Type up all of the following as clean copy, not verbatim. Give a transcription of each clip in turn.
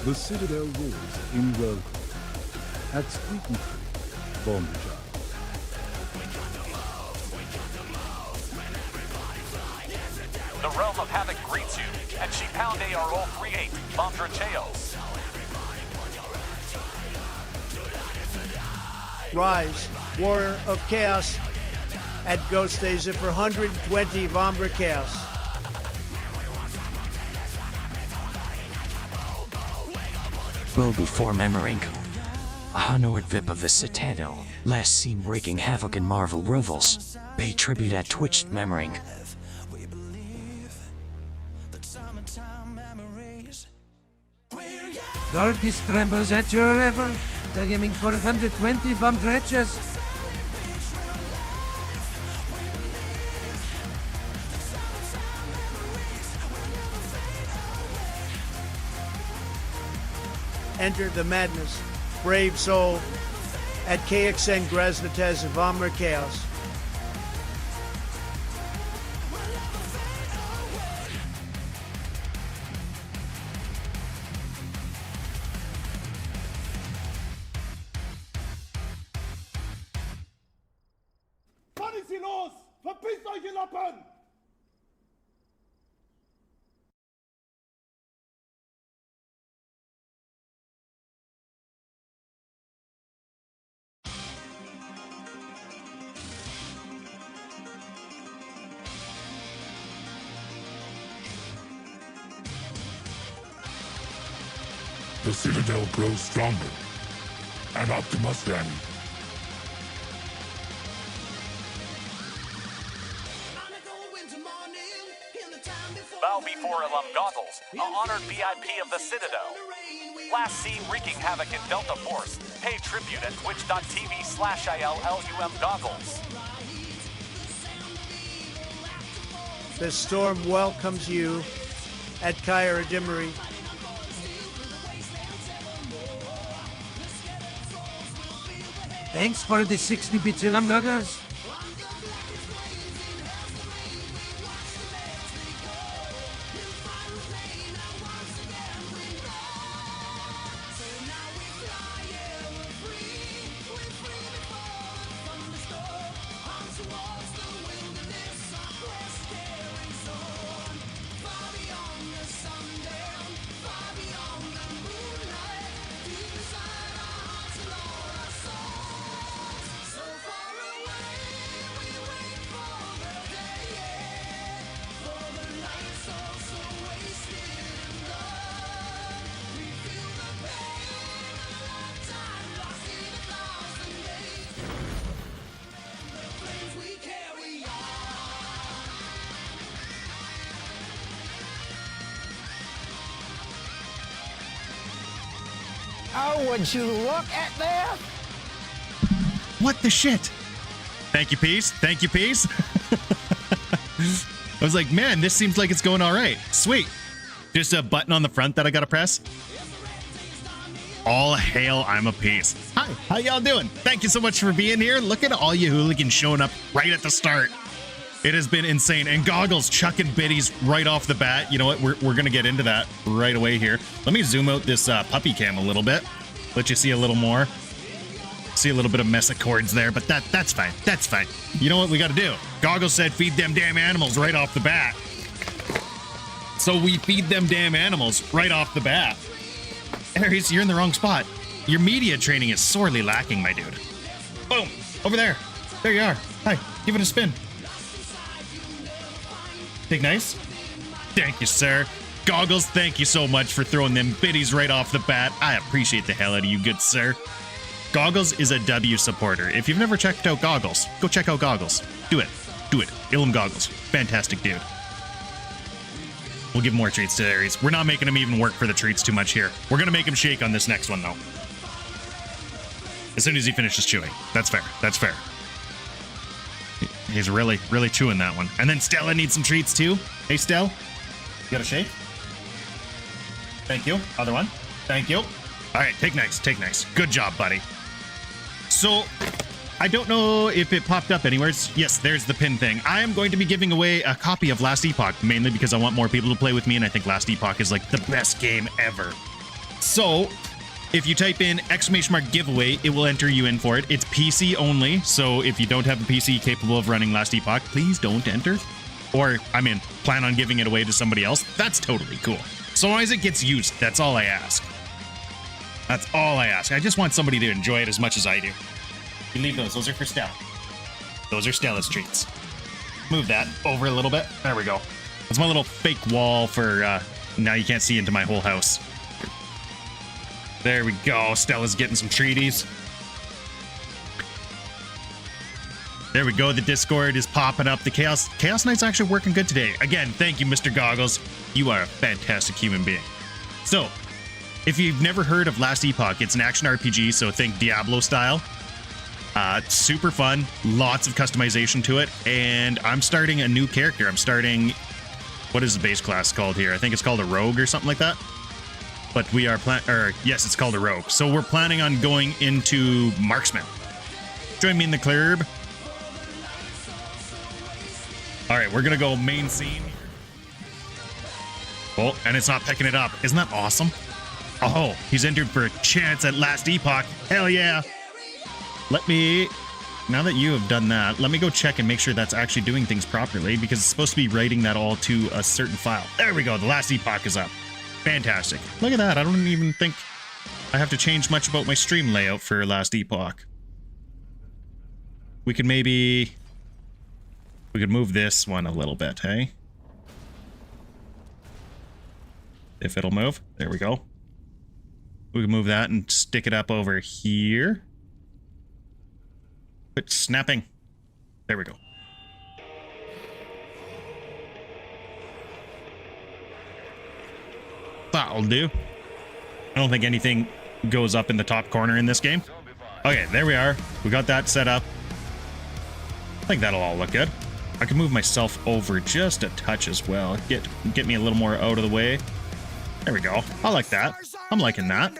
The Citadel rules in welcome. At Squeaky Creek, Bomberjaw. The Realm of Havoc greets you at Pound AR 038, Bomberjaw. Rise, Warrior of Chaos at Ghost Days for 120 Vomber Chaos. Well before Memorink, a honored VIP of the Citadel, last seen wreaking havoc in Marvel revels, pay tribute at Twitch Memorink. Darkest trembles at your level, the gaming 420 bomb dredges. Enter the madness, brave soul, at KXN Graznatez Vomber Chaos. Wann ist sie los? Verpisst euch, ihr Lappen! The Citadel grows stronger, and Optimus then. Bow before Alum Goggles, a honored VIP of the Citadel. Last seen wreaking havoc in Delta Force. Pay tribute at twitch.tv/ILLUM Goggles. The storm welcomes you at Kyra Dimmery. Thanks for the 60 bits, Goggles. Oh, would you look at that? What the shit? Thank you, Peace. Thank you, Peace. I was like, man, this seems like it's going all right. Sweet. Just a button on the front that I gotta press. All hail, I'm a Peace. Hi, how y'all doing? Thank you so much for being here. Look at all you hooligans showing up right at the start. It has been insane. And Goggles chucking biddies right off the bat. You know what? We're gonna get into that right away here. Let me zoom out this puppy cam a little bit. Let you see a little more. See a little bit of mess of chords there, but that's fine. That's fine. You know what we gotta do? Goggles said feed them damn animals right off the bat. So we feed them damn animals right off the bat. Aries, you're in the wrong spot. Your media training is sorely lacking, my dude. Boom! Over there. There you are. Hi. Give it a spin. Take nice. Thank you, sir. Goggles, thank you so much for throwing them biddies right off the bat. I appreciate the hell out of you, good sir. Goggles is a W supporter. If you've never checked out Goggles, go check out Goggles. Do it. Do it. Ilum Goggles. Fantastic dude. We'll give more treats to Aries. We're not making him even work for the treats too much here. We're going to make him shake on this next one, though. As soon as he finishes chewing. That's fair. That's fair. He's really, really chewing that one. And then Stella needs some treats, too. Hey, Stell. You got a shake? Thank you. Other one. Thank you. All right, take nice. Take nice. Good job, buddy. So, I don't know if it popped up anywhere. Yes, there's the pin thing. I am going to be giving away a copy of Last Epoch, mainly because I want more people to play with me, and I think Last Epoch is like the best game ever. So, if you type in !giveaway, it will enter you in for it. It's PC only, so if you don't have a PC capable of running Last Epoch, please don't enter. Or, I mean, plan on giving it away to somebody else. That's totally cool. So long as it gets used, that's all I ask. That's all I ask. I just want somebody to enjoy it as much as I do. You leave those. Those are for Stella. Those are Stella's treats. Move that over a little bit. There we go. That's my little fake wall for, now you can't see into my whole house. There we go. Stella's getting some treaties. There we go. The Discord is popping up. The Chaos Knight's actually working good today. Again, thank you, Mr. Goggles. You are a fantastic human being. So, if you've never heard of Last Epoch, it's an action RPG, so think Diablo style. It's super fun, lots of customization to it, and I'm starting a new character. I'm starting, what is the base class called here? I think it's called a rogue or something like that. But we are yes, it's called a rogue. So we're planning on going into marksman. Join me in the club. All right, we're gonna go main scene. Oh, and it's not picking it up. Isn't that awesome? Oh, he's entered for a chance at Last Epoch. Hell yeah. Let me, now that you have done that, let me go check and make sure that's actually doing things properly, because it's supposed to be writing that all to a certain file. There we go. The Last Epoch is up. Fantastic. Look at that. I don't even think I have to change much about my stream layout for Last Epoch. We could maybe, we could move this one a little bit, hey? If it'll move. There we go. We can move that and stick it up over here. Quit snapping. There we go. That'll do. I don't think anything goes up in the top corner in this game. Okay, there we are. We got that set up. I think that'll all look good. I can move myself over just a touch as well. Get me a little more out of the way. There we go. I like that. I'm liking that.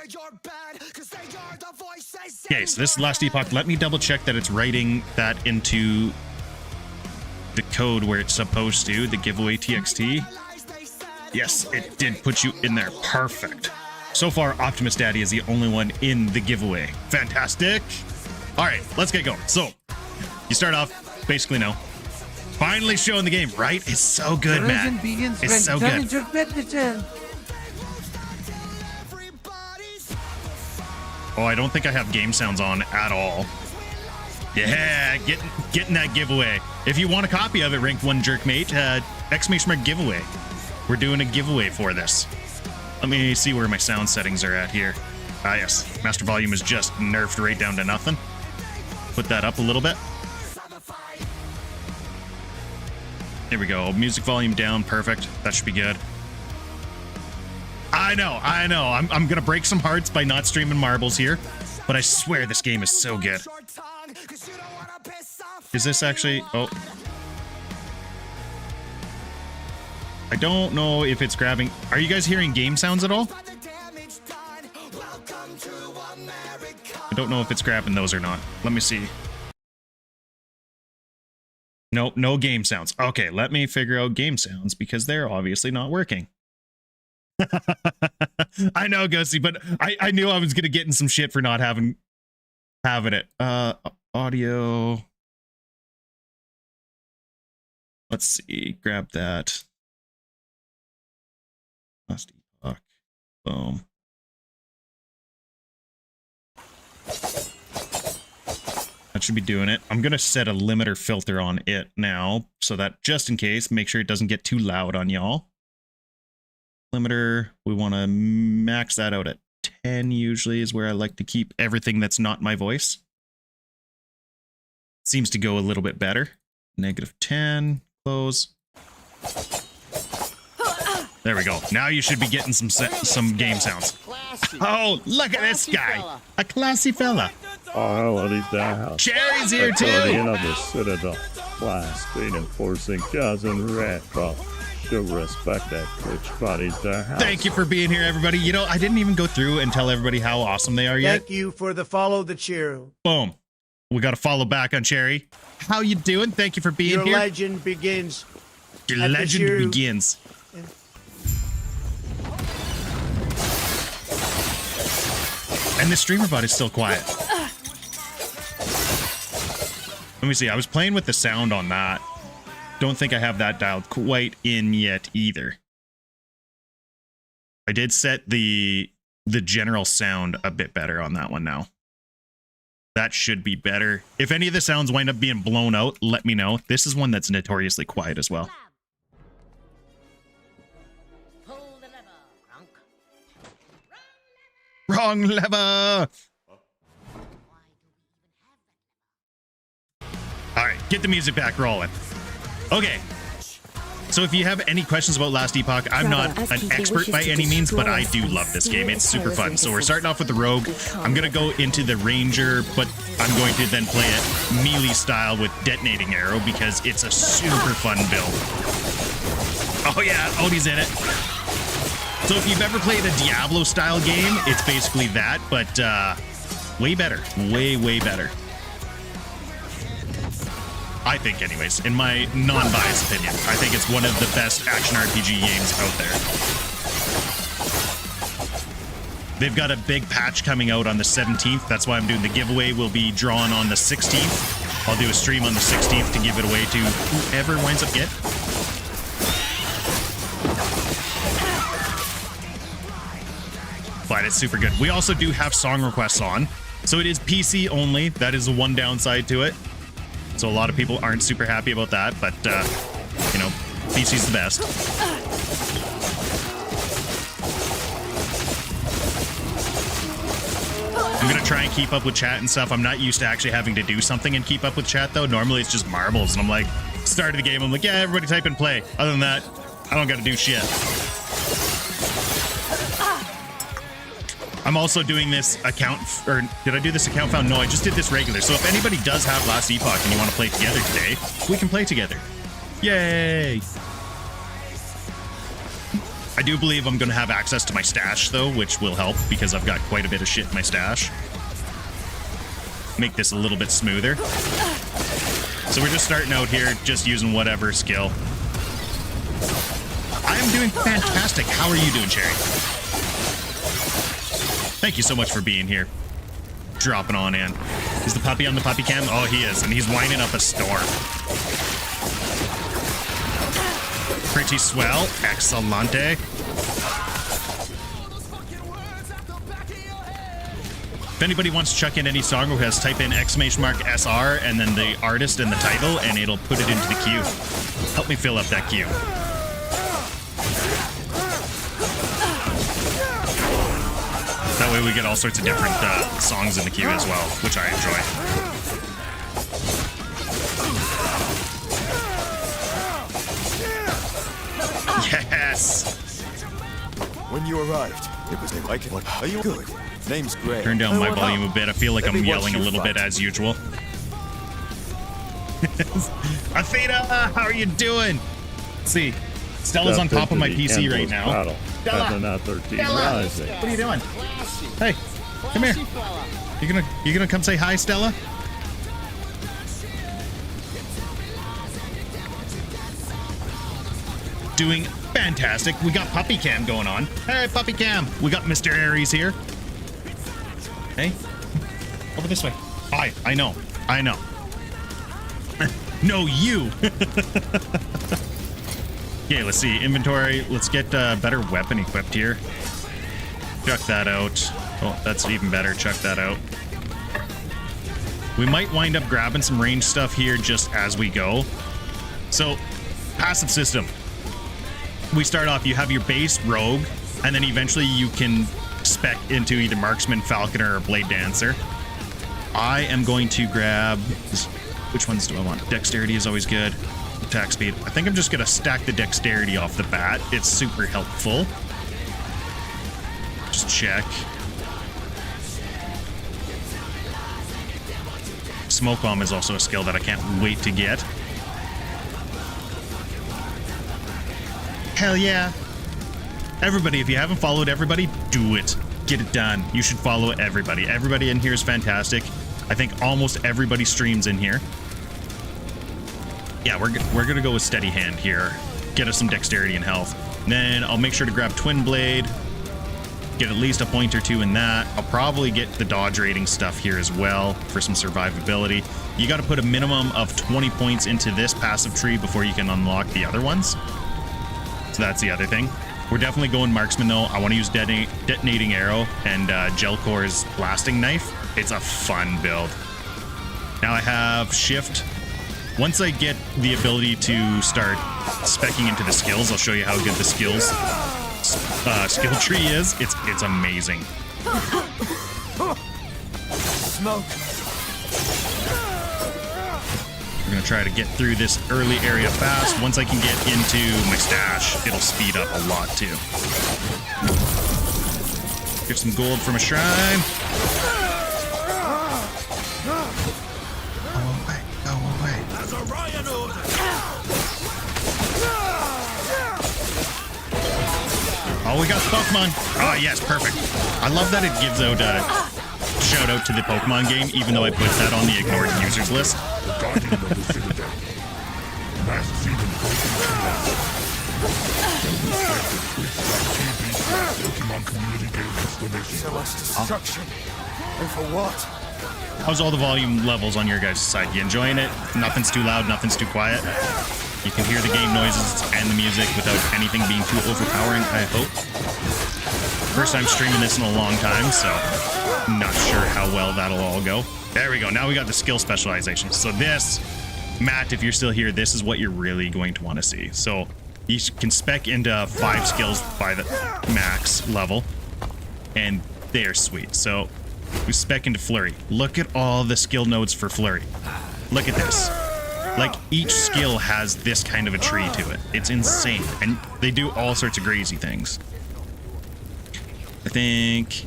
Okay, so this is Last Epoch. Let me double check that it's writing that into the code where it's supposed to, the giveaway TXT. Yes, it did put you in there. Perfect. So far, Optimus Daddy is the only one in the giveaway. Fantastic. All right, let's get going. So, you start off, basically no. Finally showing the game, right? It's so good, man. It's so good. Oh, I don't think I have game sounds on at all. Yeah, getting that giveaway. If you want a copy of it, Rank 1 Jerkmate, ! giveaway. We're doing a giveaway for this. Let me see where my sound settings are at here. Ah, yes. Master volume is just nerfed right down to nothing. Put that up a little bit. There we go. Music volume down. Perfect. That should be good. Ah, I know. I'm gonna break some hearts by not streaming marbles here, but I swear this game is so good. Is this actually? Oh, I don't know if it's grabbing. Are you guys hearing game sounds at all? I don't know if it's grabbing those or not. Let me see. Nope, no game sounds. Okay, let me figure out game sounds because they're obviously not working. I know, Ghosty, but I knew I was gonna get in some shit for not having it. Audio. Let's see. Grab that. Last Epoch. Boom. That should be doing it. I'm gonna set a limiter filter on it now, so that just in case, make sure it doesn't get too loud on y'all. Limiter, we want to max that out at 10 usually is where I like to keep everything that's not my voice. Seems to go a little bit better. -10, close. There we go. Now you should be getting some game sounds. Oh, look at this guy. A classy fella. Oh, I leave the house. Cherry's here too. Guardian of the Citadel. Class being enforcing cousin rat call. To respect that Twitch body's the house. Thank you for being here, everybody. You know, I didn't even go through and tell everybody how awesome they are yet. Thank you for the follow the cheer. Boom. We got to follow back on Cherry. How you doing? Thank you for being Your here. legend begins. Your legend begins. And the streamer bot is still quiet. Let me see. I was playing with the sound on that. Don't think I have that dialed quite in yet either. I did set the general sound a bit better on that one now. That should be better. If any of the sounds wind up being blown out, let me know. This is one that's notoriously quiet as well. Pull the lever, Wrong lever! Alright, get the music back rolling. Okay. So if you have any questions about Last Epoch, I'm not an expert by any means, but I do love this game. It's super fun. So we're starting off with the Rogue. I'm going to go into the Ranger, but I'm going to then play it melee style with Detonating Arrow because it's a super fun build. Oh yeah, Odie's in it. So if you've ever played a Diablo style game, it's basically that, but way better. Way better. I think anyways, in my non-biased opinion. I think it's one of the best action RPG games out there. They've got a big patch coming out on the 17th. That's why I'm doing the giveaway. Will be drawn on the 16th. I'll do a stream on the 16th to give it away to whoever winds up getting. But it's super good. We also do have song requests on. So it is PC only. That is the one downside to it. So a lot of people aren't super happy about that, but, you know, PC's the best. I'm going to try and keep up with chat and stuff. I'm not used to actually having to do something and keep up with chat, though. Normally it's just marbles, and I'm like, start of the game, I'm like, yeah, everybody type and play. Other than that, I don't got to do shit. I'm also doing this account, or did I do this account found? No, I just did this regular. So if anybody does have Last Epoch and you want to play together today, we can play together. Yay! I do believe I'm going to have access to my stash, though, which will help because I've got quite a bit of shit in my stash. Make this a little bit smoother. So we're just starting out here, just using whatever skill. I am doing fantastic. How are you doing, Cherry? Thank you so much for being here. Dropping on in. Is the puppy on the puppy cam? Oh, he is, and he's winding up a storm. Pretty swell. Excellente. If anybody wants to chuck in any song requests, type in !SR and then the artist and the title, and it'll put it into the queue. Help me fill up that queue. That way we get all sorts of different songs in the queue as well, which I enjoy. Yes! When you arrived, it was like, what are you good? Name's Gray. Turn down my what volume a bit. I feel like Let I'm me watch yelling a you little fight. bit as usual. Athena, how are you doing? Let's see. Stella's on top of my PC right now. Stella! 13 rising. What are you doing? Hey, come here. You gonna come say hi, Stella? Doing fantastic. We got Puppy Cam going on. Hey, Puppy Cam. We got Mr. Aries here. Hey, over this way. Hi, I know. No, you. Okay, let's see. Inventory. Let's get better weapon equipped here. Chuck that out. Oh, that's even better. Chuck that out. We might wind up grabbing some range stuff here just as we go. So, passive system. We start off, you have your base rogue, and then eventually you can spec into either marksman, falconer, or blade dancer. I am going to grab... Which ones do I want? Dexterity is always good. Attack speed. I think I'm just going to stack the dexterity off the bat. It's super helpful. Just check. Smoke bomb is also a skill that I can't wait to get. Hell yeah. Everybody, if you haven't followed everybody, do it. Get it done. You should follow everybody. Everybody in here is fantastic. I think almost everybody streams in here. Yeah, we're gonna go with steady hand here. Get us some dexterity and health. Then I'll make sure to grab twin blade. Get at least a point or two in that. I'll probably get the dodge rating stuff here as well for some survivability. You got to put a minimum of 20 points into this passive tree before you can unlock the other ones. So that's the other thing. We're definitely going marksman though. I want to use detonating arrow and Gelcor's blasting knife. It's a fun build. Now I have shift. Once I get the ability to start speccing into the skills, I'll show you how good the skills skill tree is. It's amazing. Smoke. We're gonna try to get through this early area fast. Once I can get into my stash, it'll speed up a lot too. Get some gold from a shrine. Go away. Oh, we got Pokemon. Oh, yes, perfect. I love that it gives out a shout out to the Pokemon game, even though I put that on the ignored users list. The Guardian of the Citadel. Last seen in Pokemon community game explanation. So much destruction. And for what? How's all the volume levels on your guys' side? You enjoying it? Nothing's too loud, nothing's too quiet. You can hear the game noises and the music without anything being too overpowering, I hope. First time streaming this in a long time, so I'm not sure how well that'll all go. There we go. Now we got the skill specialization. So this, Matt, if you're still here, this is what you're really going to want to see. So you can spec into 5 skills by the max level, and they are sweet. So we spec into Flurry. Look at all the skill nodes for Flurry. Look at this. Like, each skill has this kind of a tree to it. It's insane. And they do all sorts of crazy things. I think...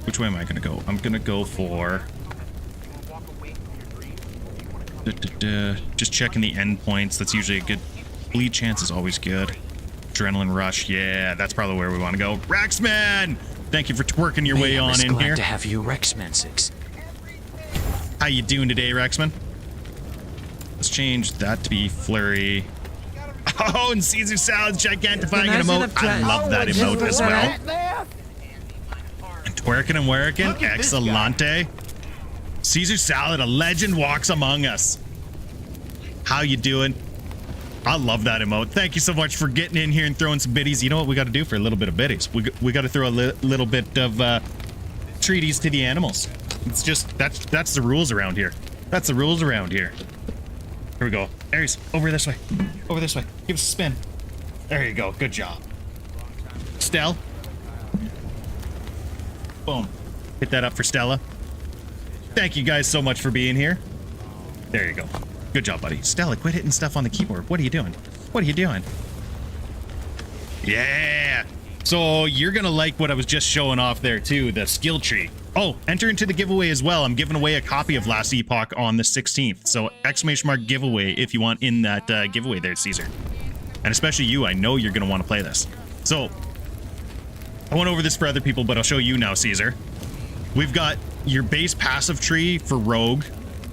Which way am I going to go? I'm going to go for... Just checking the endpoints. That's usually a good... Bleed chance is always good. Adrenaline rush. Yeah, that's probably where we want to go. Rexman! Thank you for twerking your way on in glad here. to have you, Rexman 6. How you doing today, Rexman? Let's change that to be Flurry. Oh, and Caesar Salad's gigantifying an emote. I love that emote as well. And twerking and working. Excellente. Caesar Salad, a legend walks among us. How you doing? I love that emote. Thank you so much for getting in here and throwing some biddies. You know what we got to do for a little bit of biddies? We got to throw a little bit of treaties to the animals. It's just, that's the rules around here. That's the rules around here. Here we go. Aries, over this way. Over this way. Give us a spin. There you go. Good job. Stell. Boom. Hit that up for Stella. Thank you guys so much for being here. There you go. Good job, buddy. Stella, quit hitting stuff on the keyboard. What are you doing? What are you doing? Yeah. So you're gonna like what I was just showing off there too, the skill tree. Oh, enter into the giveaway as well. I'm giving away a copy of Last Epoch on the 16th. So ! giveaway if you want in that giveaway there, Caesar. And especially you, I know you're gonna want to play this. So I went over this for other people, but I'll show you now, Caesar. We've got your base passive tree for Rogue.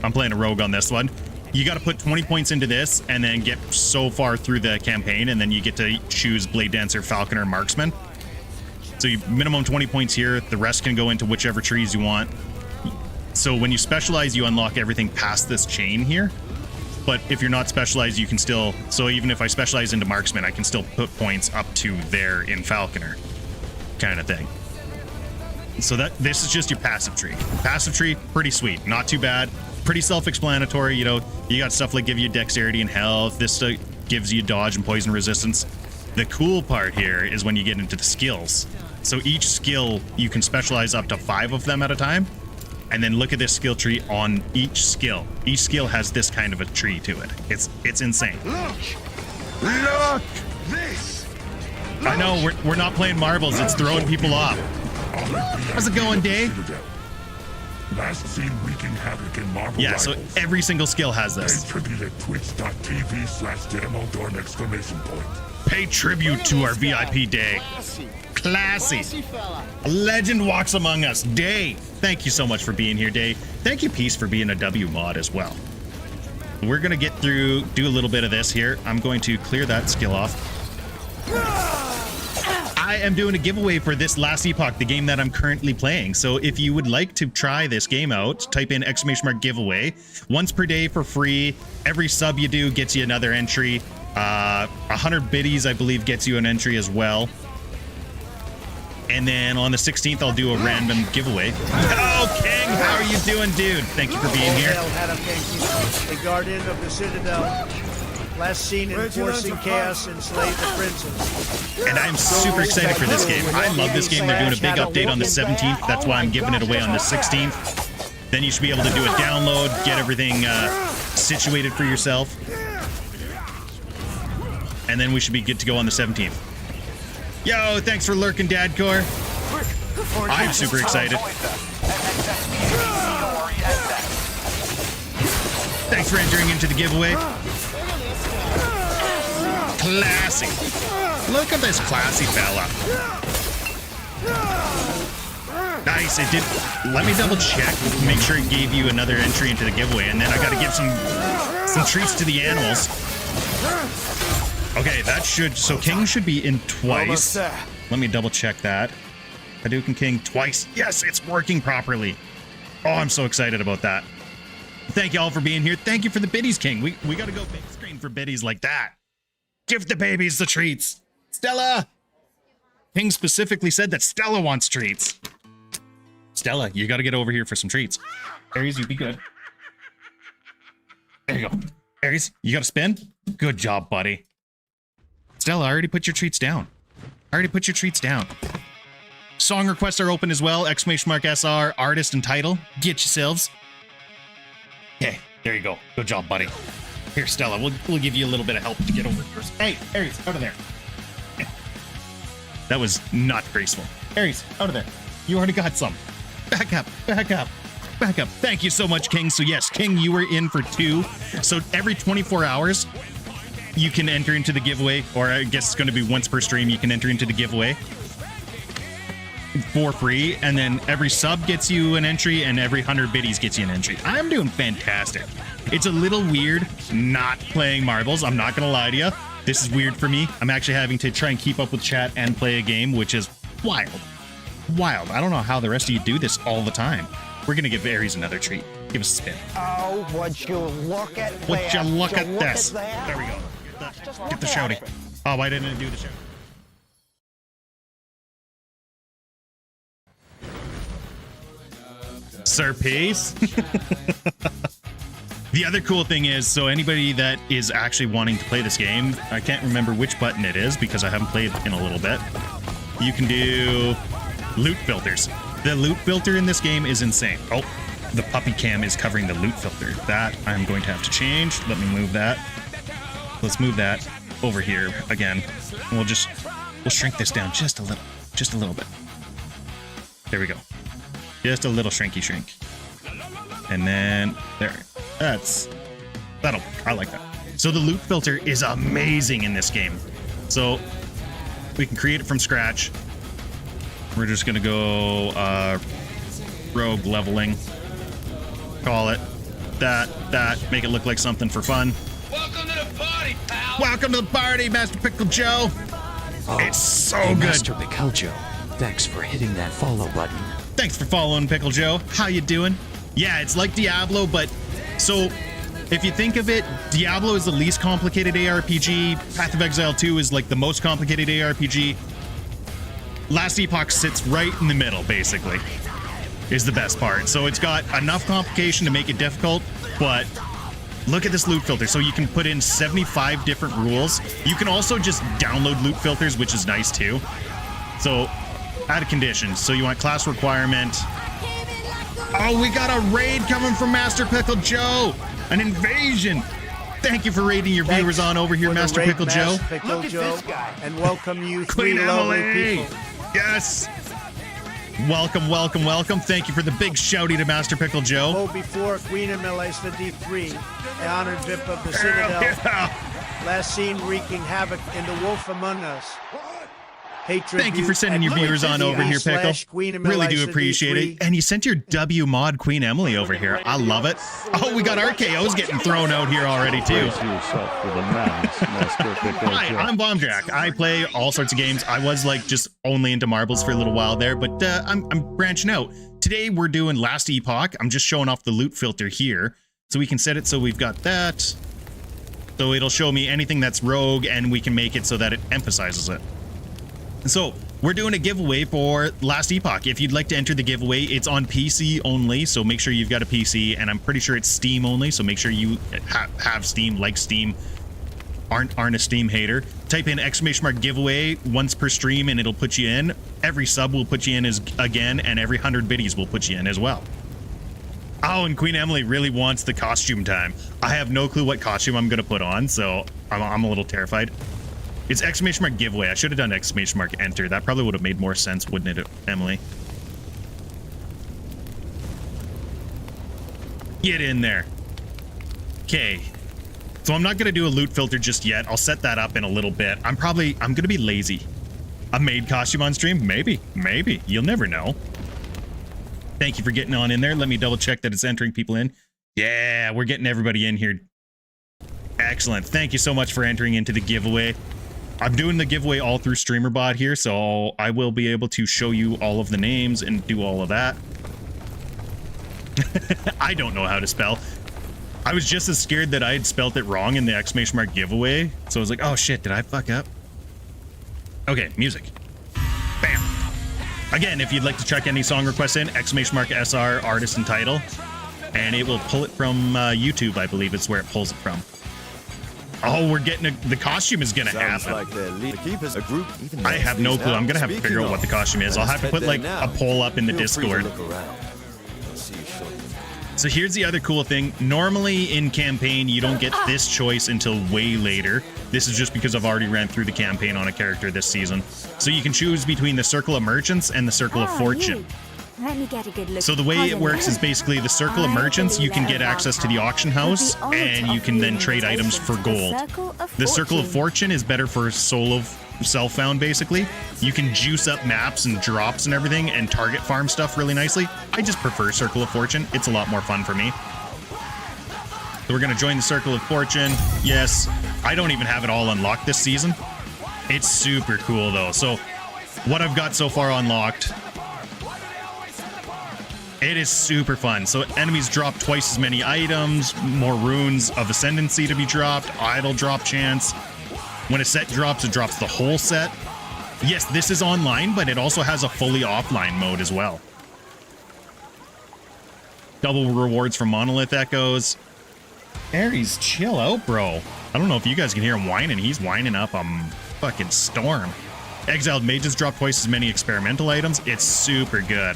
I'm playing a Rogue on this one. You got to put 20 points into this and then get so far through the campaign, and then you get to choose Blade Dancer, Falconer, Marksman. So you minimum 20 points here. The rest can go into whichever trees you want. So when you specialize, you unlock everything past this chain here. But if you're not specialized, you can still... So even if I specialize into Marksman, I can still put points up to there in Falconer. Kind of thing. So this is just your passive tree. Passive tree, pretty sweet. Not too bad. Pretty self-explanatory. You know, you got stuff like give you dexterity and health. This gives you dodge and poison resistance. The cool part here is when you get into the skills. So each skill, you can specialize up to 5 of them at a time. And then look at this skill tree on each skill. Each skill has this kind of a tree to it. It's insane. Look! This! I know, we're not playing marbles. It's throwing people off. How's it going, Dave? Last seen wreaking havoc in Marvel Yeah, so Rivals. every single skill has this. Pay tribute at twitch.tv/DemoDorm! Pay tribute to our VIP Day. Classy. A legend walks among us. Day. Thank you so much for being here, Day. Thank you, Peace, for being a W mod as well. We're going to get through, do a little bit of this here. I'm going to clear that skill off. I am doing a giveaway for this Last Epoch, the game that I'm currently playing. So if you would like to try this game out, type in !giveaway. Once per day for free. Every sub you do gets you another entry. 100 biddies, I believe, gets you an entry as well. And then on the 16th, I'll do a random giveaway. Oh, King, how are you doing, dude? Thank you for being here. A guardian of the Citadel. Last seen enforcing chaos and slay the princes. And I'm super excited for this game. I love this game. They're doing a big update on the 17th. That's why I'm giving it away on the 16th. Then you should be able to do a download, get everything situated for yourself. And then we should be good to go on the 17th. Yo, thanks for lurking, Dadcore. I'm super excited. Thanks for entering into the giveaway. Classy. Look at this classy fella. Nice. It did. Let me double check. Make sure it gave you another entry into the giveaway, and then I got to give some treats to the animals. Okay, that should... So King should be in twice. Let me double check that. Hadouken King twice. Yes, it's working properly. Oh, I'm so excited about that. Thank you all for being here. Thank you for the biddies, King. We got to go big screen for biddies like that. Give the babies the treats. Stella! King specifically said that Stella wants treats. Stella, you got to get over here for some treats. Aries, you be good. There you go. Aries, you got to spin? Good job, buddy. Stella, I already put your treats down. Song requests are open as well. !SR, artist and title. Get yourselves. Okay, there you go. Good job, buddy. Here, Stella, we'll give you a little bit of help to get over yours. Hey, Aries, out of there. That was not graceful. Aries, out of there. You already got some. Back up. Thank you so much, King. So yes, King, you were in for 2. So every 24 hours, you can enter into the giveaway, or I guess it's going to be once per stream, you can enter into the giveaway for free, and then every sub gets you an entry, and every 100 biddies gets you an entry. I'm doing fantastic. It's a little weird not playing marbles, I'm not going to lie to you. This is weird for me. I'm actually having to try and keep up with chat and play a game, which is wild. I don't know how the rest of you do this all the time. We're going to give Aries another treat. Give us a spin. Oh, would you look at that? Would you look at this? There we go. Get the shouting. Oh, why didn't it do the shout? Sir Peace. The other cool thing is, so anybody that is actually wanting to play this game, I can't remember which button it is because I haven't played in a little bit. You can do loot filters. The loot filter in this game is insane. Oh, the puppy cam is covering the loot filter. That I'm going to have to change. Let me move that. Let's move that over here again. We'll just We'll shrink this down just a little bit. There we go. Just a little shrinky shrink. And then there. I like that. So the loot filter is amazing in this game. So we can create it from scratch. We're just gonna go rogue leveling. Call it that. Make it look like something for fun. Welcome to the party, pal. Welcome to the party, Master Pickle Joe. Oh, it's so hey, good. Master Pickle Joe, thanks for hitting that follow button. Thanks for following, Pickle Joe. How you doing? Yeah, it's like Diablo, but so if you think of it, Diablo is the least complicated ARPG. Path of Exile 2 is like the most complicated ARPG. Last Epoch sits right in the middle, basically, is the best part. So it's got enough complication to make it difficult, but look at this loot filter. So you can put in 75 different rules. You can also just download loot filters, which is nice too. So add a condition. So you want class requirement. Oh, we got a raid coming from Master Pickle Joe. An invasion. Thank you for raiding your viewers on over here, Master Pickle Joe. Pickle Joe, and welcome you Queen three lovely Emily. people. Yes. Welcome, welcome, welcome. Thank you for the big shouty to Master Pickle Joe. Oh, before Queen Emily the D3, the honored VIP of the Citadel. Yeah. Last seen wreaking havoc in the Wolf Among Us. Hatred. Thank you for sending your viewers on over here, Pickle. Really do appreciate it. And you sent your W mod Queen Emily over here. I love it. Oh, we got RKOs getting thrown out here already too. Hi, I'm Bombjack. I play all sorts of games. I was like just only into marbles for a little while there, but I'm branching out. Today we're doing Last Epoch. I'm just showing off the loot filter here, so we can set it so we've got that. So it'll show me anything that's rogue, and we can make it so that it emphasizes it. So we're doing a giveaway for Last Epoch. If you'd like to enter the giveaway, it's on PC only, so make sure you've got a PC, and I'm pretty sure it's Steam only, so make sure you have Steam, like Steam, aren't a Steam hater. Type in ! giveaway once per stream and it'll put you in. Every sub will put you in again, and every 100 biddies will put you in as well. Oh, and Queen Emily really wants the costume time. I have no clue what costume I'm gonna put on, so I'm a little terrified. It's ! giveaway. I should have done ! enter. That probably would have made more sense, wouldn't it, Emily? Get in there. Okay. So I'm not going to do a loot filter just yet. I'll set that up in a little bit. I'm going to be lazy. A maid costume on stream? Maybe. Maybe. You'll never know. Thank you for getting on in there. Let me double check that it's entering people in. Yeah, we're getting everybody in here. Excellent. Thank you so much for entering into the giveaway. I'm doing the giveaway all through StreamerBot here, so I will be able to show you all of the names and do all of that. I don't know how to spell. I was just as scared that I had spelt it wrong in the ! giveaway, so I was like, oh shit, did I fuck up? Okay, music. Bam. Again, if you'd like to check any song requests in, ! SR artist and title, and it will pull it from YouTube, I believe it's where it pulls it from. Oh, we're getting the costume is gonna happen. Like the keepers, a group, even I have no clue. I'm gonna have to figure out what the costume is. I'll have to put like a poll up in the Discord. So here's the other cool thing. Normally in campaign, you don't get this choice until way later. This is just because I've already ran through the campaign on a character this season. So you can choose between the Circle of Merchants and the Circle of Fortune. Let me get a good look. So the way it works is basically the Circle of Merchants, you can get access to the auction house, and you can then trade items for gold. The Circle of Fortune is better for solo self-found, basically. You can juice up maps and drops and everything and target farm stuff really nicely. I just prefer Circle of Fortune. It's a lot more fun for me. So we're going to join the Circle of Fortune. Yes, I don't even have it all unlocked this season. It's super cool, though. So what I've got so far unlocked... It is super fun. So enemies drop twice as many items, more runes of ascendancy to be dropped, idle drop chance. When a set drops, it drops the whole set. Yes, this is online, but it also has a fully offline mode as well. Double rewards from Monolith Echoes. Aries, chill out, bro. I don't know if you guys can hear him whining. He's whining up a fucking storm. Exiled Mages drop twice as many experimental items. It's super good.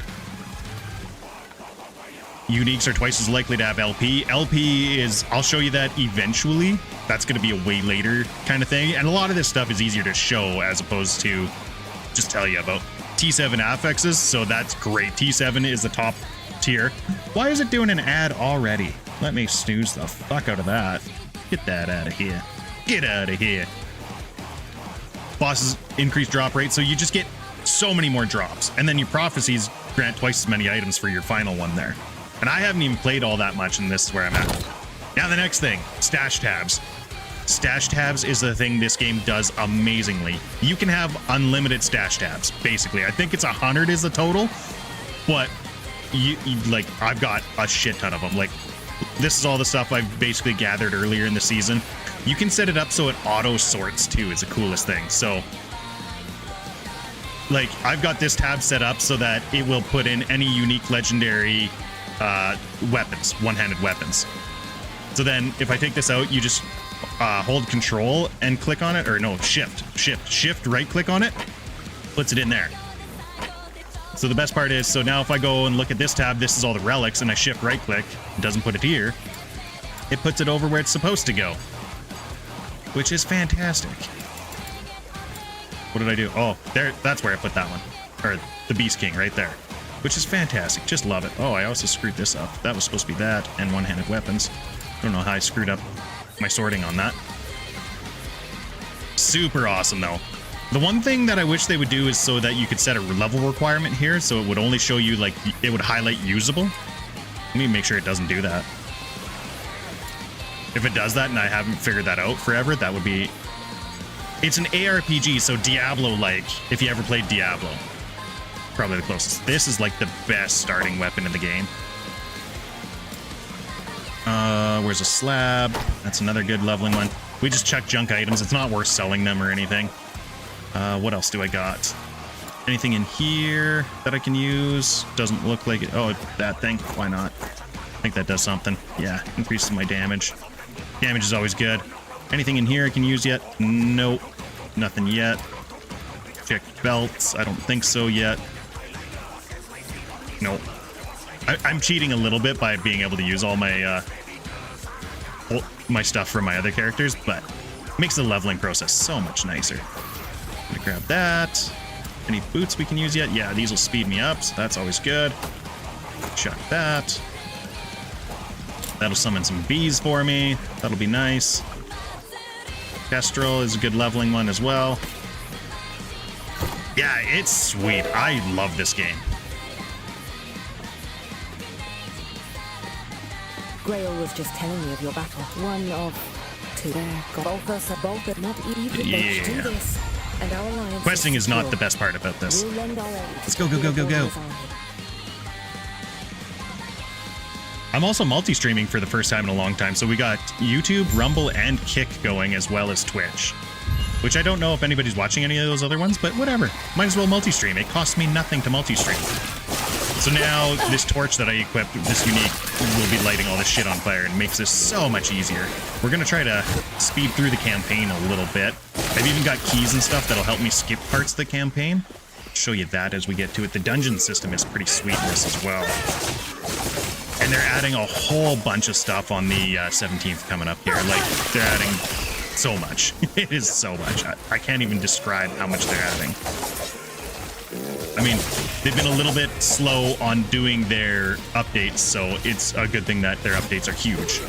uniques are twice as likely to have LP. LP is, I'll show you that eventually. That's going to be a way later kind of thing. And a lot of this stuff is easier to show as opposed to just tell you about. T7 affixes, so that's great. T7 is the top tier. Why is it doing an ad already? Let me snooze the fuck out of that. Get that out of here. Get out of here. Bosses increase drop rate, so you just get so many more drops. And then your prophecies grant twice as many items for your final one there. And I haven't even played all that much, and this is where I'm at. Now the next thing, stash tabs. Stash tabs is the thing this game does amazingly. You can have unlimited stash tabs, basically. I think it's 100 is the total, but you like, I've got a shit ton of them. Like, this is all the stuff I've basically gathered earlier in the season. You can set it up so it auto sorts too, is the coolest thing. So, like, I've got this tab set up so that it will put in any unique legendary weapons, one-handed weapons. So then if I take this out, you just hold control and click on it, or no, shift, right click on it, puts it in there. So the best part is, so now if I go and look at this tab, this is all the relics, and I shift right click, it doesn't put it here, it puts it over where it's supposed to go, which is fantastic. What did I do? Oh, there, that's where I put that one, or the Beast King right there, which is fantastic. Just love it. Oh, I also screwed this up. That was supposed to be that and one-handed weapons. I don't know how I screwed up my sorting on that. Super awesome though. The one thing that I wish they would do is so that you could set a level requirement here, so it would only show you, like, it would highlight usable. Let me make sure it doesn't do that. If it does that and I haven't figured that out forever, that would be... It's an ARPG, so Diablo-like, if you ever played Diablo. Probably the closest. This is like the best starting weapon in the game. Where's a slab? That's another good leveling one. We just check junk items. It's not worth selling them or anything. What else do I got? Anything in here that I can use? Doesn't look like it. Oh, that thing. Why not? I think that does something. Yeah, increases my damage. Damage is always good. Anything in here I can use yet? Nope. Nothing yet. Check belts. I don't think so yet. Nope. I'm cheating a little bit by being able to use all my my stuff from my other characters, but makes the leveling process so much nicer. I'm gonna grab that. Any boots we can use yet? Yeah, these will speed me up, so that's always good. Chuck that. That'll summon some bees for me. That'll be nice. Kestrel is a good leveling one as well. Yeah, it's sweet. I love this game. Grail was just telling me of your battle. One of two there. Both us, not even. Yeah. Do this. And our alliance Questing is not the best part about this. Let's go, go, go, go, go. I'm also multi-streaming for the first time in a long time, so we got YouTube, Rumble, and Kick going, as well as Twitch. Which I don't know if anybody's watching any of those other ones, but whatever. Might as well multi-stream. It costs me nothing to multi-stream. So now, this torch that I equipped, this unique, will be lighting all this shit on fire and makes this so much easier. We're going to try to speed through the campaign a little bit. I've even got keys and stuff that'll help me skip parts of the campaign. I'll show you that as we get to it. The dungeon system is pretty sweet in this as well. And they're adding a whole bunch of stuff on the 17th coming up here. Like, they're adding so much. It is so much. I can't even describe how much they're adding. I mean, they've been a little bit slow on doing their updates, so it's a good thing that their updates are huge.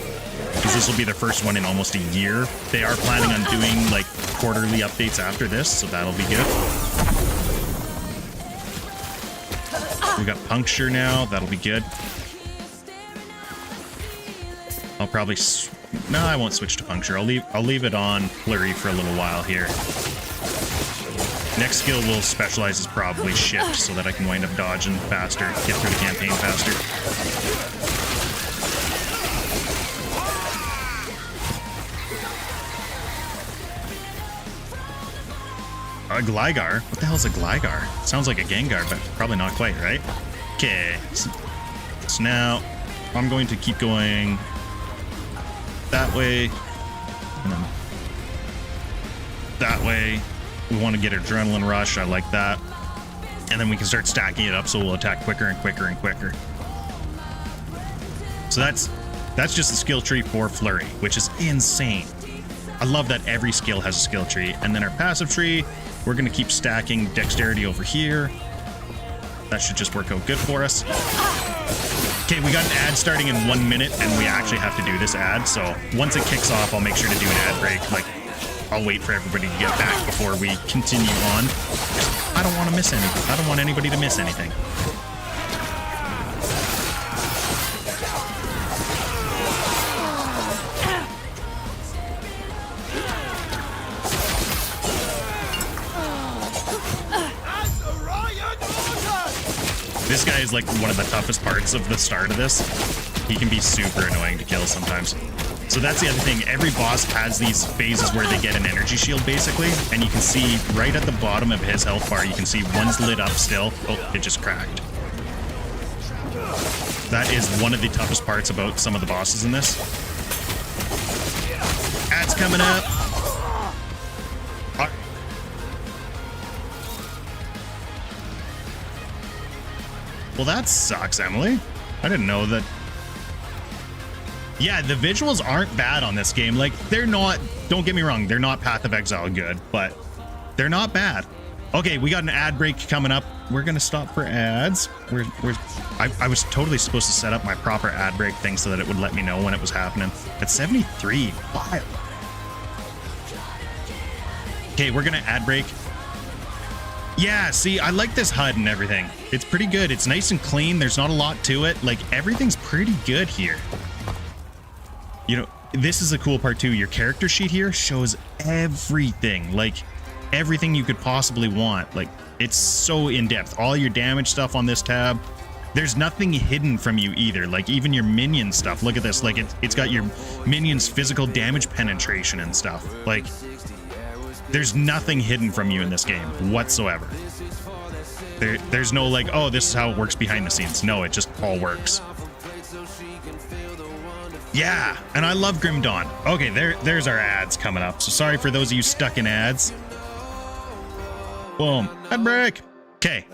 Because this will be their first one in almost a year. They are planning on doing, like, quarterly updates after this, so that'll be good. We got Puncture now. That'll be good. I'll probably... No, I won't switch to Puncture. I'll leave it on Flurry for a little while here. Next skill we'll specialize is probably Shift, so that I can wind up dodging faster, get through the campaign faster. A Gligar? What the hell is a Gligar? Sounds like a Gengar, but probably not quite, right? Okay. So now I'm going to keep going that way, and then that way. We want to get Adrenaline Rush. I like that. And then we can start stacking it up so we'll attack quicker and quicker and quicker. So that's just a skill tree for Flurry, which is insane. I love that every skill has a skill tree. And then our passive tree, we're going to keep stacking dexterity over here. That should just work out good for us. Okay, we got an ad starting in 1 minute, and we actually have to do this ad. So once it kicks off, I'll make sure to do an ad break. Like, I'll wait for everybody to get back before we continue on. I don't want to miss anything. I don't want anybody to miss anything. This guy is like one of the toughest parts of the start of this. He can be super annoying to kill sometimes. So that's the other thing. Every boss has these phases where they get an energy shield, basically. And you can see right at the bottom of his health bar, you can see one's lit up still. Oh, it just cracked. That is one of the toughest parts about some of the bosses in this. Ad's coming up. Well, that sucks, Emily. I didn't know that. Yeah, the visuals aren't bad on this game. Like, they're not, don't get me wrong, they're not Path of Exile good, but they're not bad. Okay, we got an ad break coming up. We're gonna stop for ads. I was totally supposed to set up my proper ad break thing so that it would let me know when it was happening. At 73, wild. Okay, we're gonna ad break. Yeah, see, I like this HUD and everything. It's pretty good. It's nice and clean. There's not a lot to it. Like, everything's pretty good here. You know, this is the cool part too. Your character sheet here shows everything. Like, everything you could possibly want. Like, it's so in-depth. All your damage stuff on this tab. There's nothing hidden from you either. Like, even your minion stuff. Look at this. Like, it's got your minions' physical damage penetration and stuff. Like, there's nothing hidden from you in this game whatsoever. There's no like, oh, this is how it works behind the scenes. No, it just all works. Yeah, and I love Grim Dawn. Okay, there's our ads coming up. So sorry for those of you stuck in ads. Boom, ad break. Okay.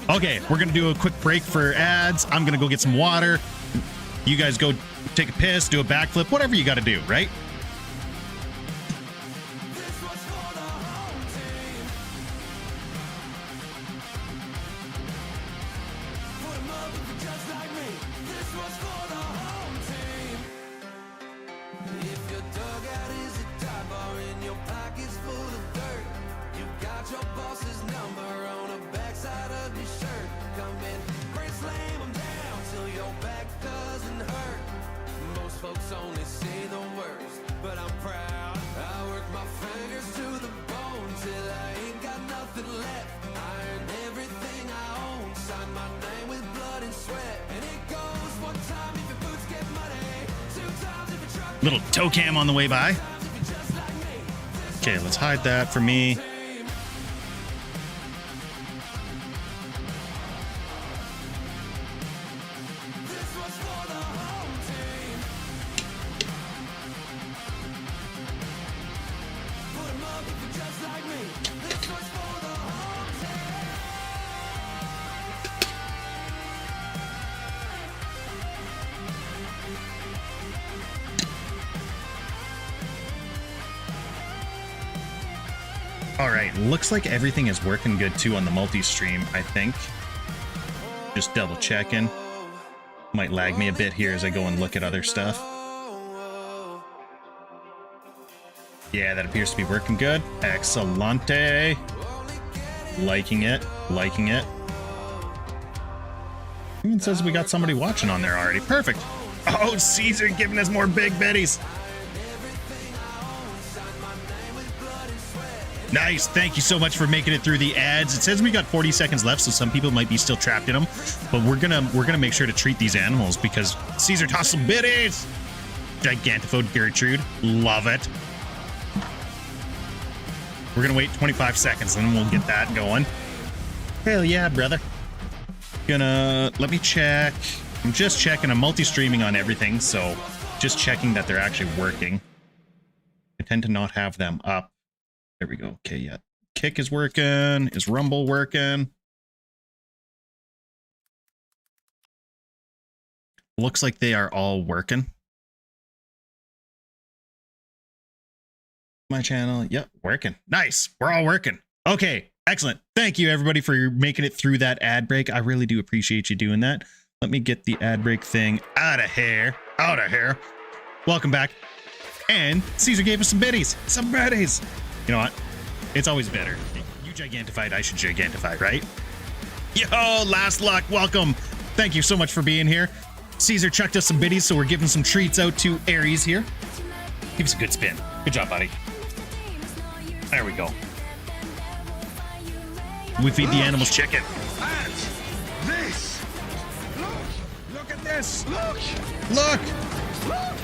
Okay, we're gonna do a quick break for ads. I'm gonna go get some water. You guys go take a piss, do a backflip, whatever you gotta do, right? Little toe cam on the way by. Okay, let's hide that for me. Alright, looks like everything is working good too on the multi-stream, I think. Just double checking. Might lag me a bit here as I go and look at other stuff. Yeah, that appears to be working good. Excellente. Liking it, liking it. Even says we got somebody watching on there already. Perfect. Oh, Caesar giving us more big betties. Nice. Thank you so much for making it through the ads. It says we got 40 seconds left, so some people might be still trapped in them. But we're gonna make sure to treat these animals because Caesar tossed some biddies. Gigantophone Gertrude. Love it. We're gonna wait 25 seconds and then we'll get that going. Hell yeah, brother. Let me check. I'm just checking. I'm multi-streaming on everything, so just checking that they're actually working. I tend to not have them up. There we go. Okay, yeah. Kick is working. Is Rumble working? Looks like they are all working. My channel. Yep, working. Nice. We're all working. Okay, excellent. Thank you, everybody, for making it through that ad break. I really do appreciate you doing that. Let me get the ad break thing out of here. Out of here. Welcome back. And Caesar gave us some biddies. Some biddies. You know what? It's always better. You gigantified, I should gigantify, right? Yo, Last Luck, welcome. Thank you so much for being here. Caesar chucked us some biddies, so we're giving some treats out to Aries here. Give us a good spin. Good job, buddy. There we go. We feed the animals chicken. This! Look at this! Look! Look! Look!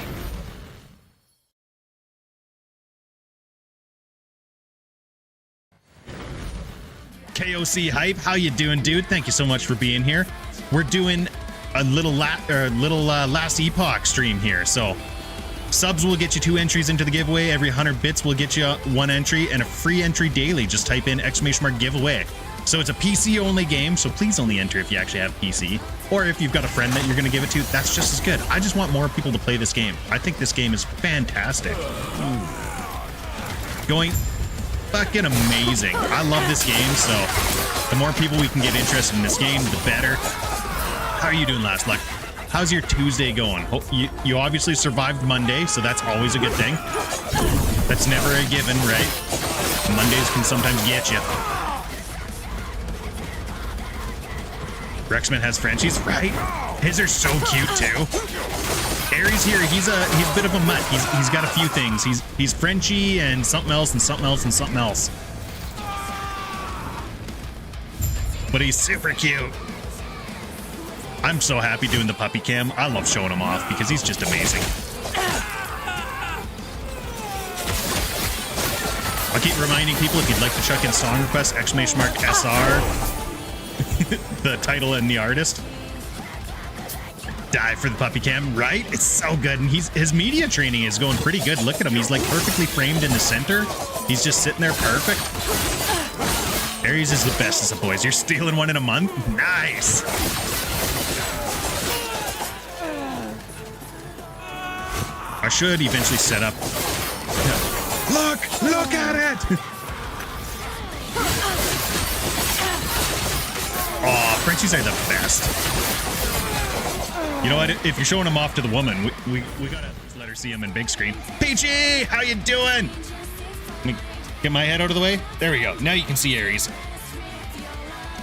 KOC Hype, how you doing, dude? Thank you so much for being here. We're doing a little Last Epoch stream here, so subs will get you 2 entries into the giveaway. Every 100 bits will get you 1 entry and a free entry daily. Just type in !giveaway. So it's a PC only game, so please only enter if you actually have PC, or if you've got a friend that you're going to give it to. That's just as good. I just want more people to play this game. I think this game is fantastic. Going fucking amazing. I love this game, so the more people we can get interested in this game, the better. How are you doing, Last Luck? How's your Tuesday going? You obviously survived Monday, so that's always a good thing. That's never a given, right? Mondays can sometimes get you. Rexman has Frenchies, right? His are so cute too. Aries here, he's a bit of a mutt. He's got a few things. He's Frenchy and something else and something else and something else. But he's super cute. I'm so happy doing the puppy cam. I love showing him off because he's just amazing. I'll keep reminding people, if you'd like to chuck in song requests, !SR, the title and the artist. Die for the puppy cam, right? It's so good, and his media training is going pretty good. Look at him, he's like perfectly framed in the center. He's just sitting there perfect. Aries is the bestest of boys. You're stealing one in a month? Nice. I should eventually set up. Look at it! Oh, Frenchies are the best. You know what? If you're showing them off to the woman, we gotta let her see him in big screen. Peachy, how you doing? Let me get my head out of the way. There we go. Now you can see Aries.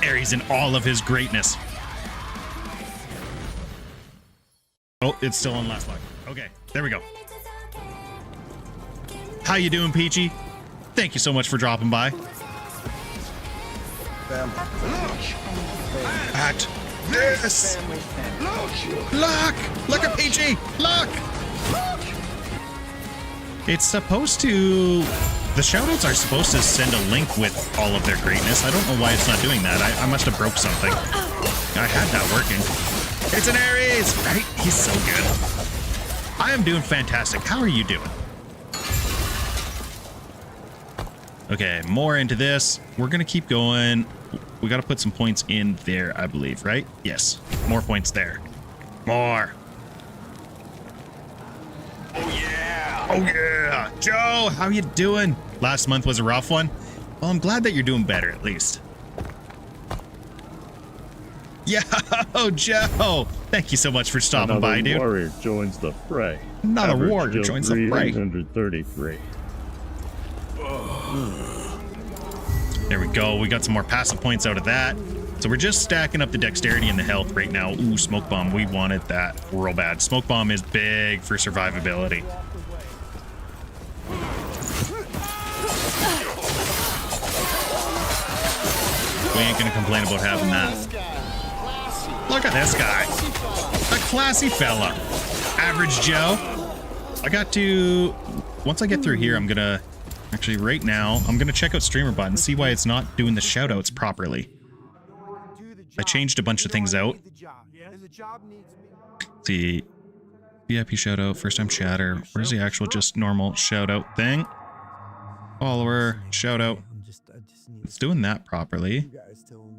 Aries in all of his greatness. Oh, it's still on Last Luck. Okay, there we go. How you doing, Peachy? Thank you so much for dropping by. At this. Look at Peachy. Look. It's supposed to. The shoutouts are supposed to send a link with all of their greatness. I don't know why it's not doing that. I must have broke something. I had that working. It's an Aries, right? He's so good. I am doing fantastic. How are you doing? Okay, more into this. We're gonna keep going. We gotta put some points in there, I believe, right? Yes, more points there. More. Oh yeah! Oh yeah! Joe, how you doing? Last month was a rough one. Well, I'm glad that you're doing better, at least. Yo, Joe! Thank you so much for stopping by, dude. Another warrior joins the fray. Another warrior joins the fray. 333. There we go. We got some more passive points out of that. So we're just stacking up the dexterity and the health right now. Ooh, smoke bomb. We wanted that real bad. Smoke bomb is big for survivability. We ain't gonna complain about having that. Look at this guy. A classy fella. Average Joe. I got to... Once I get through here, I'm gonna... Actually, right now, I'm going to check out StreamerBot and see why it's not doing the shoutouts properly. I changed a bunch of things out. See, VIP shout out, first time chatter. Where's the actual just normal shout out thing? Follower, shout out. It's doing that properly.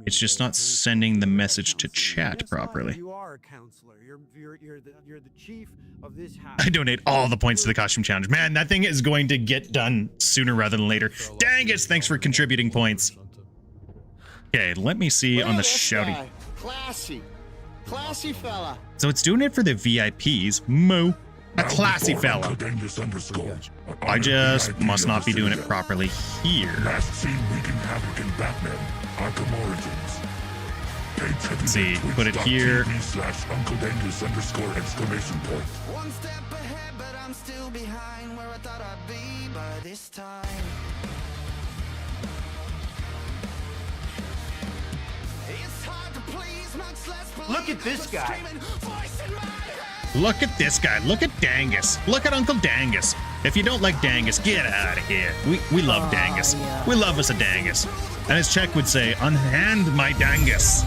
It's just not sending the message to chat properly. You are a counselor. You're the chief of this house. I donate all the points to the costume challenge. Man, that thing is going to get done sooner rather than later. Dangus, thanks for contributing points. Okay, let me see on the shouty. Classy fella. So it's doing it for the VIPs. Moo. A classy fella. I just must not be doing it properly here. Last seen wreaking havoc in Batman, Arkham Origins. Let's see, put it here. /UncleDangus_! One step ahead, but I'm still behind where I thought I'd be by this time. It's hard to please, much less believe. Look at this guy. Look at this guy. Look at Dangus. Look at Uncle Dangus. If you don't like Dangus, get out of here. We love Dangus. Yeah. We love us a Dangus. And as Czech would say, unhand my Dangus.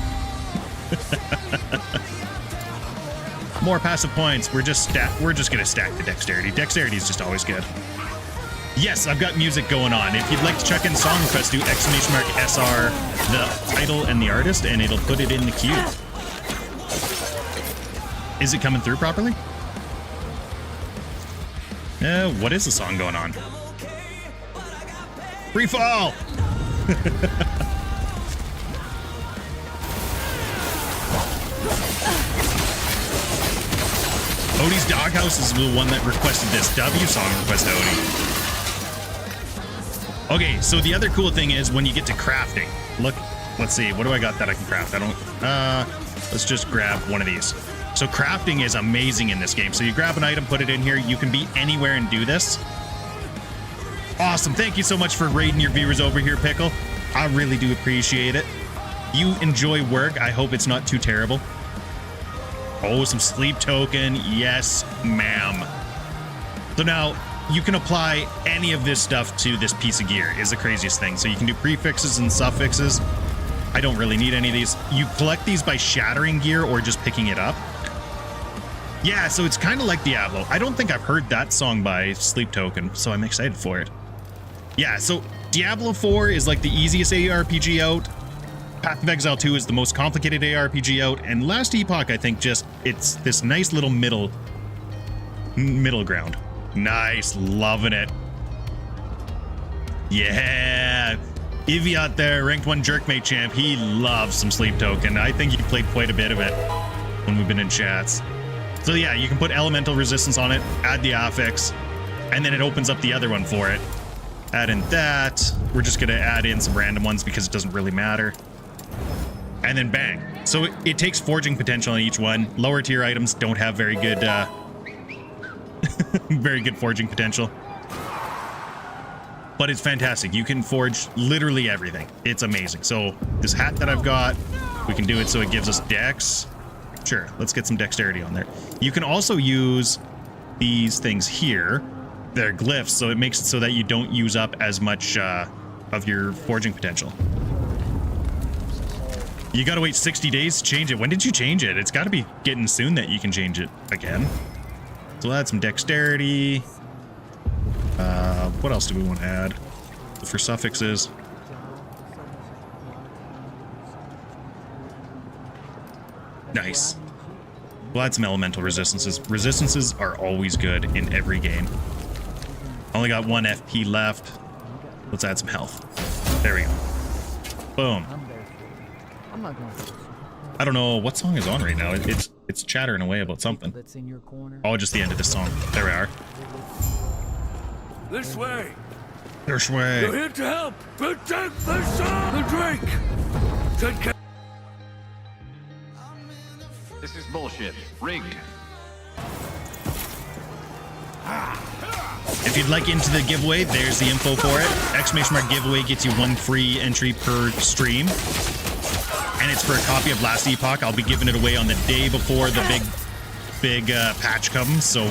More passive points. We're just gonna stack the dexterity. Dexterity is just always good. Yes, I've got music going on. If you'd like to check in song requests, do !SR the title and the artist, and it'll put it in the queue. Is it coming through properly? What is the song going on? Free fall! Odie's Doghouse is the one that requested this. W song request, Odie. Okay, so the other cool thing is when you get to crafting. Look, let's see, what do I got that I can craft? Let's just grab one of these. So crafting is amazing in this game. So you grab an item, put it in here. You can be anywhere and do this. Awesome. Thank you so much for raiding your viewers over here, Pickle. I really do appreciate it. You enjoy work. I hope it's not too terrible. Oh, some sleep token. Yes, ma'am. So now you can apply any of this stuff to this piece of gear is the craziest thing. So you can do prefixes and suffixes. I don't really need any of these. You collect these by shattering gear or just picking it up. Yeah, so it's kind of like Diablo. I don't think I've heard that song by Sleep Token, so I'm excited for it. Yeah, so Diablo 4 is like the easiest ARPG out. Path of Exile 2 is the most complicated ARPG out, and Last Epoch, I think, it's this nice little middle ground. Nice, loving it. Yeah, Ivy out there, ranked 1 Jerkmate champ, he loves some Sleep Token. I think he played quite a bit of it when we've been in chats. So yeah, you can put elemental resistance on it, add the affix, and then it opens up the other one for it. Add in that. We're just gonna add in some random ones because it doesn't really matter. And then bang. So it takes forging potential on each one. Lower tier items don't have very good very good forging potential. But it's fantastic. You can forge literally everything. It's amazing. So this hat that I've got, we can do it so it gives us dex. Sure, let's get some dexterity on there. You can also use these things here. They're glyphs, so it makes it so that you don't use up as much of your forging potential. You gotta wait 60 days to change it. When did you change it? It's gotta be getting soon that you can change it again. So we'll add some dexterity. What else do we want to add? For suffixes. Nice. We'll add some elemental resistances. Resistances are always good in every game. Only got 1 FP left. Let's add some health. There we go. Boom. I don't know what song is on right now. It's chattering away about something. Oh, just the end of this song. There we are. This way. This way. You're here to help. Protect the sun. The drink. Take care. This is bullshit. Rigged. If you'd like into the giveaway, there's the info for it. ! giveaway gets you 1 free entry per stream. And it's for a copy of Last Epoch. I'll be giving it away on the day before the big patch comes. So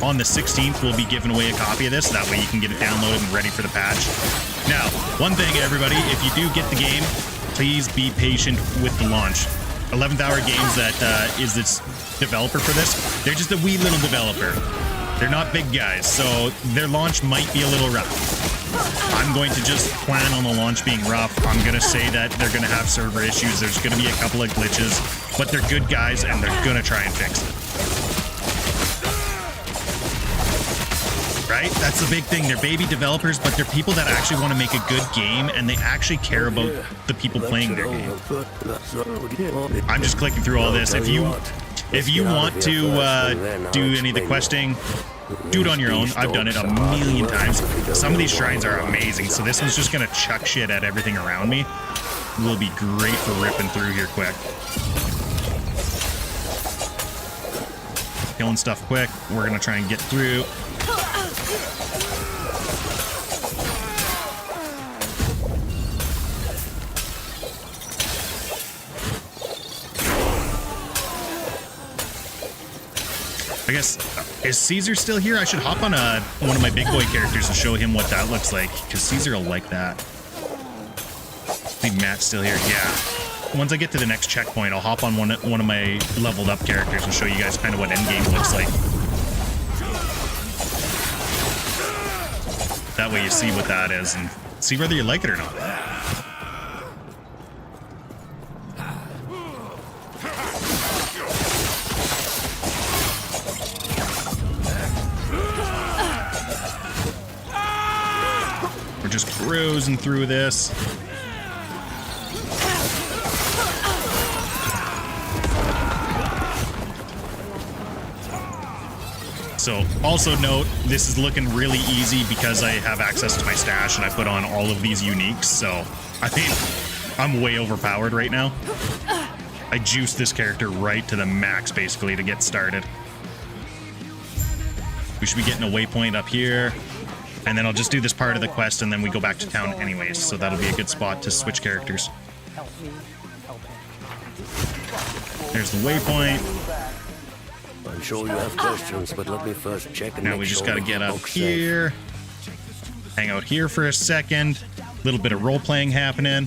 on the 16th, we'll be giving away a copy of this. That way you can get it downloaded and ready for the patch. Now, one thing, everybody, if you do get the game, please be patient with the launch. 11th Hour Games that is this developer for this. They're just a wee little developer. They're not big guys, so their launch might be a little rough. I'm going to just plan on the launch being rough. I'm going to say that they're going to have server issues. There's going to be a couple of glitches, but they're good guys and they're going to try and fix it. Right? That's the big thing. They're baby developers, but they're people that actually want to make a good game and they actually care about the people playing their game. I'm just clicking through all this. If you want to do any of the questing, do it on your own. I've done it a million times. Some of these shrines are amazing, so this one's just gonna chuck shit at everything around me. Will be great for ripping through here quick. Killing stuff quick. We're gonna try and get through. I guess, is Caesar still here? I should hop on one of my big boy characters and show him what that looks like, because Caesar will like that. I think Matt's still here. Yeah. Once I get to the next checkpoint, I'll hop on one of my leveled up characters and show you guys kind of what endgame looks like. That way you see what that is and see whether you like it or not. Just cruising through this. So also note, this is looking really easy because I have access to my stash and I put on all of these uniques. So I mean, I'm way overpowered right now. I juiced this character right to the max basically to get started. We should be getting a waypoint up here. And then I'll just do this part of the quest and then we go back to town anyways, so that'll be a good spot to switch characters. There's the waypoint. I'm sure you have questions, but let me first check and now we just gotta get up here. Hang out here for a second. A little bit of role-playing happening.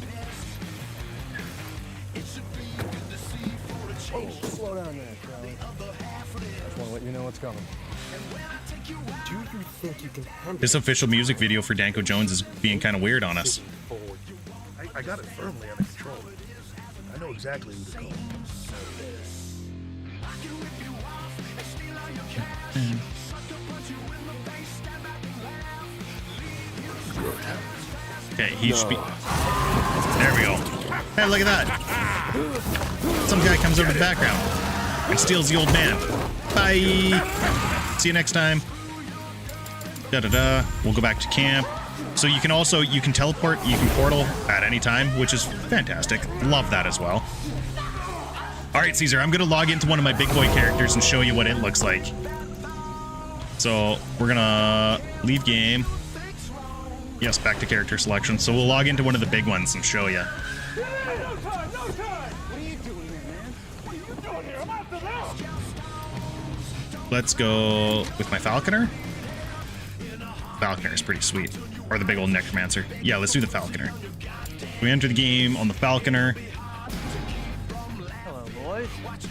Slow down there, Charlie. Just want to let you know what's coming. Do you think you can handle This official music video for Danko Jones is being kind of weird on us. I got it firmly under control. I know exactly who to call. Okay, he should be... There we go. Hey, look at that. Some guy comes over the background and steals the old man. Bye. See you next time. Da-da-da. We'll go back to camp. So you can teleport, you can portal at any time, which is fantastic. Love that as well. All right, Caesar, I'm going to log into one of my big boy characters and show you what it looks like. So we're going to leave game. Yes, back to character selection. So we'll log into one of the big ones and show you. Let's go with my Falconer. Falconer is pretty sweet. Or the big old Necromancer. Yeah, let's do the Falconer. We enter the game on the Falconer. Hello, boys. Nice to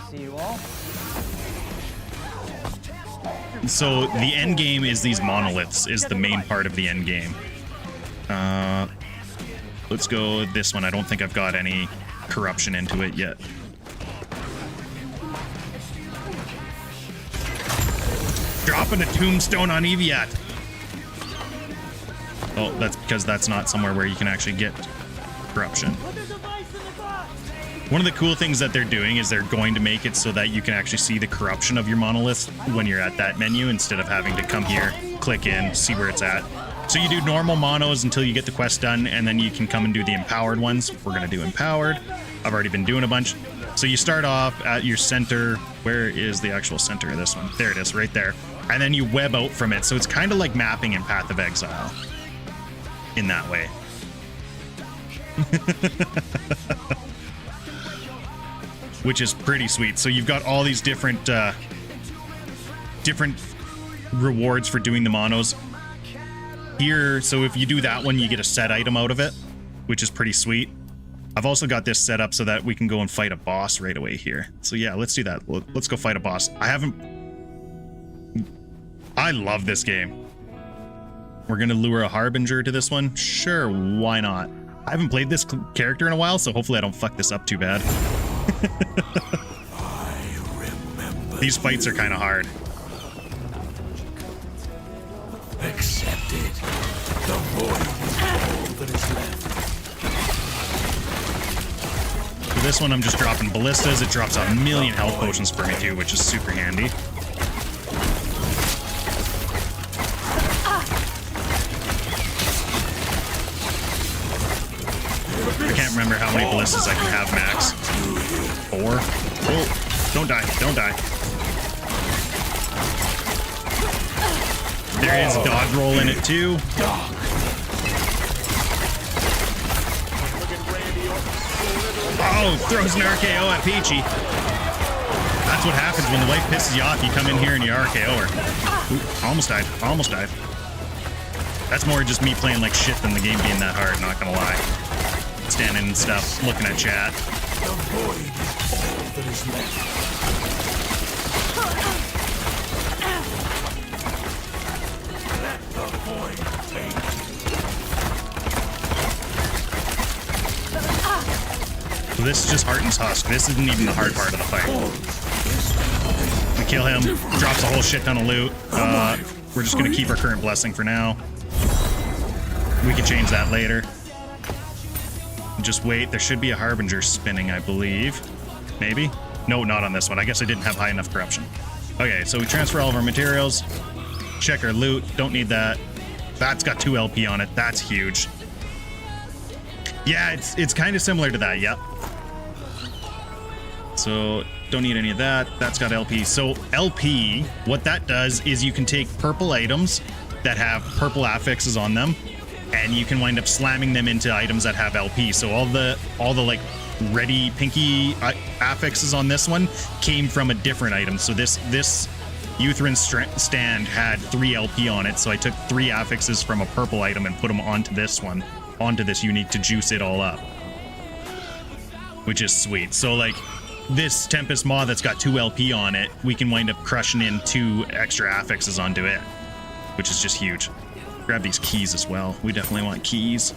see you all. So the end game is these monoliths, is the main part of the end game. Let's go this one. I don't think I've got any corruption into it yet. Dropping a tombstone on Eviat. Oh, that's because that's not somewhere where you can actually get corruption. One of the cool things that they're doing is they're going to make it so that you can actually see the corruption of your monoliths when you're at that menu instead of having to come here, click in, see where it's at. So you do normal monos until you get the quest done, and then you can come and do the empowered ones. We're going to do empowered. I've already been doing a bunch. So you start off at your center. Where is the actual center of this one? There it is, right there. And then you web out from it. So it's kind of like mapping in Path of Exile in that way. Which is pretty sweet. So you've got all these different rewards for doing the monos here. So if you do that one, you get a set item out of it, which is pretty sweet. I've also got this set up so that we can go and fight a boss right away here. So yeah, let's do that. Let's go fight a boss. I love this game. We're gonna lure a Harbinger to this one. Sure, why not? I haven't played this character in a while, so hopefully I don't fuck this up too bad. These fights are kind of hard. Accepted. The void is all that is left. For this one, I'm just dropping ballistas. It drops a million health potions for me too, which is super handy. I can't remember how many ballistas I can have max. 4? Oh, don't die, don't die. There is a dodge roll in it too. Oh, throws an RKO at Peachy. That's what happens when the wife pisses you off. You come in here and you RKO her. Ooh, almost died, almost died. That's more just me playing like shit than the game being that hard, not gonna lie. Standing and stuff, looking at chat. The void is all that is left. Let the void take. So this is just Hearten's Husk. This isn't even the hard part of the fight. We kill him, drops a whole shit ton of loot. We're just gonna keep our current blessing for now. We can change that later. Just wait, there should be a Harbinger spinning, I believe. Maybe? No, not on this one. I guess I didn't have high enough corruption. Okay, so we transfer all of our materials. Check our loot. Don't need that. That's got 2 LP on it. That's huge. Yeah, it's kind of similar to that, yep. So, don't need any of that. That's got LP. So, LP, what that does is you can take purple items that have purple affixes on them, and you can wind up slamming them into items that have LP. So all the like ready pinky affixes on this one came from a different item. So this Uthrin stand had 3 LP on it. So I took 3 affixes from a purple item and put them onto this one, onto this unique to juice it all up, which is sweet. So like this Tempest Maw that's got 2 LP on it, we can wind up crushing in 2 extra affixes onto it, which is just huge. Grab these keys as well. We definitely want keys.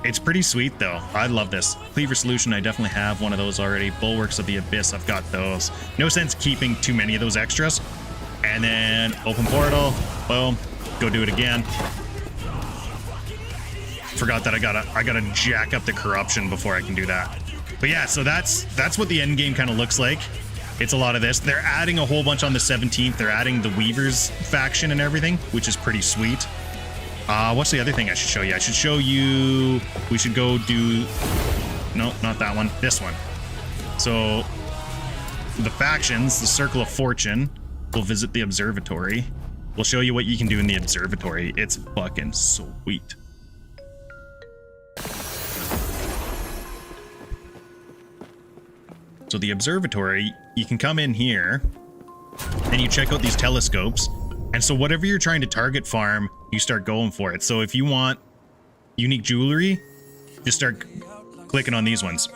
It's pretty sweet though. I love this. Cleaver Solution, I definitely have one of those already. Bulwarks of the Abyss, I've got those. No sense keeping too many of those extras. And then open portal, boom, go do it again. Forgot that I gotta jack up the corruption before I can do that. But yeah, so that's what the end game kind of looks like. It's a lot of this. They're adding a whole bunch on the 17th. They're adding the Weavers faction and everything, which is pretty sweet. What's the other thing I should show you? I should show you... We should go do... No, not that one. This one. So, the factions, the Circle of Fortune, we'll visit the Observatory. We'll show you what you can do in the Observatory. It's fucking sweet. So the Observatory, you can come in here and you check out these telescopes. And so whatever you're trying to target farm, you start going for it. So if you want unique jewelry, just start clicking on these ones.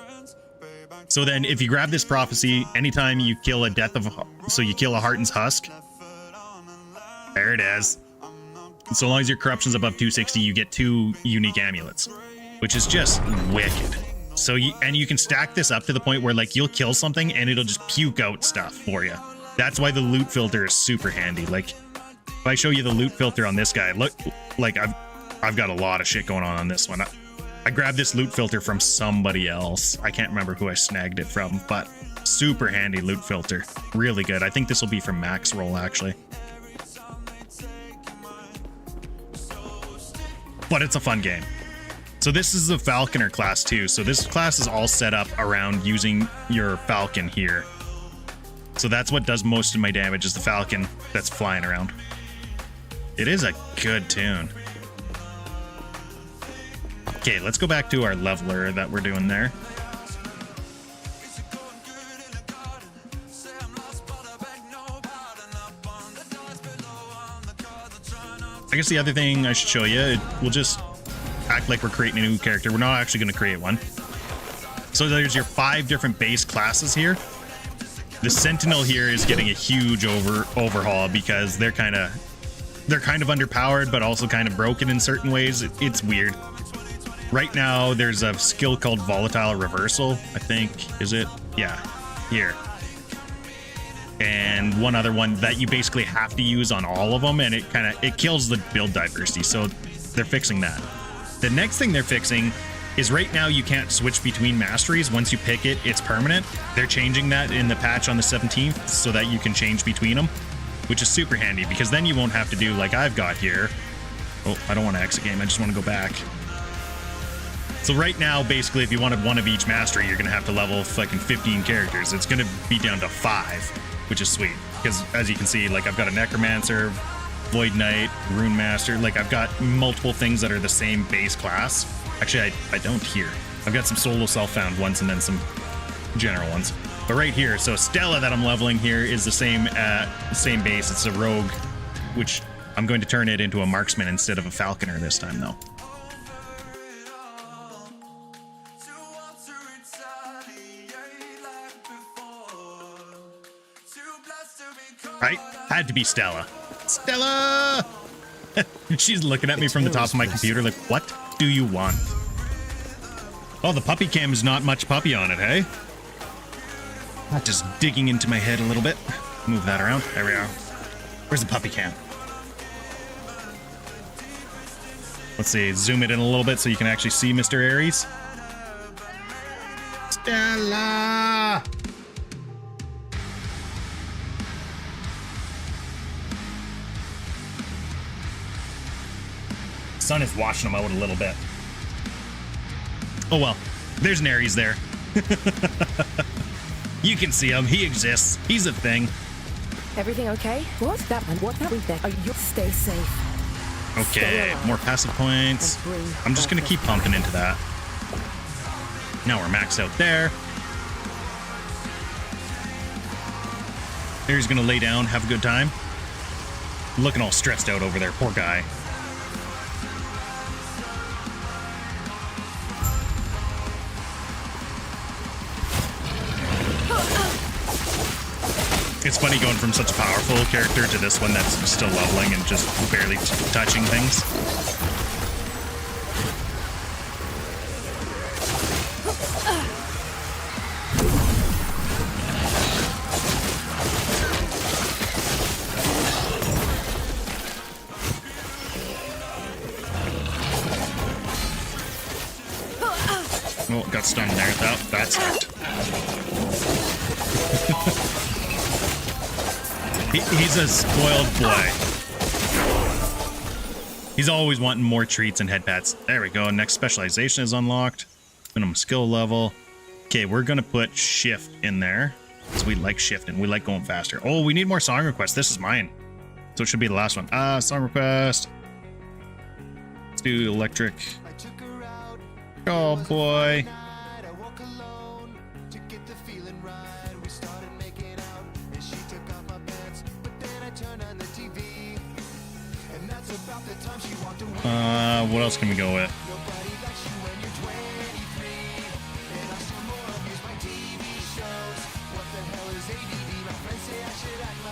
So then if you grab this prophecy, anytime you kill a death of, so you kill a Hearten's Husk, there it is. And so long as your corruption's above 260, you get 2 unique amulets, which is just wicked. So you can stack this up to the point where like you'll kill something and it'll just puke out stuff for you. That's why the loot filter is super handy. Like if I show you the loot filter on this guy, look, like I've got a lot of shit going on this one. I grabbed this loot filter from somebody else. I can't remember who I snagged it from, but super handy loot filter. Really good. I think this will be from Max Roll actually. But it's a fun game. So this is the Falconer class too. So this class is all set up around using your Falcon here. So that's what does most of my damage, is the Falcon that's flying around. It is a good tune. Okay, let's go back to our leveler that we're doing there. I guess the other thing I should show you, we'll just act like we're creating a new character. We're not actually going to create one. So there's your 5 different base classes here. The Sentinel here is getting a huge overhaul because they're kind of underpowered, but also kind of broken in certain ways. It's weird. Right now, there's a skill called Volatile Reversal, I think. Is it? Yeah, here. And one other one that you basically have to use on all of them, and it kills the build diversity. So they're fixing that. The next thing they're fixing is right now you can't switch between masteries. Once you pick it, it's permanent. They're changing that in the patch on the 17th so that you can change between them, which is super handy because then you won't have to do like I've got here. Oh, I don't want to exit game. I just want to go back. So right now, basically, if you wanted one of each mastery, you're going to have to level fucking 15 characters. It's going to be down to 5, which is sweet. Because as you can see, like I've got a Necromancer, Void Knight, Rune Master. Like I've got multiple things that are the same base class. Actually, I don't here. I've got some solo self-found ones and then some general ones. But right here, so Stella that I'm leveling here is the same base. It's a rogue, which I'm going to turn it into a marksman instead of a falconer this time, though. Right? Had to be Stella. Stella! She's looking at me from the top of my computer like, what do you want? Oh, the puppy cam is not much puppy on it, hey? Just digging into my head a little bit. Move that around. There we are. Where's the puppy cam? Let's see, zoom it in a little bit so you can actually see Mr. Aries. Stella! Sun is washing them out a little bit. Oh well, there's an Aries there. You can see him. He exists. He's a thing. Everything okay? What's that one? What that we there? You stay safe. Okay, more passive points. I'm just gonna keep pumping into that. Now we're maxed out there. Aries gonna lay down, have a good time. Looking all stressed out over there, poor guy. It's funny going from such a powerful character to this one that's still leveling and just barely touching things. Oh, got stunned there. Oh, that sucked. He's a spoiled boy. He's always wanting more treats and head pats. There we go. Next specialization is unlocked. Minimum skill level. Okay, we're going to put shift in there. So we like shifting. We like going faster. Oh, we need more song requests. This is mine. So it should be the last one. Song request. Let's do electric. Oh, boy. What else can we go with?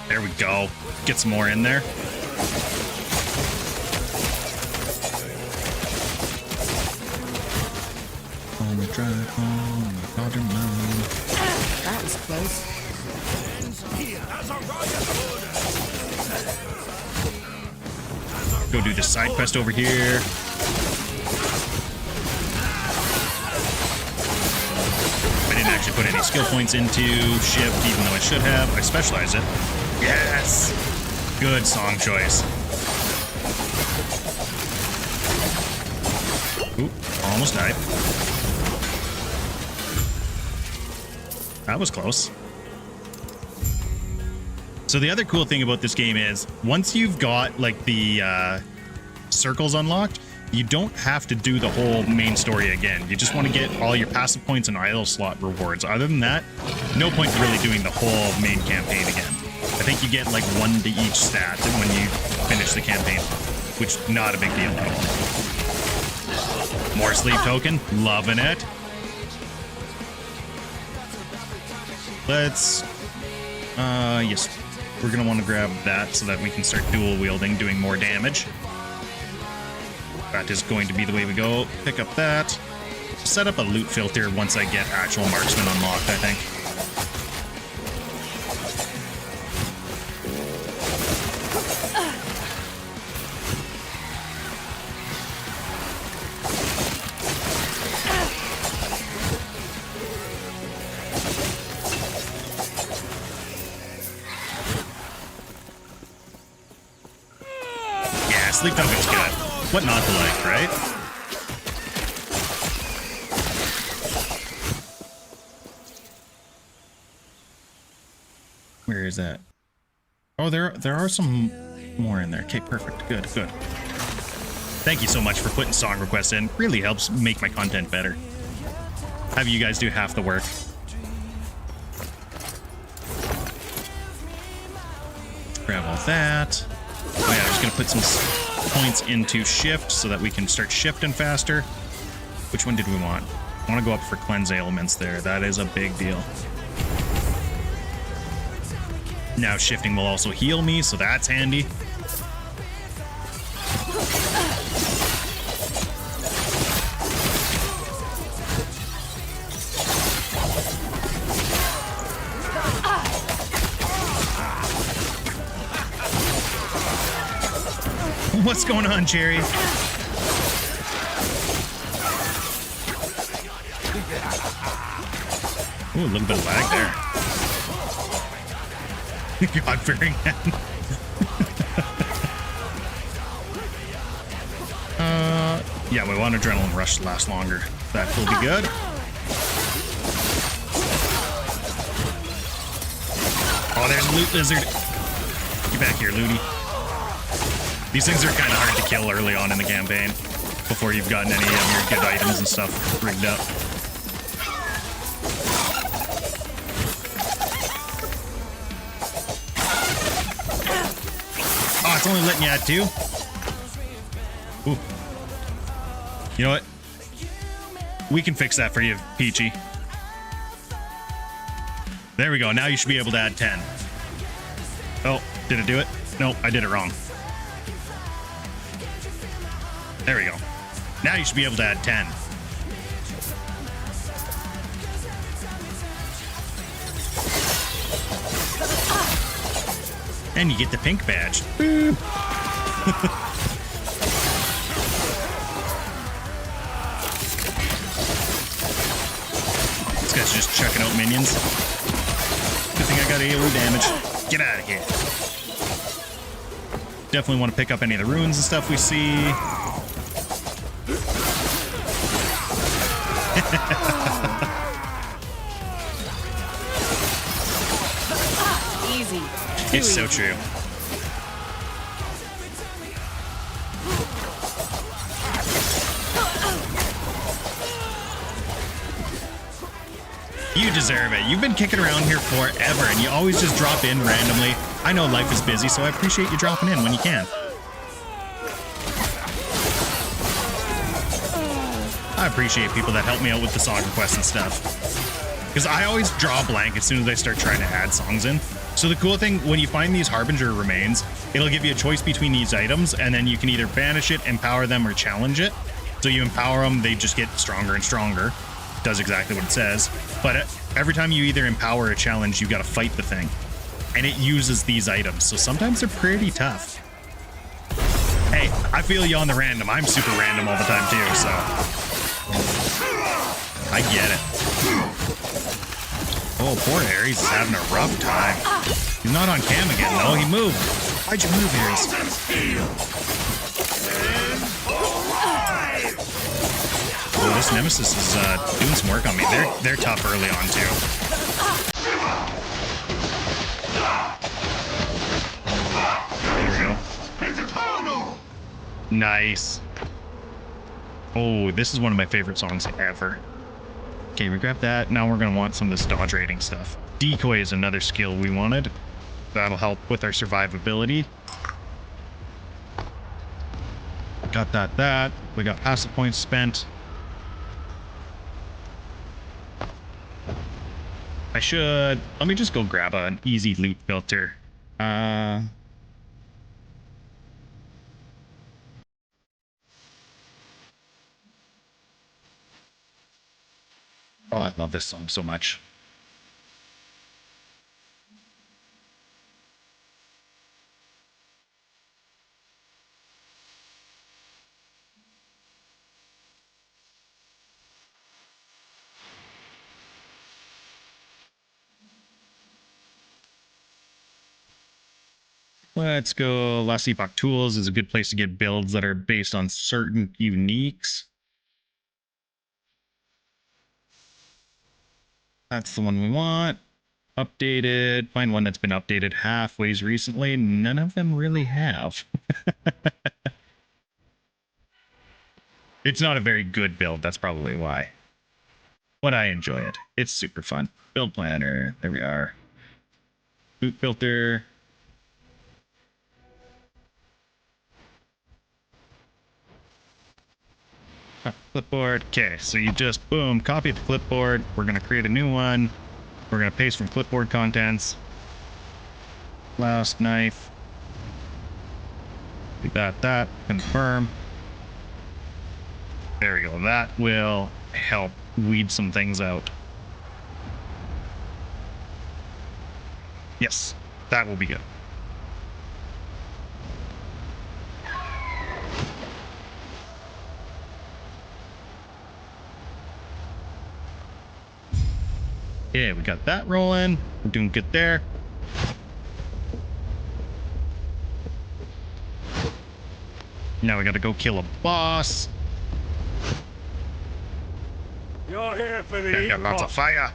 There we go. Get some more in there. On the drive home, that was close. Go do the side quest over here. I didn't actually put any skill points into shift, even though I should have. I specialize it. Yes! Good song choice. Oop, almost died. That was close. So the other cool thing about this game is once you've got like the circles unlocked, you don't have to do the whole main story again. You just want to get all your passive points and idle slot rewards. Other than that, no point really doing the whole main campaign again. I think you get like 1 to each stat when you finish the campaign, which not a big deal at all. More sleep token. Loving it. Let's... yes. We're going to want to grab that so that we can start dual wielding, doing more damage. That is going to be the way we go. Pick up that. Set up a loot filter once I get actual marksman unlocked, I think. Yeah, sleep token's good. What not to like, right? Where is that? Oh, there are some more in there. Okay, perfect. Good, good. Thank you so much for putting song requests in. Really helps make my content better. Have you guys do half the work. Grab all that. Oh yeah, I was gonna put some points into shift so that we can start shifting faster. Which one did we want? I want to go up for cleanse ailments there. That is a big deal. Now shifting will also heal me, so that's handy. What's going on, Cherry? Ooh, a little bit of lag there. God-fearing hand. Yeah, we want Adrenaline Rush to last longer. That will be good. Oh, there's a Loot Lizard. Get back here, Looty. These things are kind of hard to kill early on in the campaign before you've gotten any of your good items and stuff rigged up. Oh, it's only letting you add 2? Ooh. You know what? We can fix that for you, Peachy. There we go. Now you should be able to add 10. Oh, did it do it? Nope, I did it wrong. There we go. Now you should be able to add 10. And you get the pink badge. Boop. This guy's just chucking out minions. Good thing I got AoE damage. Get out of here. Definitely want to pick up any of the runes and stuff we see. Easy. It's so true. You deserve it. You've been kicking around here forever, and you always just drop in randomly. I know life is busy, so I appreciate you dropping in when you can. I appreciate people that help me out with the song requests and stuff. Because I always draw a blank as soon as I start trying to add songs in. So the cool thing, when you find these Harbinger remains, it'll give you a choice between these items, and then you can either banish it, empower them, or challenge it. So you empower them, they just get stronger and stronger. It does exactly what it says. But every time you either empower or challenge, you gotta fight the thing. And it uses these items, so sometimes they're pretty tough. Hey, I feel you on the random. I'm super random all the time too, so... I get it. Oh, poor Ares is having a rough time. He's not on cam again, though. He moved. Why'd you move, Ares? Oh, this Nemesis is doing some work on me. They're tough early on, too. There we go. Nice. Oh, this is one of my favorite songs ever. Okay, we grab that. Now we're going to want some of this dodge rating stuff. Decoy is another skill we wanted. That'll help with our survivability. Got that. We got passive points spent. I should... Let me just go grab an easy loot filter. Oh, I love this song so much. Let's go. Last Epoch Tools is a good place to get builds that are based on certain uniques. That's the one we want. Updated. Find one that's been updated halfways recently. None of them really have. It's not a very good build. That's probably why. But I enjoy it. It's super fun. Build planner. There we are. Boot filter. Clipboard. Okay, so you just, boom, copy the clipboard. We're going to create a new one. We're going to paste from clipboard contents. Last knife. We got that. Confirm. There we go. That will help weed some things out. Yes, that will be good. Yeah, we got that rolling. We're doing good there. Now we gotta go kill a boss. You're here for the Got lots of fire.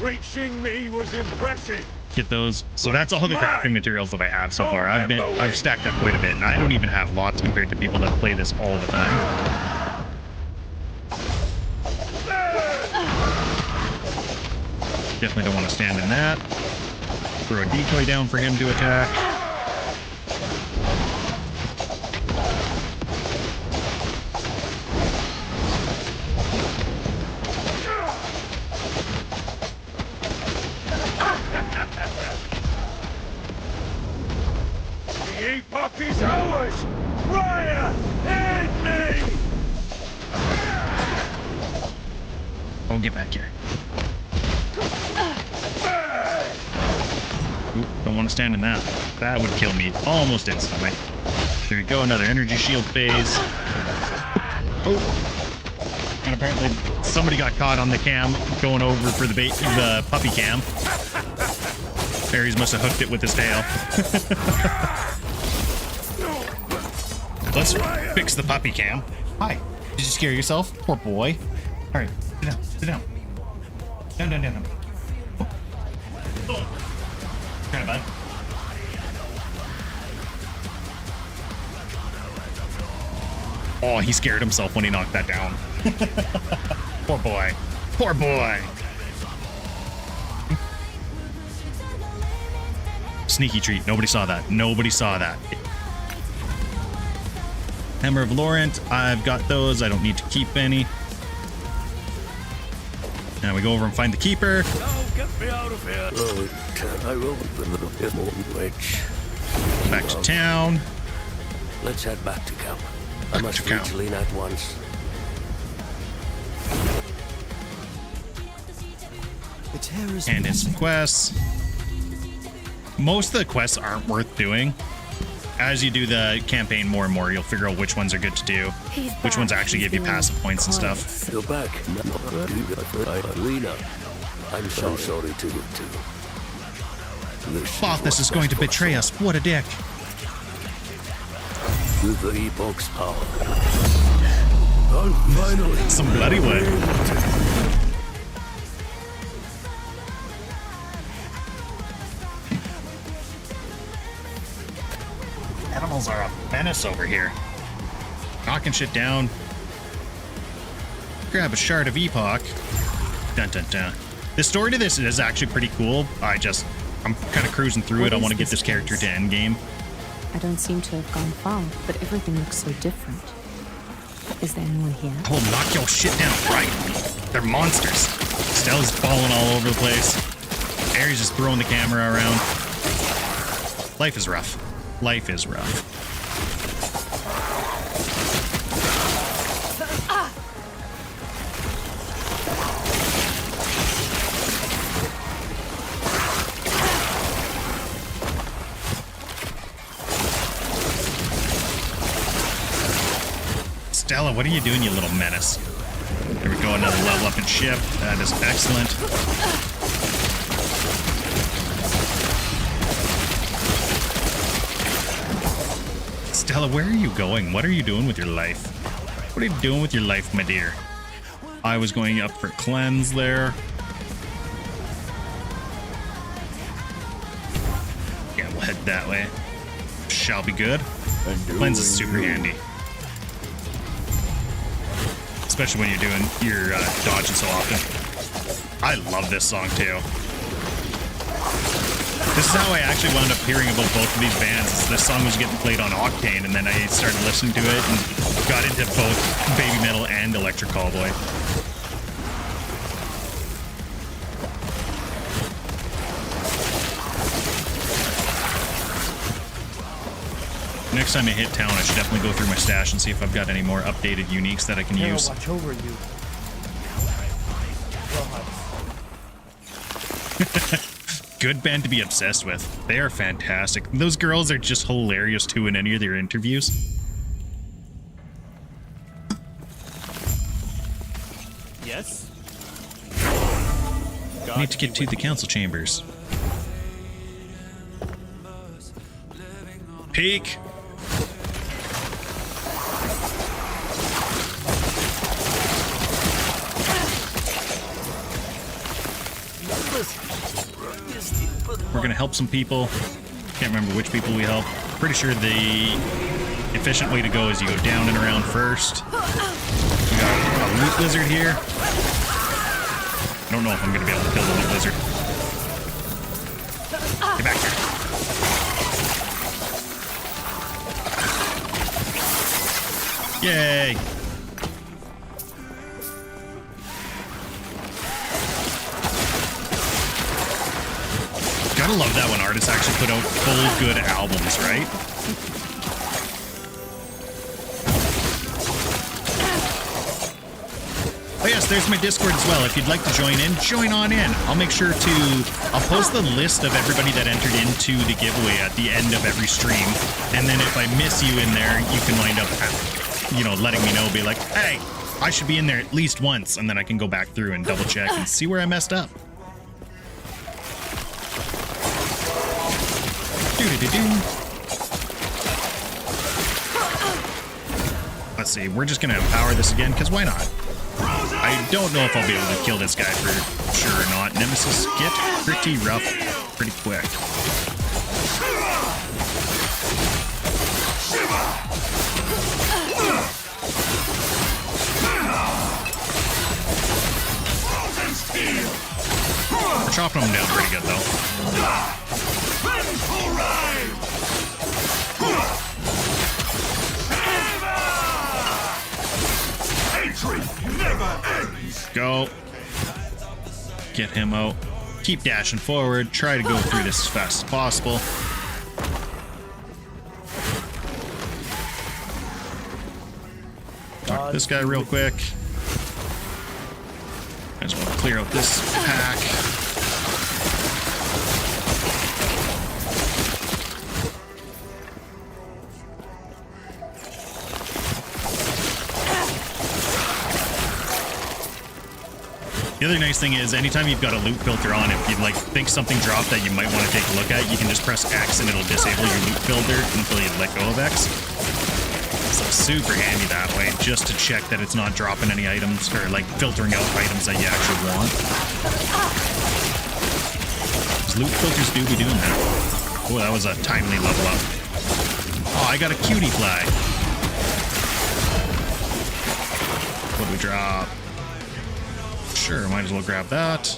Reaching me was impressive. Get those. So that's all the crafting materials that I have so far. I've stacked up quite a bit, and I don't even have lots compared to people that play this all the time. Definitely don't want to stand in that. Throw a decoy down for him to attack. The epoch is ours! Fire! Hit me! Oh, get back here. Oop, don't want to stand in that. That would kill me almost instantly. There we go, another energy shield phase. Oh. And apparently somebody got caught on the cam going over for the puppy cam. Ares must have hooked it with his tail. Let's fix the puppy cam. Hi. Did you scare yourself? Poor boy. All right, sit down, sit down. Down. Kind of bad. Oh, he scared himself when he knocked that down. Poor boy. Poor boy. Sneaky treat. Nobody saw that. Nobody saw that. Hammer of Laurent. I've got those. I don't need to keep any. Now we go over and find the keeper. Get me out of here. I will Back to town. Let's head back to camp. I must reach Lena at once. And in some quests. Most of the quests aren't worth doing. As you do the campaign more and more, you'll figure out which ones are good to do, which ones actually give you passive points and stuff. You're back. Lena, I'm so sorry to you too. Bothus is going to betray us. What a dick. With the Epoch's power. And finally, some bloody wood. Animals are a menace over here. Knocking shit down. Grab a shard of Epoch. Dun dun dun. The story to this is actually pretty cool. I'm kind of cruising through it. I want to get this character to endgame. I don't seem to have gone far, but everything looks so different. Is there anyone here? Oh, knock your shit down, right? They're monsters. Stella's falling all over the place. Aries just throwing the camera around. Life is rough. Life is rough. Stella, what are you doing, you little menace? There we go, another level up in ship. That is excellent. Stella, where are you going? What are you doing with your life? What are you doing with your life, my dear? I was going up for cleanse there. Yeah, we'll head that way. Shall be good. Cleanse is super handy. Especially when you're doing your dodging so often. I love this song too. This is how I actually wound up hearing about both of these bands. This song was getting played on Octane, and then I started listening to it and got into both Baby Metal and Electric Callboy. Next time I hit town, I should definitely go through my stash and see if I've got any more updated uniques that I can use. Watch over you. Good band to be obsessed with. They are fantastic. Those girls are just hilarious too in any of their interviews. Yes? I need to get to the council chambers. Peek! We're gonna help some people. Can't remember which people we help. Pretty sure the efficient way to go is you go down and around first. We got a loot lizard here. I don't know if I'm gonna be able to kill the loot lizard. Get back here. Yay! Gotta love that when artists actually put out full good albums, right? Oh yes, there's my Discord as well. If you'd like to join on in. I'll make sure I'll post the list of everybody that entered into the giveaway at the end of every stream. And then if I miss you in there, you can wind up, letting me know, be like, hey, I should be in there at least once. And then I can go back through and double check and see where I messed up. Let's see, we're just gonna empower this again, because why not? I don't know if I'll be able to kill this guy for sure or not. Nemesis get pretty rough pretty quick. We're chopping them down pretty good though. Go. Get him out. Keep dashing forward. Try to go through this as fast as possible. Knock this guy real quick. I just want to clear out this pack. The other nice thing is, anytime you've got a loot filter on, if you think something dropped that you might want to take a loot at, you can just press X and it'll disable your loot filter until you let go of X. So super handy that way, just to check that it's not dropping any items or filtering out items that you actually want. Because loot filters do be doing that. Oh, that was a timely level up. Oh, I got a cutie fly. What do we drop? Sure, might as well grab that.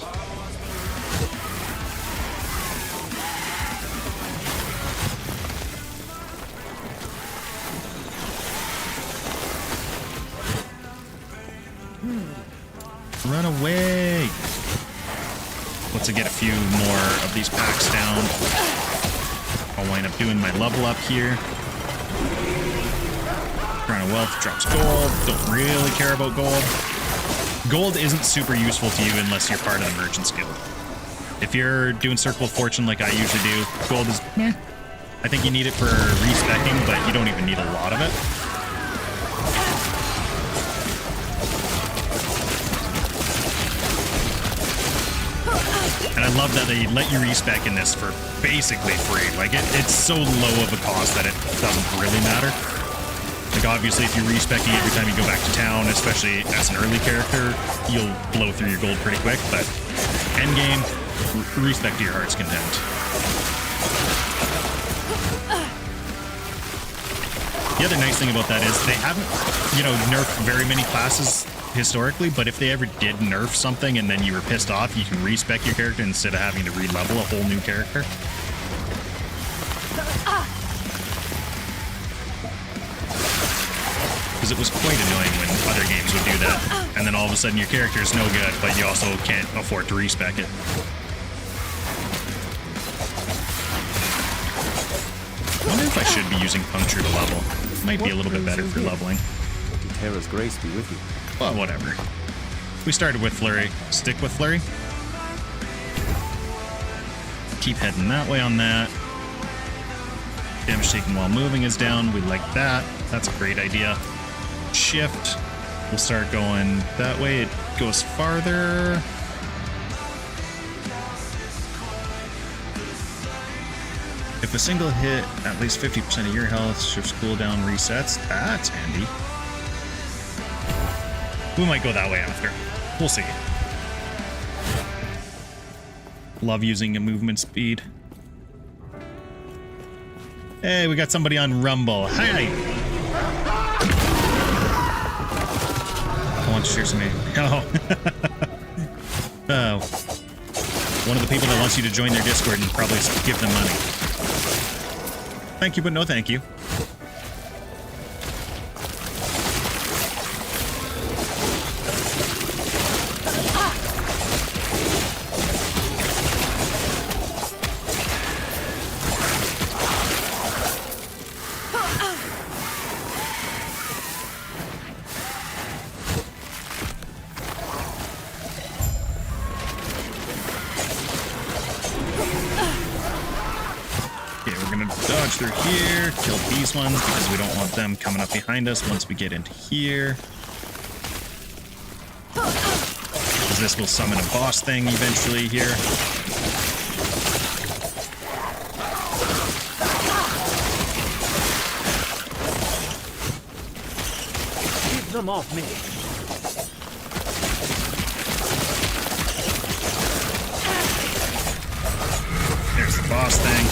Run away! Once I get a few more of these packs down, I'll wind up doing my level up here. Crown of Wealth drops gold. Don't really care about gold. Gold isn't super useful to you unless you're part of the Merchant's Guild. If you're doing Circle of Fortune like I usually do, gold is meh. I think you need it for respecking, but you don't even need a lot of it. And I love that they let you respec in this for basically free. Like, it's so low of a cost that it doesn't really matter. Like, obviously, if you're respecking every time you go back to town, especially as an early character, you'll blow through your gold pretty quick, but endgame, respect to your heart's content. The other nice thing about that is they haven't, nerfed very many classes historically, but if they ever did nerf something and then you were pissed off, you can respec your character instead of having to re-level a whole new character. Because it was quite annoying when other games would do that, and then all of a sudden your character is no good, but you also can't afford to respec it. I wonder if I should be using Puncture to level. Might be a little bit better for leveling. Terra's grace be with you. Well, whatever. We started with Flurry. Stick with Flurry. Keep heading that way on that. Damage taken while moving is down. We like that. That's a great idea. Shift. We'll start going that way. It goes farther. If a single hit at least 50% of your health, shifts cooldown resets. That's handy. We might go that way after. We'll see. Love using a movement speed. Hey, we got somebody on Rumble. Hi! I want to share some... Oh. Oh. One of the people that wants you to join their Discord and probably give them money. Thank you, but no thank you. Through here, kill these ones because we don't want them coming up behind us once we get into here. Because this will summon a boss thing eventually here. Keep them off me. There's the boss thing.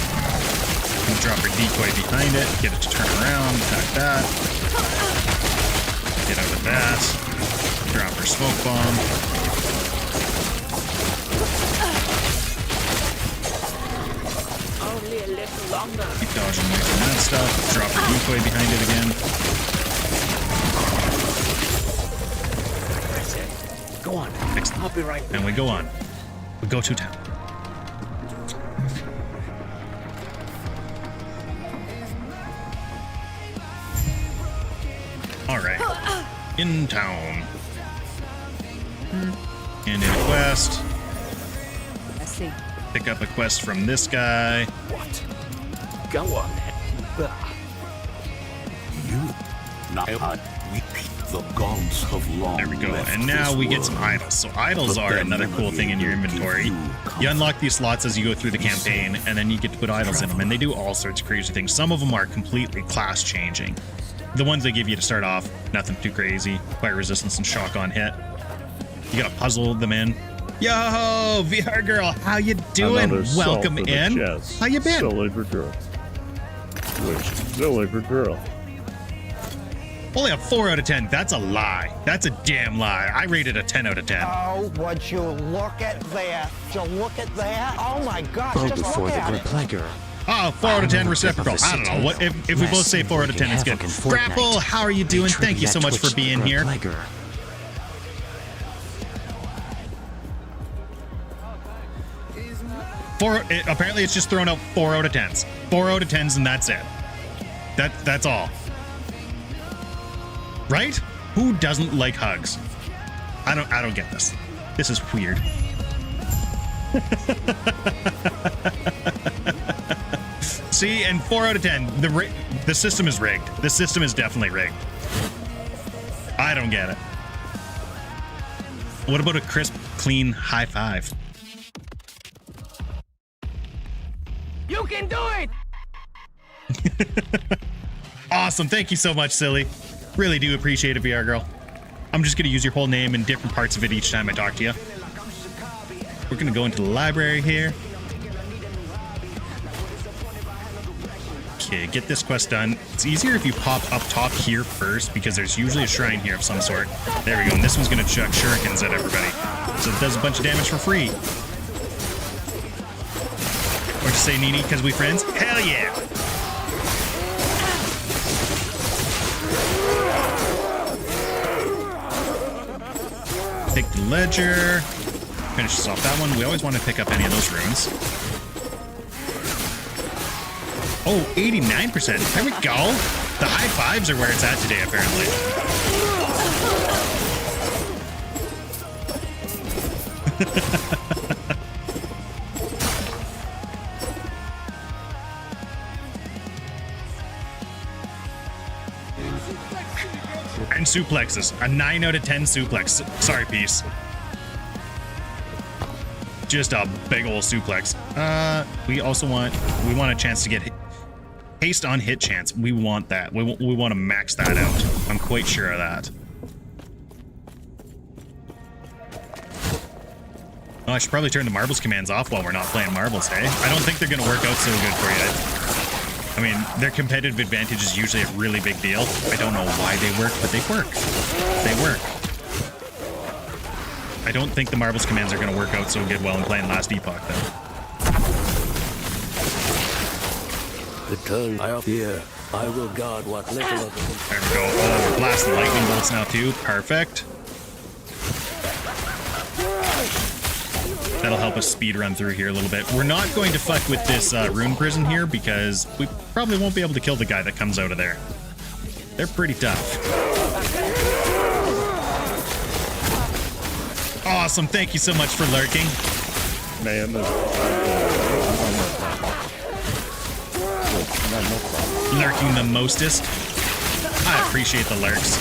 Drop her decoy behind it, get it to turn around, attack that. Get out of that. Drop her smoke bomb. Only a little longer. Keep dodging away from that stuff. Drop her decoy behind it again. That's it. Go on. Excellent. I'll be right back. And we go on. We go to town. Alright. In town. And in a quest. I see. Pick up a quest from this guy. What? Go on. You now repeat the gods of long. There we go. And now we get some idols. So idols are another cool thing in your inventory. You unlock these slots as you go through the campaign, and then you get to put idols in them. And they do all sorts of crazy things. Some of them are completely class changing. The ones they give you to start off, nothing too crazy. Fire resistance and shock on hit. You gotta puzzle them in. Yo, VR girl, how you doing? Welcome in. How you been? Silly for girl. Which silly for girl. Only a 4 out of 10. That's a lie. That's a damn lie. I rated a 10 out of 10. Oh, would you look at that? Would you look at that? Oh my gosh, Bow just before look the at it. Graplegger. Oh, 4 out of 10 reciprocal. I don't know. What if we both say 4 out of 10, it's good. Grapple, how are you doing? Thank you so much for being here. Apparently it's just thrown out 4 out of 10s. 4 out of 10s and that's it. That's all. Right? Who doesn't like hugs? I don't get this. This is weird. See, and 4 out of 10. The system is rigged. The system is definitely rigged. I don't get it. What about a crisp, clean high five? You can do it! Awesome. Thank you so much, Silly. Really do appreciate it, VR girl. I'm just going to use your whole name in different parts of it each time I talk to you. We're going to go into the library here. Okay, get this quest done. It's easier if you pop up top here first because there's usually a shrine here of some sort. There we go. And this one's going to chuck shurikens at everybody. So it does a bunch of damage for free. Or to say, Nini, because we friends? Hell yeah! Take the ledger. Finish us off that one. We always want to pick up any of those runes. Oh, 89%. There we go. The high fives are where it's at today, apparently. And suplexes. A 9 out of 10 suplex. Sorry, Peace. Just a big old suplex. We also want a chance to get haste on hit chance. We want that. We want to max that out. I'm quite sure of that. Oh, I should probably turn the marbles commands off while we're not playing marbles, hey? I don't think they're going to work out so good for you. I mean, their competitive advantage is usually a really big deal. I don't know why they work, but they work. They work. I don't think the marbles commands are going to work out so good while I'm playing Last Epoch, though. The tongue I fear, I will guard what little of them. There we go. Oh, we're blasting lightning bolts now, too. Perfect. That'll help us speed run through here a little bit. We're not going to fuck with this rune prison here because we probably won't be able to kill the guy that comes out of there. They're pretty tough. Awesome. Thank you so much for lurking. Man, lurking the mostest. I appreciate the lurks.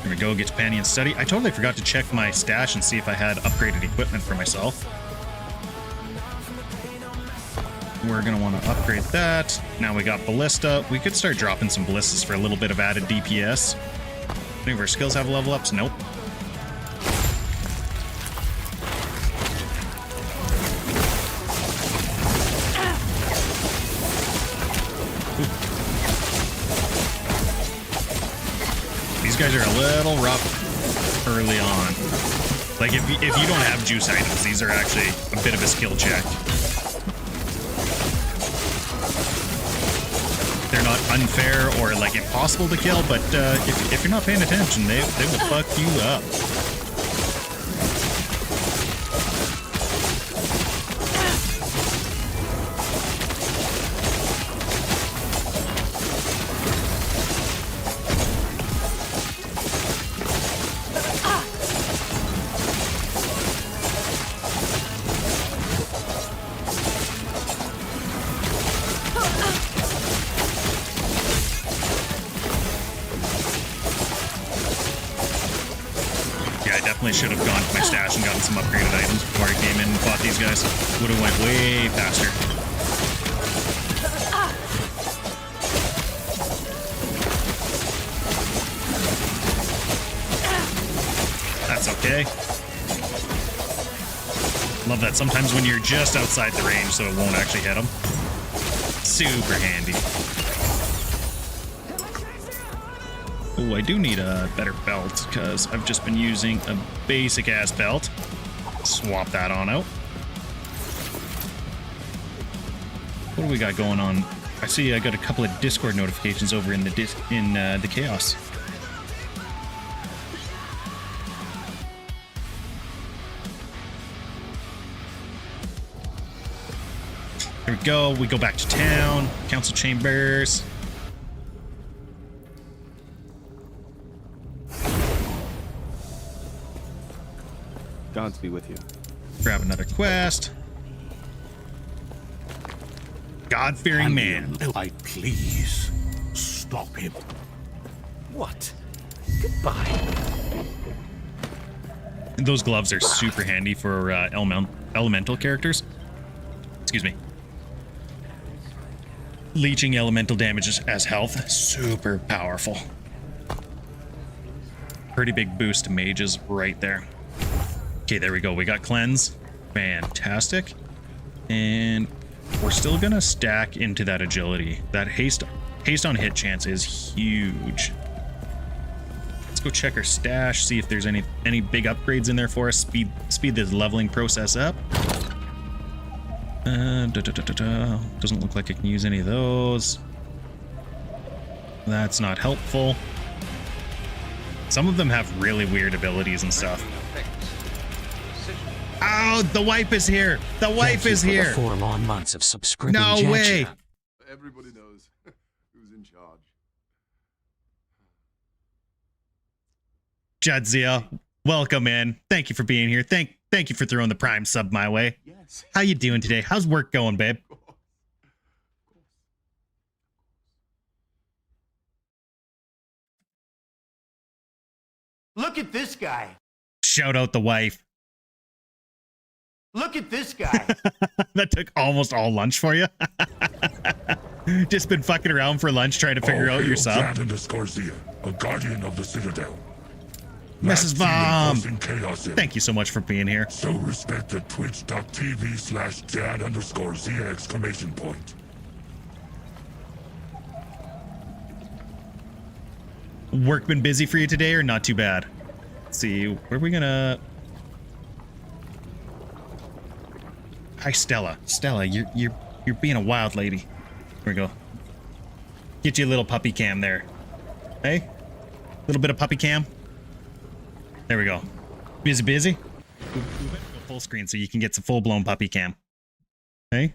Here we go, get to Panty and Study. I totally forgot to check my stash and see if I had upgraded equipment for myself. We're going to want to upgrade that. Now we got Ballista. We could start dropping some Ballistas for a little bit of added DPS. Any of our skills have level ups? Nope. These guys are a little rough early on. Like, if you don't have juice items, these are actually a bit of a skill check. They're not unfair or, like, impossible to kill, but if you're not paying attention, they will fuck you up. Should have gone to my stash and gotten some upgraded items before I came in and fought these guys. Would have went way faster. That's okay. Love that sometimes when you're just outside the range so it won't actually hit them. Super handy. Oh, I do need a better belt because I've just been using a basic ass belt. Swap that on out. What do we got going on? I see I got a couple of Discord notifications over in the chaos. Here we go. We go back to town. Council chambers. Gods be with you. Grab another quest. God-fearing man. I please stop him. What? Goodbye. Those gloves are super handy for elemental characters. Excuse me. Leeching elemental damages as health. Super powerful. Pretty big boost to mages right there. Okay, there we go. We got cleanse. Fantastic. And we're still gonna stack into that agility. That haste on hit chance is huge. Let's go check our stash, see if there's any big upgrades in there for us. Speed this leveling process up. Doesn't look like I can use any of those. That's not helpful. Some of them have really weird abilities and stuff. Oh, the wife is here. The wife is here. 4 long months of subscription. No way. Everybody knows who's in charge. Jadzia, welcome in. Thank you for being here. Thank you for throwing the prime sub my way. Yes. How you doing today? How's work going, babe? Look at this guy. Shout out the wife. Look at this guy. That took almost all lunch for you. Just been fucking around for lunch trying to figure out your sub. A guardian of the Citadel. Mrs. Vom, chaos in. thank you so much for being here. So respect the twitch.tv/dad_Z!! Work been busy for you today or not too bad? Let's see, where are we gonna... Hi, Stella. Stella, you're being a wild lady. Here we go. Get you a little puppy cam there. Hey? Little bit of puppy cam. There we go. Busy? We went to full screen so you can get some full-blown puppy cam. Hey?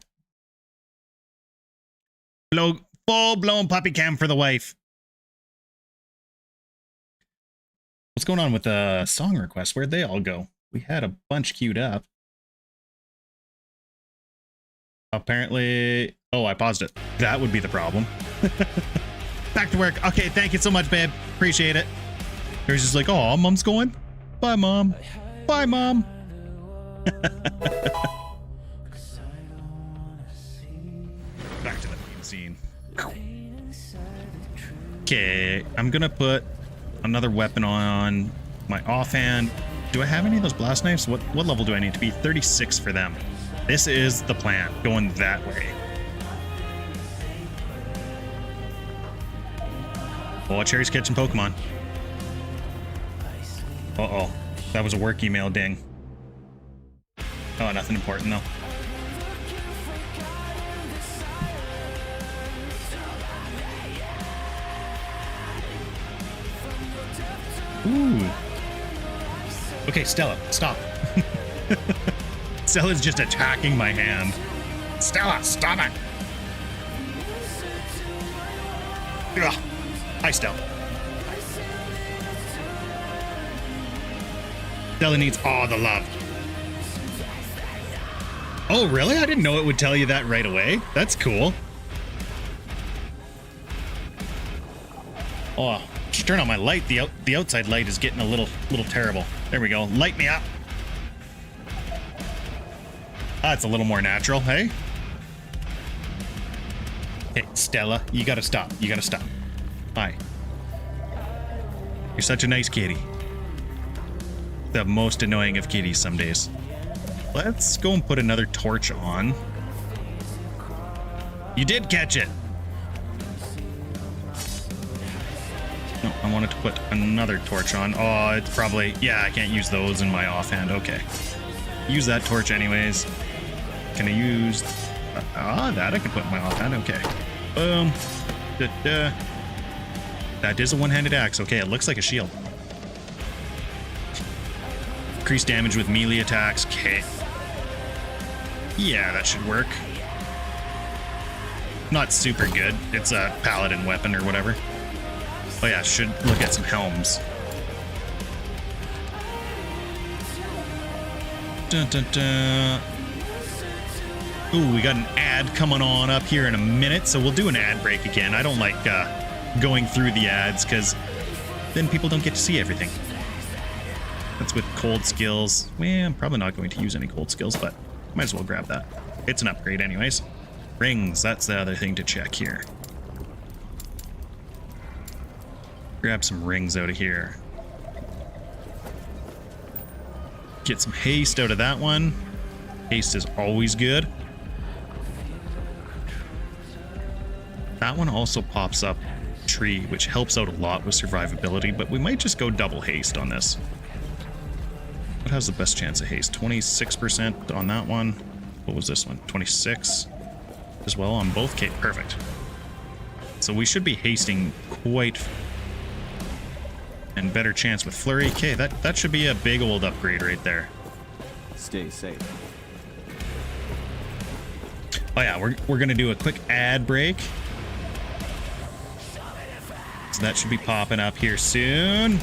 Full-blown puppy cam for the wife. What's going on with the song requests? Where'd they all go? We had a bunch queued up. Apparently... Oh, I paused it. That would be the problem. Back to work. Okay, thank you so much, babe. Appreciate it. It was just like, oh, mom's going? Bye, mom. Bye, mom. Back to the main scene. Okay, I'm gonna put another weapon on my offhand. Do I have any of those blast knives? What level do I need to be? 36 for them. This is the plan, going that way. Oh, Cherry's catching Pokemon. Uh-oh. That was a work email ding. Oh, nothing important though. Ooh. Okay, Stella, stop. Stella's just attacking my hand. Stella, stop it! Ugh. Hi, Stella. Stella needs all the love. Oh, really? I didn't know it would tell you that right away. That's cool. Oh, just turn on my light. The outside light is getting a little terrible. There we go. Light me up. That's a little more natural, hey? Hey, Stella, you gotta stop. You gotta stop. Hi. You're such a nice kitty. The most annoying of kitties some days. Let's go and put another torch on. You did catch it. No, I wanted to put another torch on. Oh, it's probably... Yeah, I can't use those in my offhand. Okay. Use that torch anyways. Can I use... that I can put in my offhand. Okay. Boom. Da-da. That is a one-handed axe. Okay, it looks like a shield. Increase damage with melee attacks. Okay. Yeah, that should work. Not super good. It's a paladin weapon or whatever. Oh yeah, should look at some helms. Dun, dun, dun. Ooh, we got an ad coming on up here in a minute, so we'll do an ad break again. I don't like going through the ads because then people don't get to see everything. That's with cold skills. Well, I'm probably not going to use any cold skills, but might as well grab that. It's an upgrade anyways. Rings, that's the other thing to check here. Grab some rings out of here. Get some haste out of that one. Haste is always good. That one also pops up tree, which helps out a lot with survivability, but we might just go double haste on this. What has the best chance of haste? 26% on that one. What was this one? 26 as well on both. Okay, perfect. So we should be hasting quite and better chance with flurry. Okay, that should be a big old upgrade right there. Stay safe. Oh yeah, we're gonna do a quick ad break. So that should be popping up here soon.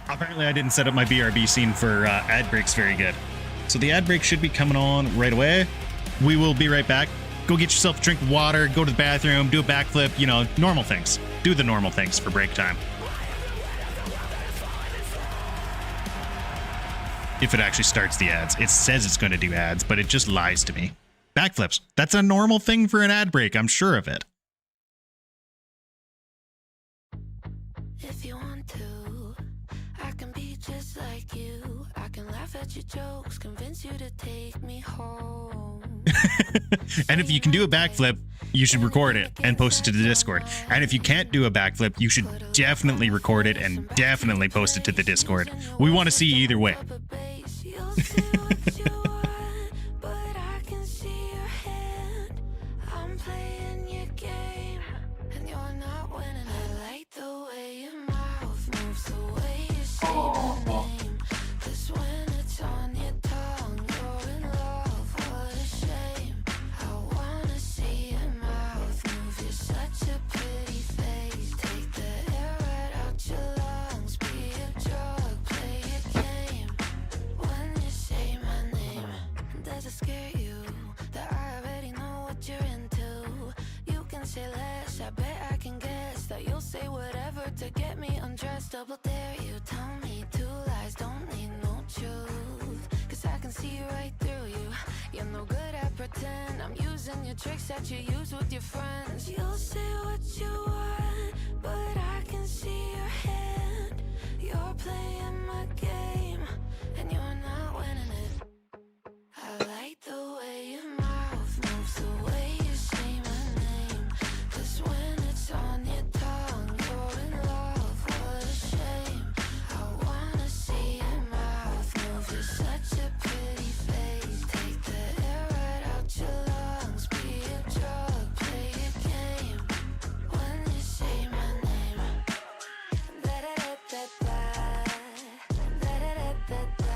Apparently I didn't set up my BRB scene for ad breaks very good. So the ad break should be coming on right away. We will be right back. Go get yourself a drink of water, go to the bathroom, do a backflip, you know, normal things. Do the normal things for break time. If it actually starts the ads. It says it's going to do ads, but it just lies to me. Backflips. That's a normal thing for an ad break, I'm sure of it. If you want to, I can be just like you. I can laugh at your jokes, convince you to take me home. And if you can do a backflip, you should record it and post it to the Discord. And if you can't do a backflip, you should definitely record it and definitely post it to the Discord. We want to see either way. To get me undressed, double dare you. Tell me two lies, don't need no truth. Cause I can see right through you. You're no good at pretend. I'm using your tricks that you use with your friends. You'll say what you want, but I can see your hand. You're playing my game, and you're not winning it. I like the way your mouth moves, the way you say my name. Cause when it's on your tongue, you're in love, what a shame. I wanna see your mouth move, you're such a pretty face. Take the air right out your lungs, be a drug, play a game. When you say my name, da-da-da-da-da, da-da-da-da-da,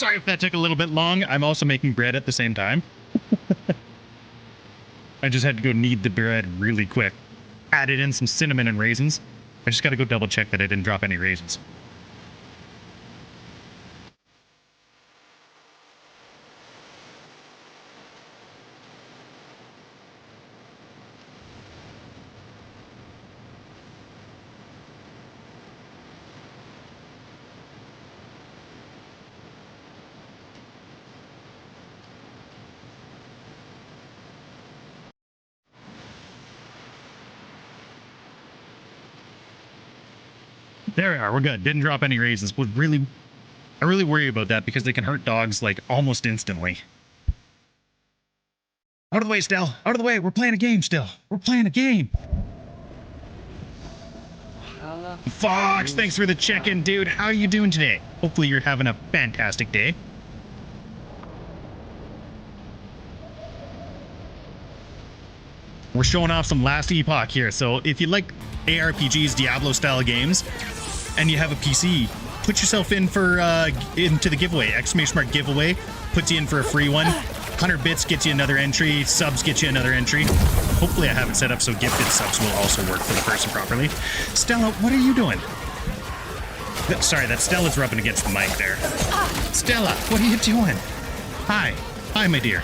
Sorry if that took a little bit long. I'm also making bread at the same time. I just had to go knead the bread really quick. Added in some cinnamon and raisins. I just got to go double check that I didn't drop any raisins. There we are. We're good. Didn't drop any raisins. I really worry about that because they can hurt dogs like almost instantly. Out of the way, Stell. Out of the way. We're playing a game still. We're playing a game. Fox, thanks for the check-in, dude. How are you doing today? Hopefully you're having a fantastic day. We're showing off some Last Epoch here. So if you like ARPGs, Diablo-style games, and you have a PC, put yourself in for into the giveaway. ! Giveaway puts you in for a free one. 100 bits gets you another entry. Subs get you another entry. Hopefully I have it set up so gifted subs will also work for the person properly. Stella, what are you doing? Sorry, that Stella's rubbing against the mic there. Stella, what are you doing? Hi. Hi, my dear.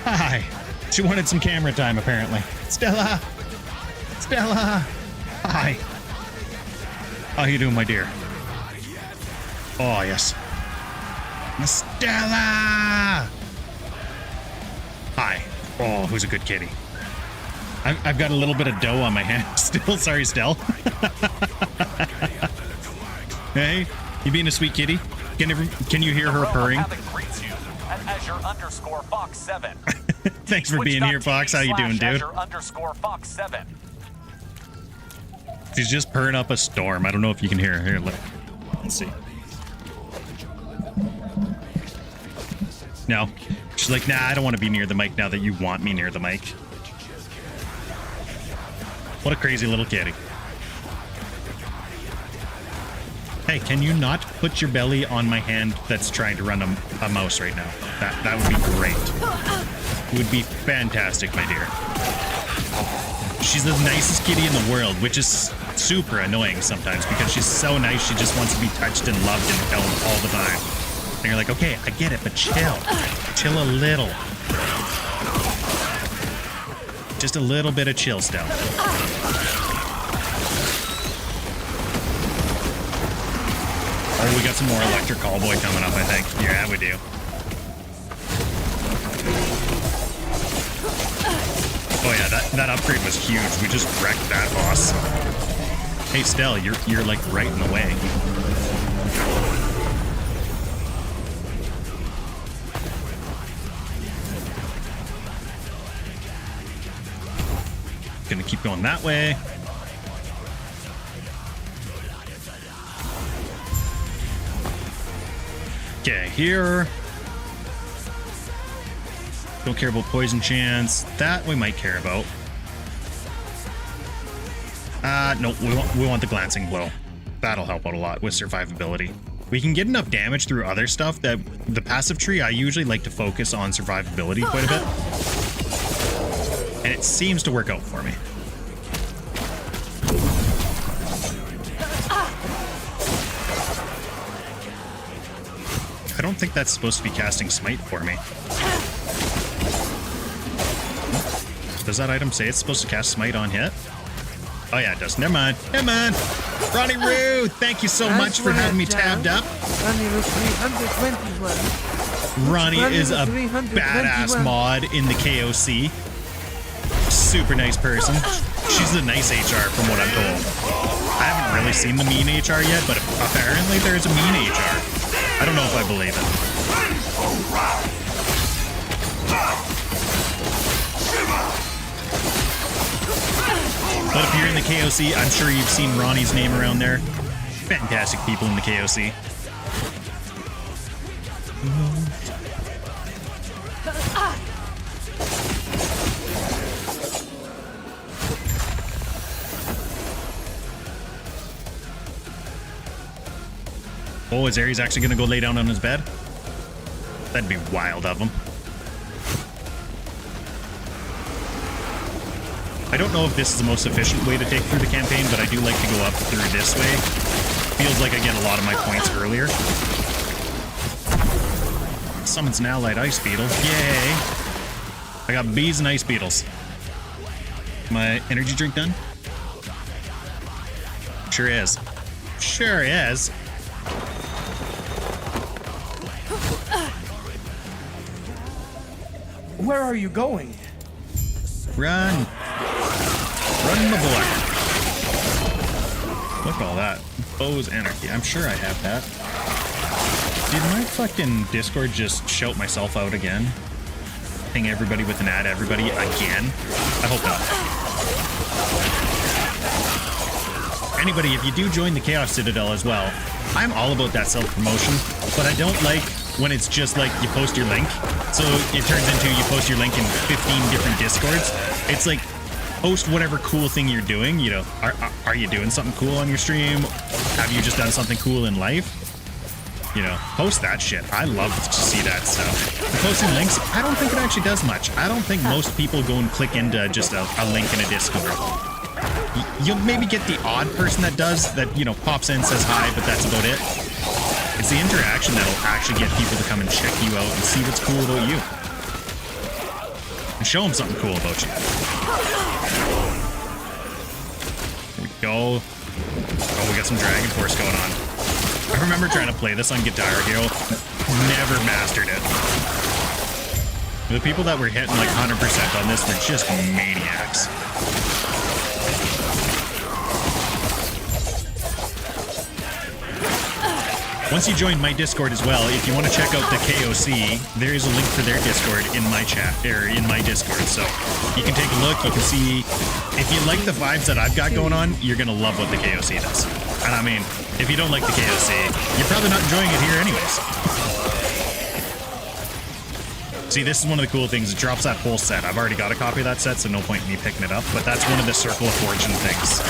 Hi. She wanted some camera time, apparently. Stella! Stella! Hi. How you doing, my dear? Oh, yes. Stella! Hi. Oh, who's a good kitty? I've got a little bit of dough on my hand still. Sorry, Stell. Hey, you being a sweet kitty? Can you hear her purring? Fox7. Thanks for being here, Fox. How you doing, dude? Fox7. She's just purring up a storm. I don't know if you can hear her. Here, let's see. No. She's like, nah, I don't want to be near the mic now that you want me near the mic. What a crazy little kitty. Hey, can you not put your belly on my hand that's trying to run a mouse right now? That would be great. It would be fantastic, my dear. She's the nicest kitty in the world, which is super annoying sometimes because she's so nice, she just wants to be touched and loved and held all the time. And you're like, okay, I get it, but chill. Chill a little. Just a little bit of chill still. Oh, we got some more Electric Callboy coming up, I think. Yeah, we do. Oh yeah, that upgrade was huge. We just wrecked that boss. Hey, Stell, you're like right in the way. Gonna keep going that way. Okay, here. Don't care about poison chance. That we might care about. Nope, we want the glancing blow. That'll help out a lot with survivability. We can get enough damage through other stuff that the passive tree, I usually like to focus on survivability quite a bit. And it seems to work out for me. I don't think that's supposed to be casting Smite for me. Does that item say it's supposed to cast Smite on hit? Oh yeah, it does. Never mind. Never mind. Ronnie Roo, thank you so much for having me tabbed up. Ronnie is a badass mod in the KOC. Super nice person. She's a nice HR from what I'm told. I haven't really seen the mean HR yet, but apparently there's a mean HR. I don't know if I believe it. But if you're in the KOC, I'm sure you've seen Ronnie's name around there. Fantastic people in the KOC. Oh, is Ares actually going to go lay down on his bed? That'd be wild of them. I don't know if this is the most efficient way to take through the campaign, but I do like to go up through this way. Feels like I get a lot of my points earlier. Summons an allied ice beetle. Yay! I got bees and ice beetles. My energy drink done? Sure is. Sure is. Where are you going? Run! Run, my boy! Look at all that. Bow's Anarchy. I'm sure I have that. Did my fucking Discord just shout myself out again? Ping everybody with an ad everybody again? I hope not. Anybody, if you do join the Chaos Citadel as well, I'm all about that self-promotion, but I don't like when it's just like you post your link. So it turns into you post your link in 15 different Discords. It's like, post whatever cool thing you're doing. You know, are you doing something cool on your stream? Have you just done something cool in life? You know, post that shit. I love to see that stuff. And posting links, I don't think it actually does much. I don't think most people go and click into just a link in a Discord. You'll maybe get the odd person that does, that, you know, pops in, says hi, but that's about it. It's the interaction that'll actually get people to come and check you out and see what's cool about you. And show them something cool about you. Here we go. Oh, we got some Dragon Force going on. I remember trying to play this on Guitar Hero. Never mastered it. The people that were hitting like 100% on this were just maniacs. Once you join my Discord as well, if you want to check out the KOC, there is a link for their Discord in my chat, or in my Discord. So you can take a look, you can see, if you like the vibes that I've got going on, you're going to love what the KOC does. And I mean, if you don't like the KOC, you're probably not enjoying it here anyways. See, this is one of the cool things. It drops that whole set. I've already got a copy of that set, so no point in me picking it up. But that's one of the Circle of Fortune things.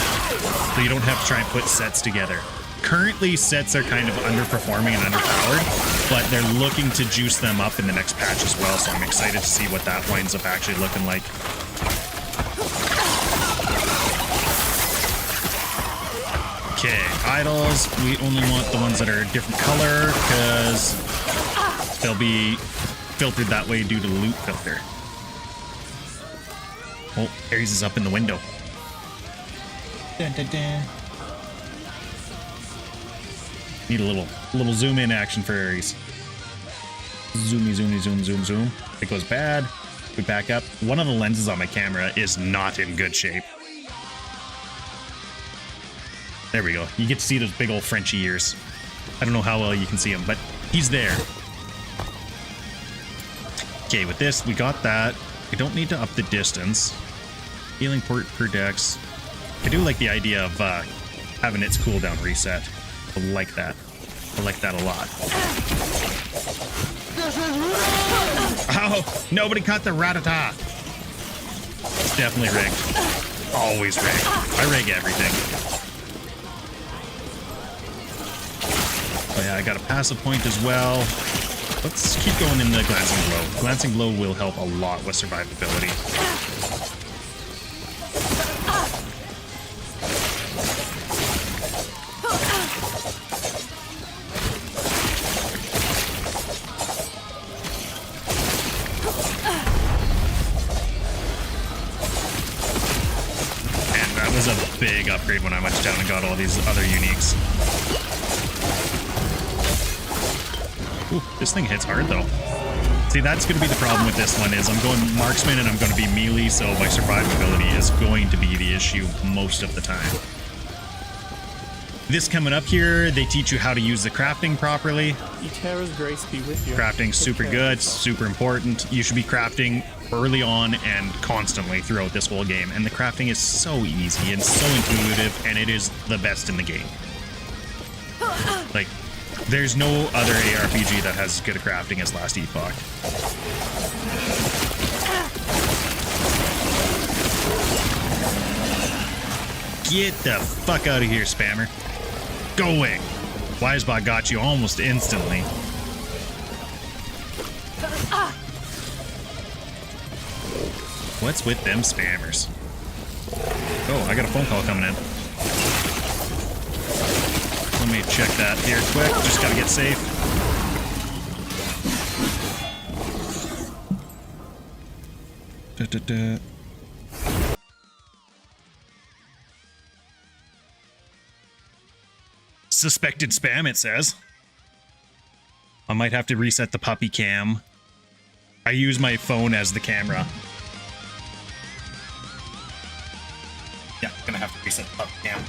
So you don't have to try and put sets together. Currently, sets are kind of underperforming and underpowered, but they're looking to juice them up in the next patch as well, so I'm excited to see what that winds up actually looking like. Okay, idols. We only want the ones that are a different color, because they'll be filtered that way due to loot filter. Oh, Ares is up in the window. Dun, dun, dun. Need a little zoom in action for Ares. Zoomy, zoomy, zoom, zoom, zoom. It goes bad. We back up. One of the lenses on my camera is not in good shape. There we go. You get to see those big old Frenchy ears. I don't know how well you can see him, but he's there. Okay, with this, we got that. We don't need to up the distance. Healing port per dex. I do like the idea of having its cooldown reset. I like that. I like that a lot. Oh, nobody caught the Ratata. It's definitely rigged. Always rigged. I rig everything. Oh yeah, I got a passive point as well. Let's keep going in the Glancing Blow. Glancing Blow will help a lot with survivability. And that was a big upgrade when I went down and got all these other uniques. Ooh, this thing hits hard though. See, that's going to be the problem with this one is I'm going marksman and I'm going to be melee, so my survivability is going to be the issue most of the time. This coming up here, they teach you how to use the crafting properly. Eterra's grace be with you. Crafting's super good, super important. You should be crafting early on and constantly throughout this whole game. And the crafting is so easy and so intuitive, and it is the best in the game. Like, there's no other ARPG that has as good a crafting as Last Epoch. Get the fuck out of here, spammer. Go away. Wisebot got you almost instantly. What's with them spammers? Oh, I got a phone call coming in. Let me check that here quick. Just gotta get safe. Suspected spam, it says. I might have to reset the puppy cam. I use my phone as the camera. Yeah, gonna have to reset the puppy cam.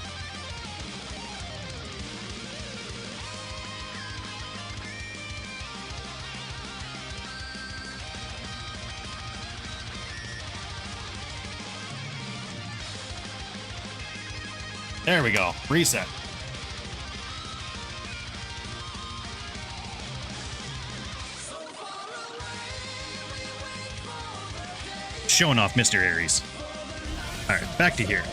There we go. Reset. Showing off Mr. Aries. Alright, back to here.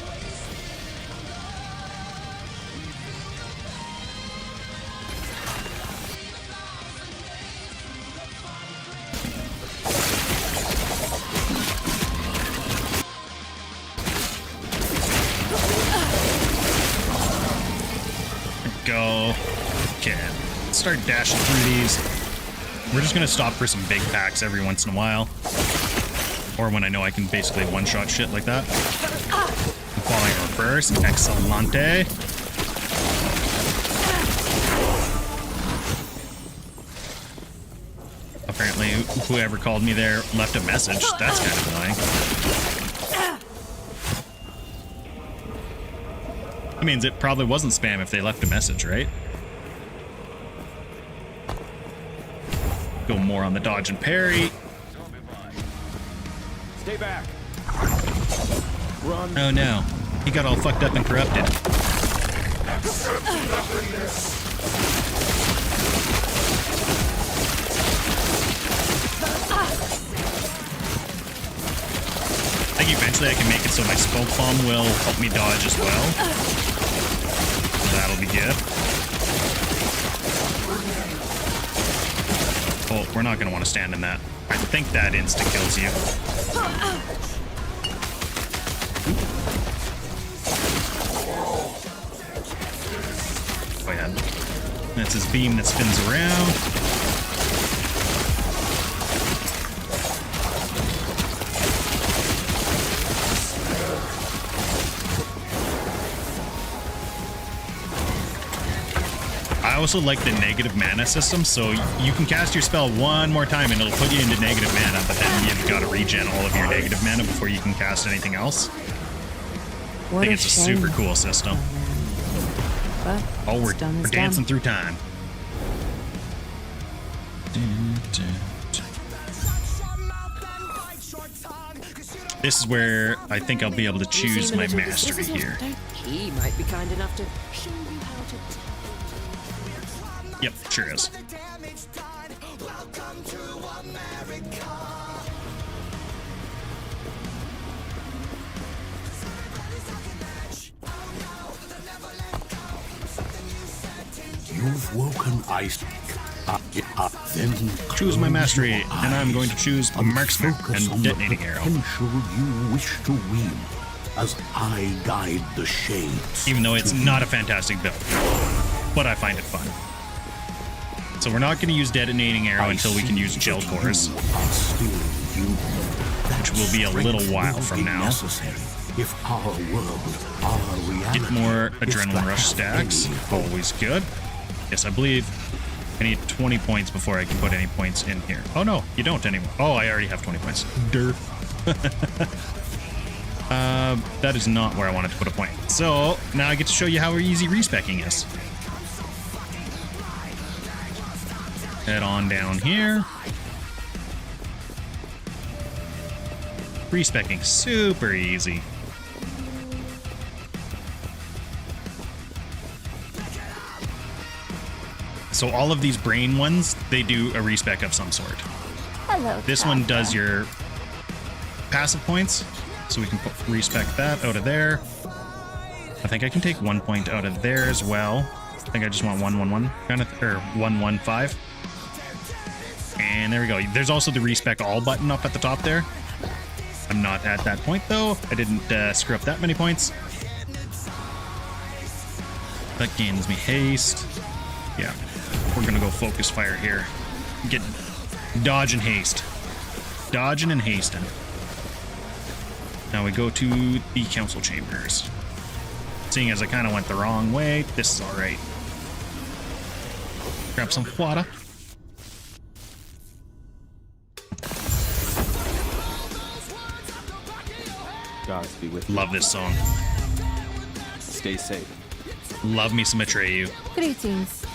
Go. Okay. Let's start dashing through these. We're just gonna stop for some big packs every once in a while. Or when I know I can basically one-shot shit like that. I'm falling in reverse. Excelente. Apparently, whoever called me there left a message. That's kind of annoying. That means it probably wasn't spam if they left a message, right? Go more on the dodge and parry. Stay back. Run. Oh no. He got all fucked up and corrupted. I think eventually I can make it so my smoke bomb will help me dodge as well. That'll be good. Oh, we're not going to want to stand in that. I think that insta-kills you. Oh yeah. That's his beam that spins around. I also like the negative mana system, so you can cast your spell one more time and it'll put you into negative mana, but then you've got to regen all of your negative mana before you can cast anything else. I think it's a super cool system. Oh, we're dancing through time. This is where I think I'll be able to choose my mastery here. He might be kind enough to. Yep, sure is. You've woken Isaac. Then choose my mastery, and I'm going to choose marksman and detonating arrow. Potential you wish to wield as I guide the shades. Even though it's not a fantastic build, but I find it fun. So we're not going to use detonating arrow until we can use gel cores, which will be a little while from now. If our world, our reality, get more adrenaline rush stacks, always good. Yes, I believe I need 20 points before I can put any points in here. Oh no, you don't anymore. Oh, I already have 20 points. Derp. That is not where I wanted to put a point. So now I get to show you how easy respecking is. Head on down here. Respecking, super easy. So all of these brain ones, they do a respec of some sort. Hello. This one does your passive points, so we can respec that out of there. I think I can take 1 point out of there as well. I think I just want 1-1-1 kind of, or 1-1-5. And there we go. There's also the respec all button up at the top there. I'm not at that point though. I didn't screw up that many points. That gains me haste. Yeah, we're gonna go focus fire here. Get dodge and haste. Dodging and hasting. Now we go to the council chambers. Seeing as I kind of went the wrong way, this is all right. Grab some water. Gods be with you. Love this song. Stay safe. Love me some Atreyu. Greetings.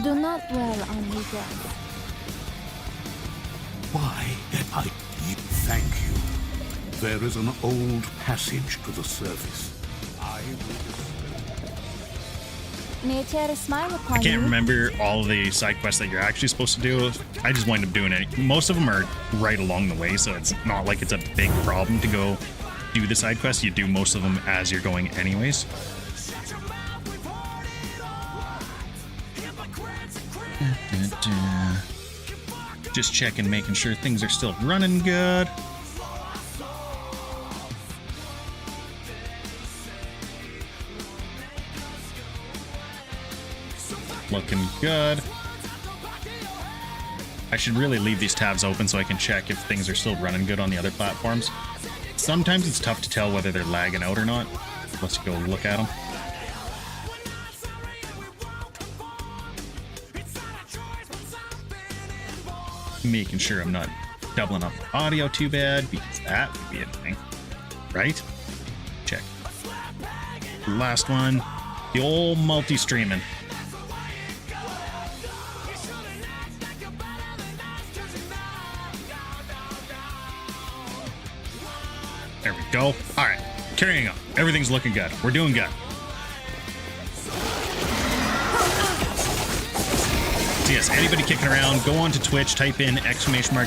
Do not dwell on regret. Why I thank you. There is an old passage to the surface. May I share a smile upon I can't you? remember all the side quests that you're actually supposed to do. I just wind up doing it. Most of them are right along the way, so it's not like it's a big problem to go do the side quests. You do most of them as you're going anyways. Just checking, making sure things are still running good. Looking good. I should really leave these tabs open so I can check if things are still running good on the other platforms. Sometimes it's tough to tell whether they're lagging out or not. Let's go look at them. Making sure I'm not doubling up audio too bad, because that would be a thing. Right? Check. Last one. The old multi-streaming. There we go. All right, carrying on. Everything's looking good. We're doing good. So yes, anybody kicking around, go on to Twitch, type in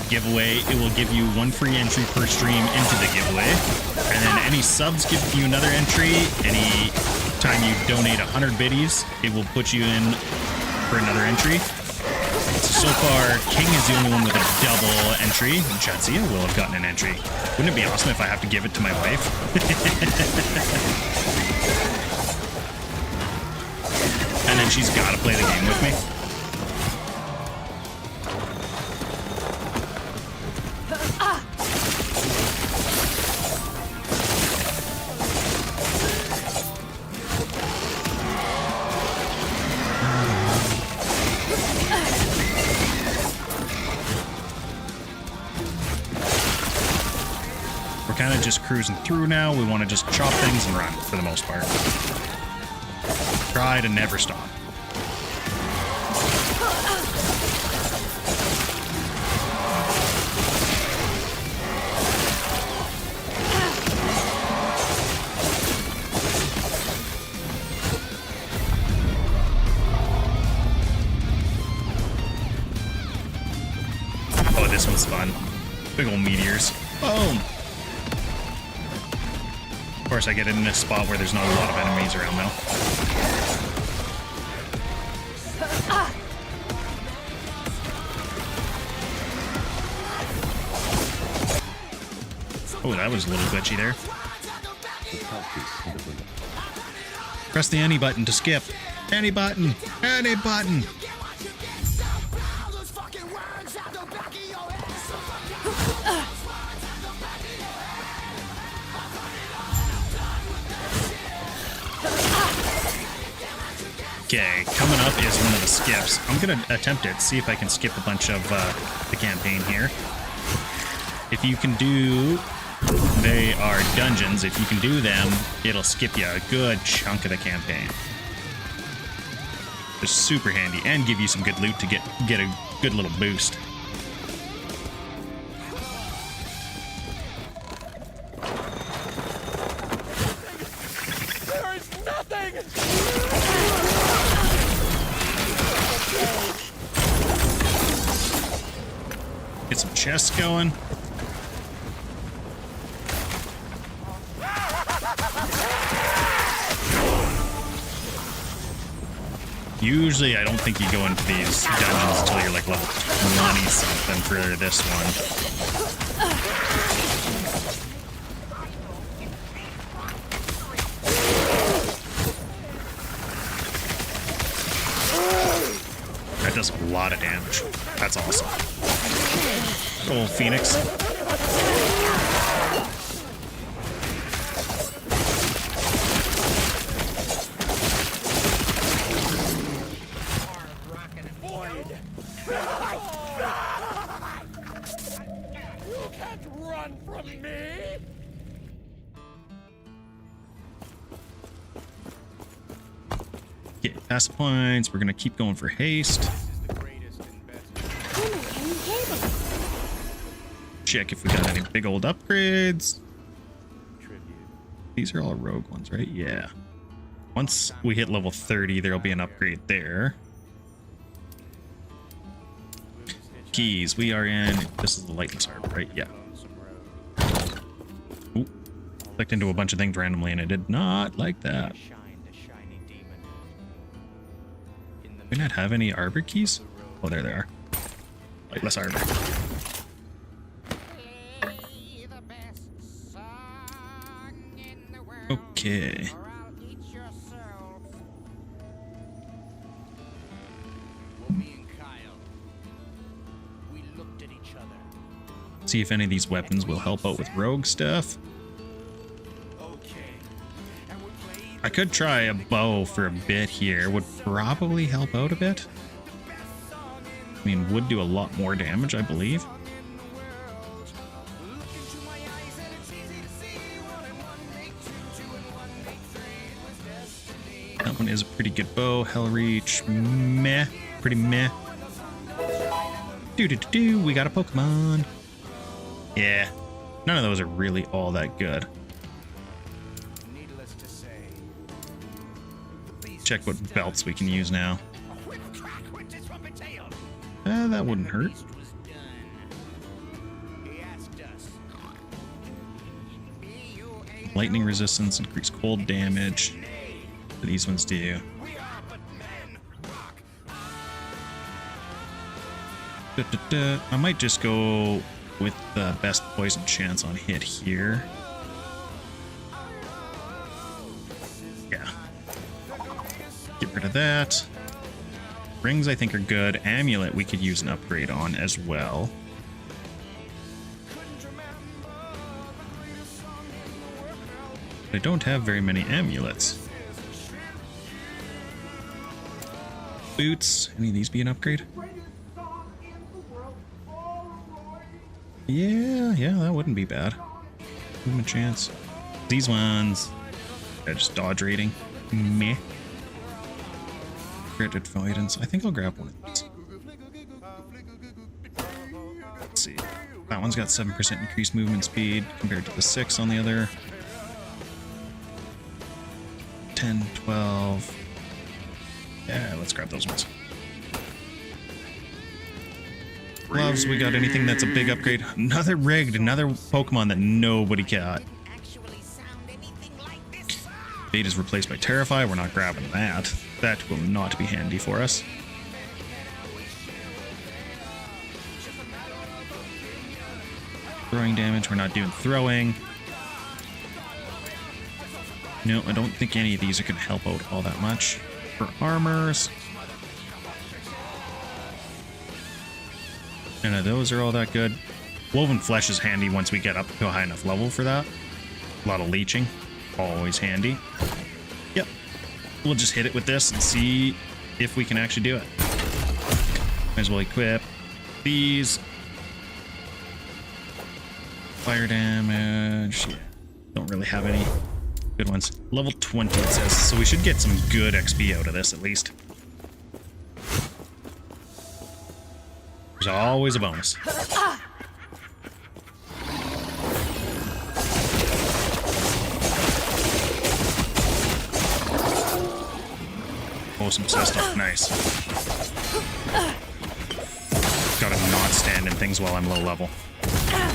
!giveaway. It will give you 1 free entry per stream into the giveaway. And then any subs give you another entry. Any time you donate 100 biddies, it will put you in for another entry. So far, King is the only one with a double entry. Jadzia will have gotten an entry. Wouldn't it be awesome if I have to give it to my wife? And then she's got to play the game with me. Kind of just cruising through now. We want to just chop things and run for the most part. Try to never stop. Oh, this one's fun. Big old meteors. Boom! Of course, I get in this spot where there's not a lot of enemies around now. Oh, that was a little glitchy there. Press the any button to skip. Any button! Any button! Okay, coming up is one of the skips. I'm gonna attempt it, see if I can skip a bunch of the campaign here. If you can do... They are dungeons. If you can do them, it'll skip you a good chunk of the campaign. It's super handy, and give you some good loot to get a good little boost. There is nothing! Get some chests going. Usually, I don't think you go into these dungeons until you're like level 20 something for this one. That does a lot of damage. That's awesome. Oh, Phoenix. You can't run from me! Get past points. We're gonna keep going for haste. Check if we got any big old upgrades. These are all rogue ones, right? Yeah. Once we hit level 30, there'll be an upgrade there. Keys. We are in. This is the lightning sword, right? Yeah. Ooh. Clicked into a bunch of things randomly, and I did not like that. Do we not have any arbor keys? Oh, there they are. Lightless arbor. Okay. See if any of these weapons will help out with rogue stuff. I could try a bow for a bit here. Would probably help out a bit. I mean, would do a lot more damage, I believe. That one is a pretty good bow. Hell Reach, meh. Pretty meh. Do. We got a Pokemon. Yeah, none of those are really all that good. Check what belts we can use now. That wouldn't hurt. Lightning resistance, increase cold damage. What do these ones do? I might just go with the best poison chance on hit here. Yeah. Get rid of that. Rings I think are good. Amulet we could use an upgrade on as well. I don't have very many amulets. Boots. Any of these be an upgrade? Yeah, that wouldn't be bad. Give him a chance. These ones, they're just dodge rating. Meh. Crit avoidance. I think I'll grab one of these. Let's see. That one's got 7% increased movement speed compared to the 6 on the other. 10, 12. Yeah, let's grab those ones. Gloves, we got anything that's a big upgrade? Another rigged, another Pokemon that nobody got. Bait is replaced by Terrify. We're not grabbing that. That will not be handy for us. Throwing damage, we're not doing throwing. No, I don't think any of these are going to help out all that much. For armors, none of those are all that good. Woven Flesh is handy once we get up to a high enough level for that. A lot of leeching, always handy. Yep, we'll just hit it with this and see if we can actually do it. Might as well equip these. Fire damage, yeah, don't really have any good ones. Level 20 it says, so we should get some good XP out of this at least. There's always a bonus. Oh, some stuff. Nice. Gotta not stand in things while I'm low level. Yeah.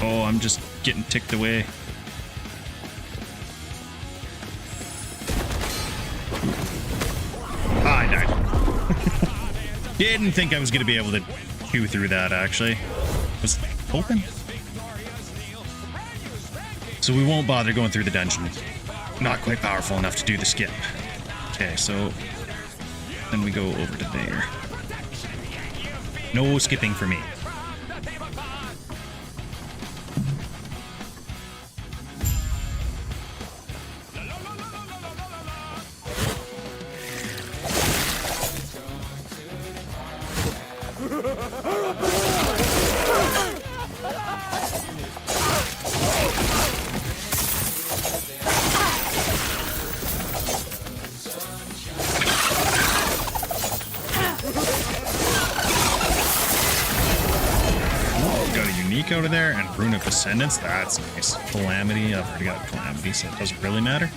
Oh, I'm just getting ticked away. Didn't think I was going to be able to chew through that, actually. Was it open? So we won't bother going through the dungeon. Not quite powerful enough to do the skip. Okay, so then we go over to there. No skipping for me. Out of there and Rune of Descendants. That's nice. Calamity. I've already got Calamity, so it doesn't really matter.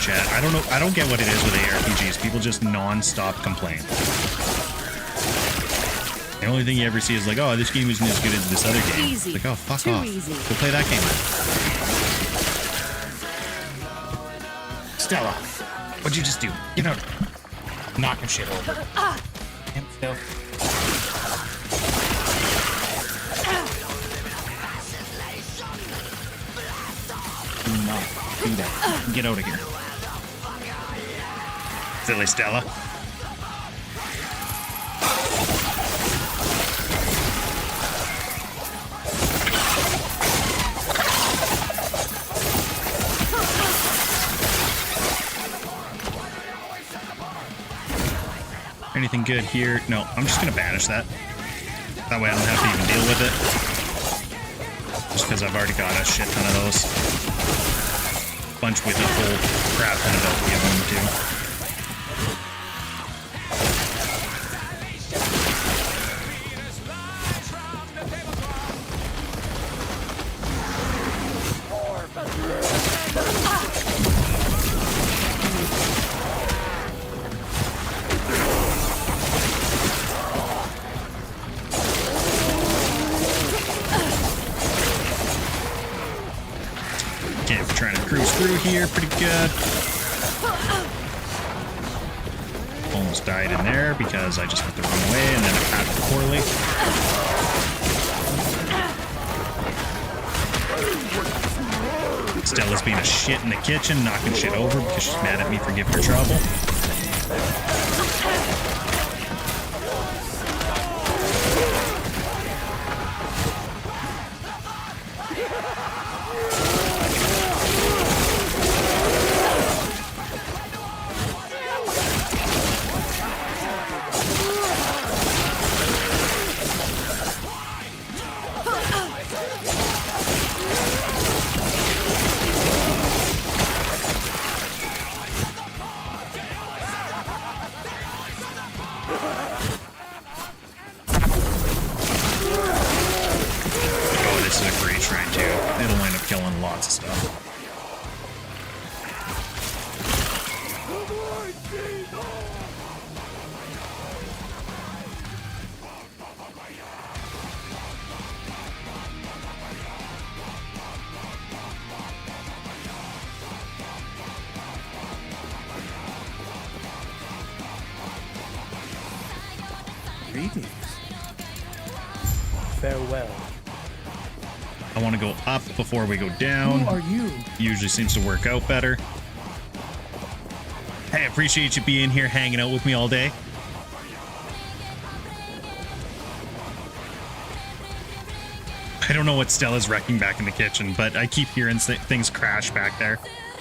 Chat. I don't get what it is with ARPGs. People just non-stop complain. The only thing you ever see is like, oh, this game isn't as good as this other game. Easy. Like, oh, fuck Too off. easy. Go play that game. Stella, what'd you just do? Get out. Knocking shit over. Can't still. Do not do that. Get out of here. Silly Stella. Anything good here? No, I'm just gonna banish that. That way I don't have to even deal with it. Just because I've already got a shit ton of those. Bunch with a whole crap ton of LP on them too. Here, pretty good. Almost died in there because I just went the wrong way and then I patted poorly. Stella's being a shit in the kitchen, knocking shit over because she's mad at me for giving her trouble. Greetings. Farewell. I want to go up before we go down. Who are you? Usually seems to work out better. Hey, I appreciate you being here, hanging out with me all day. I don't know what Stella's wrecking back in the kitchen, but I keep hearing things crash back there.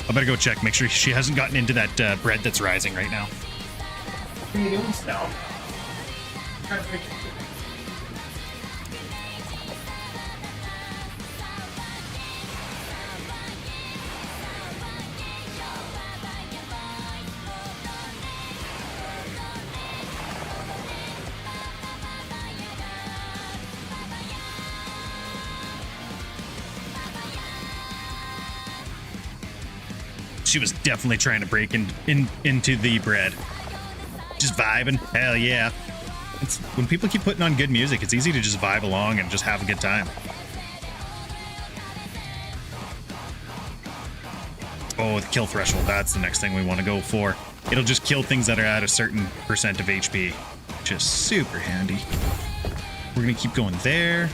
I better go check, make sure she hasn't gotten into that bread that's rising right now. What are you doing, Stella? she was definitely trying to break into the bread. Just vibing. Hell yeah. It's, when people keep putting on good music, it's easy to just vibe along and just have a good time. Oh, the kill threshold. That's the next thing we want to go for. It'll just kill things that are at a certain percent of HP. Which is super handy. We're going to keep going there.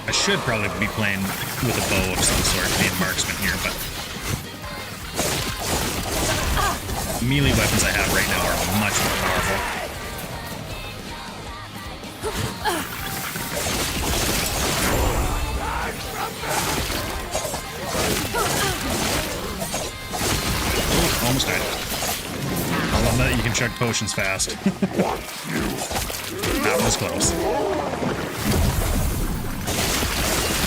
I should probably be playing with a bow of some sort, being marksman here, but melee weapons I have right now are much more powerful. Oh, almost died. I love that you can chug potions fast. That was close.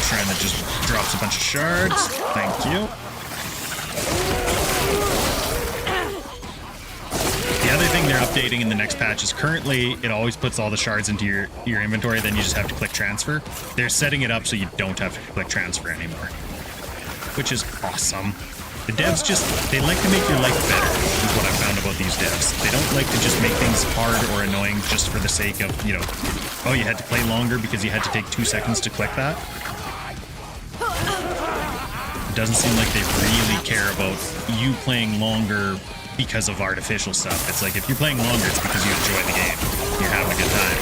Trying to just drops a bunch of shards. Thank you. The other thing they're updating in the next patch is currently it always puts all the shards into your inventory, then you just have to click transfer. They're setting it up so you don't have to click transfer anymore, which is awesome. The devs they like to make your life better, is what I've found about these devs. They don't like to just make things hard or annoying just for the sake of, you know, oh, you had to play longer because you had to take 2 seconds to click that. It doesn't seem like they really care about you playing longer because of artificial stuff. It's like, if you're playing longer, it's because you enjoy the game. You're having a good time.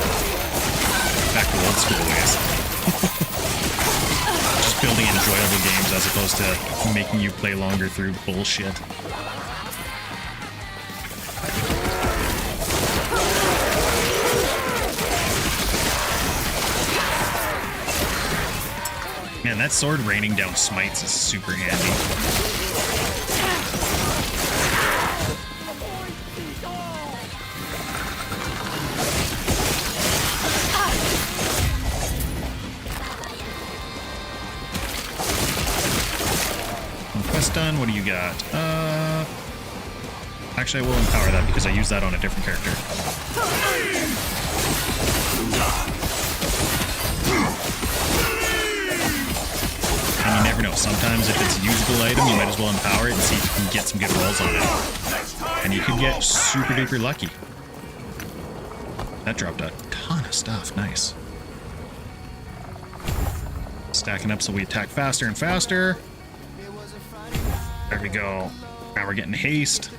Back to old school ways. Just building enjoyable games as opposed to making you play longer through bullshit. Man, that sword raining down smites is super handy. Quest done. What do you got? Actually, I will empower that because I use that on a different character. And you never know. Sometimes if it's a usable item, you might as well empower it and see if you can get some good rolls on it. And you could get super duper lucky. That dropped a ton of stuff. Nice. Stacking up so we attack faster and faster. There we go. Now we're getting haste.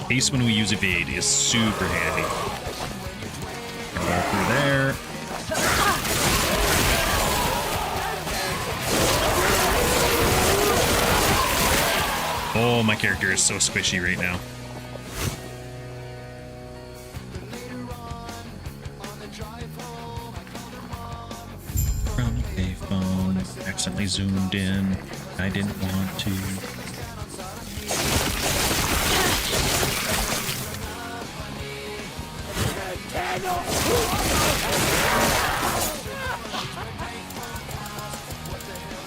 Haste when we use evade is super handy. Go through there. Oh, my character is so squishy right now. From a payphone, accidentally zoomed in. I didn't want to.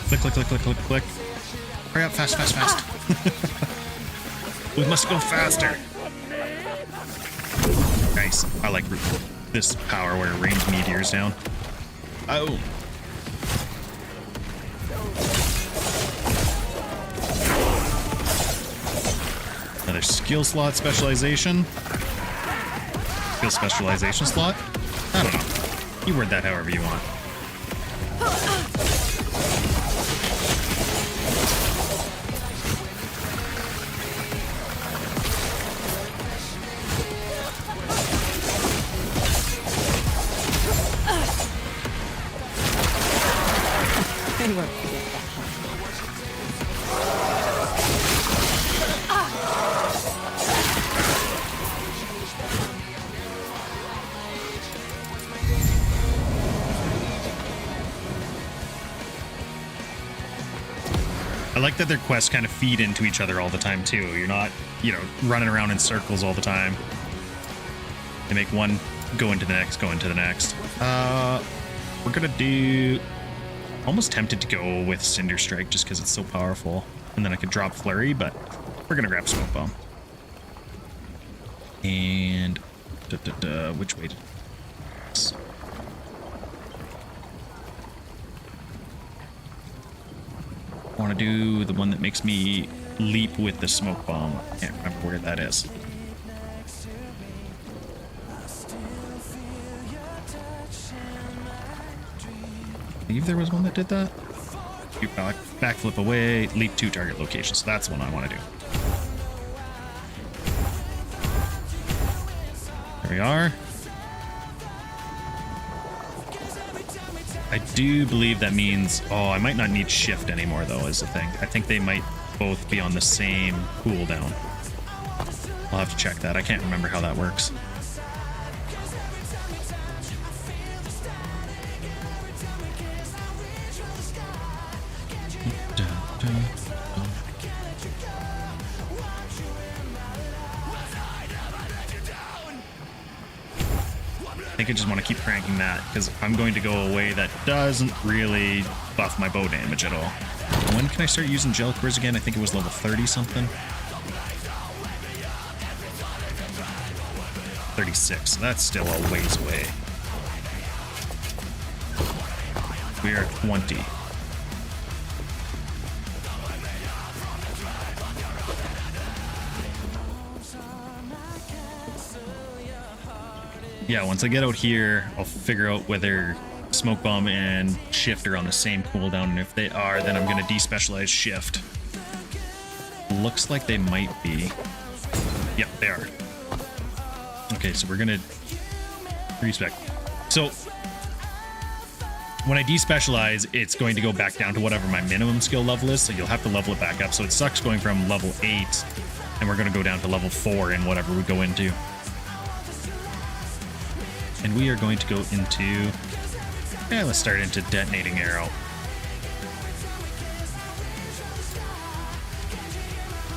Click, click, click, click, click, click. Hurry up, fast, fast, fast. We must go faster. Nice. I like this power where it rains meteors down. Oh. Another skill slot specialization. Skill specialization slot? I don't know. You word that however you want. I like that their quests kind of feed into each other all the time, too. You're not, you know, running around in circles all the time. They make one go into the next, go into the next. We're gonna do... Almost tempted to go with Cinder Strike just because it's so powerful. And then I could drop Flurry, but We're gonna grab smoke bomb. And which way? I want to do the one that makes me leap with the smoke bomb. I can't remember where that is. I believe there was one that did that. Backflip away, leap to target location. So that's the one I want to do. There we are. I do believe that means... Oh, I might not need shift anymore, though, is the thing. I think they might both be on the same cooldown. I'll have to check that. I can't remember how that works. I think I just want to keep cranking that because I'm going to go away that doesn't really buff my bow damage at all. When can I start using gel quiz again? I think it was level 30 something. 36. That's still a ways away. We are 20. Yeah, once I get out here, I'll figure out whether smoke bomb and shift are on the same cooldown, and if they are, then I'm going to despecialize shift. Looks like they might be. Yep, they are. Okay, so we're going to respec. So when I despecialize, it's going to go back down to whatever my minimum skill level is, so you'll have to level it back up. So it sucks going from level 8, and we're going to go down to level 4 in whatever we go into. And we are going to go into... Yeah, let's start into detonating arrow.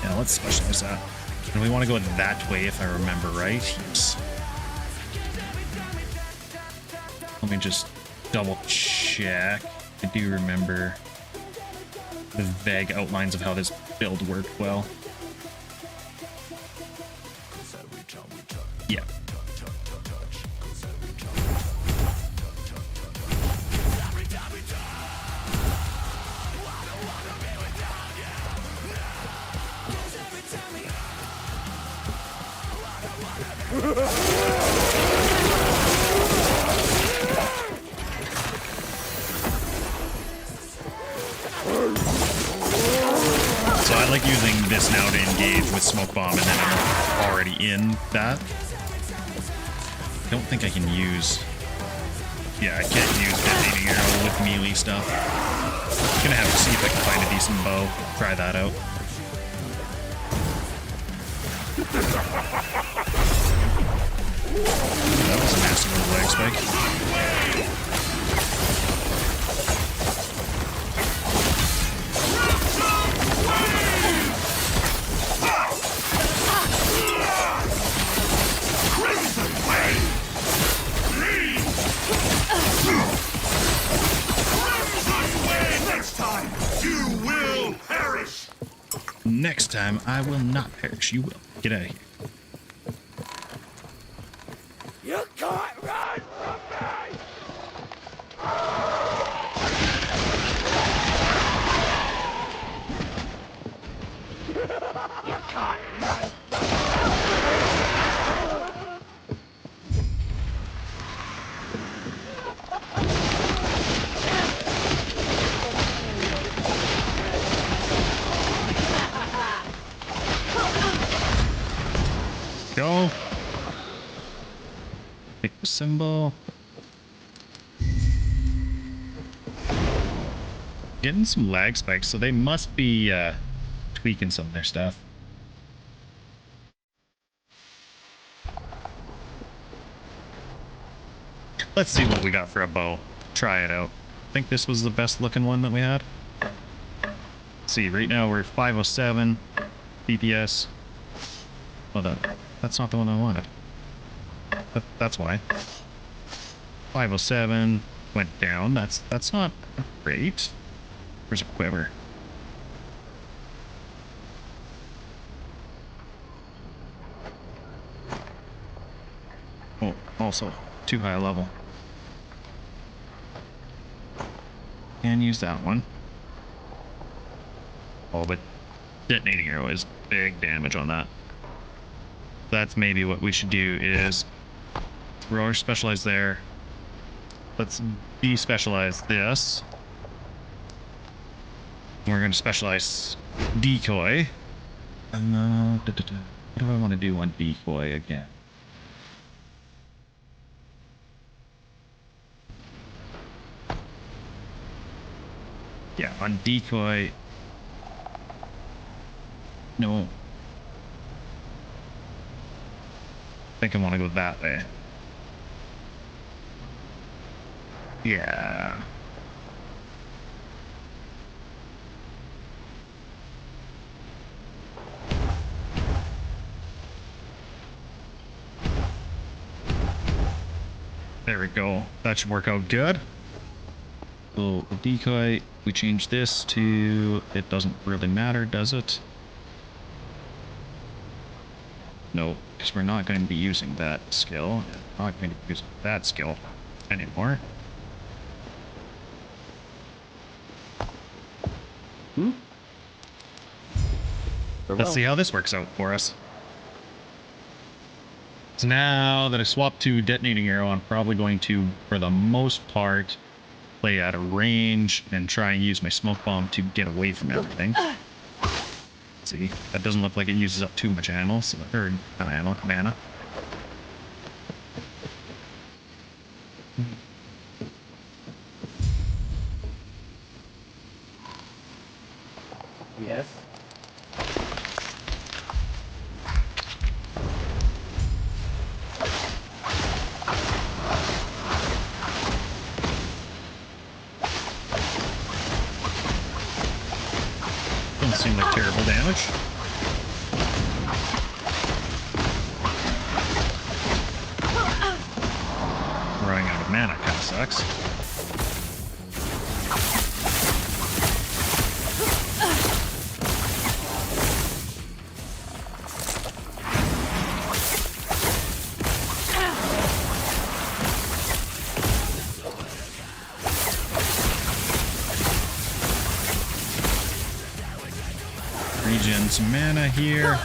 Yeah, let's specialize that. And we want to go that way if I remember right. Yes. Let me just double check. I do remember the vague outlines of how this build worked well. Yeah. So I like using this now to engage with smoke bomb, and then I'm already in that. I don't think I can use... Yeah, I can't use detonating arrow with melee stuff. I'm gonna have to see if I can find a decent bow. Try that out. That was a nasty little leg spike. Next time, you will perish! Next time, I will not perish. You will. Get out of here. You can't run from me! You can't run. Go. Pick the symbol. Getting some lag spikes, so they must be tweaking some of their stuff. Let's see what we got for a bow. Try it out. I think this was the best looking one that we had. Let's see, right now we're 507 DPS. Oh, that's not the one I wanted. That's why. 507 went down. That's not great. Where's a quiver? Also, too high a level. Can use that one. Oh, but detonating arrow is big damage on that. That's maybe what we should do is we're already specialized there. Let's de-specialize this. We're going to specialize decoy. What do I want to do on decoy again? Yeah, on decoy. No. I think I want to go that way. Yeah. There we go. That should work out good. So the decoy, we change this to, it doesn't really matter, does it? No, because we're not going to be using that skill. We're not going to be using that skill anymore. Let's see how this works out for us. So now that I swapped to detonating arrow, I'm probably going to, for the most part, play at a range and try and use my smoke bomb to get away from everything. See, that doesn't look like it uses up too much ammo, so, or not ammo, mana. Yes. Doesn't seem like terrible damage. Running out of mana kind of sucks. Regen some mana here.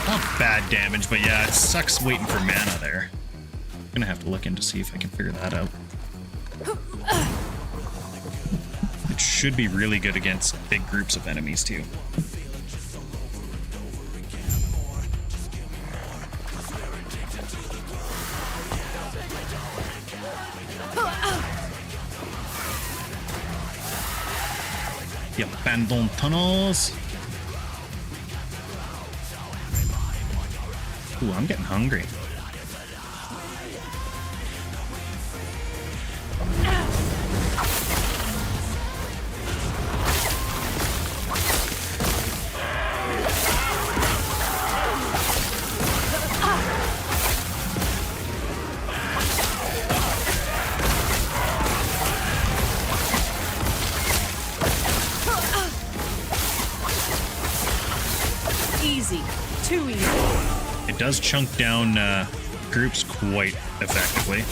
Not bad damage, but yeah, it sucks waiting for mana there. I'm gonna have to look in to see if I can figure that out. It should be really good against big groups of enemies too. The abandoned tunnels. Ooh, I'm getting hungry. Easy. Too easy. It does chunk down groups quite effectively.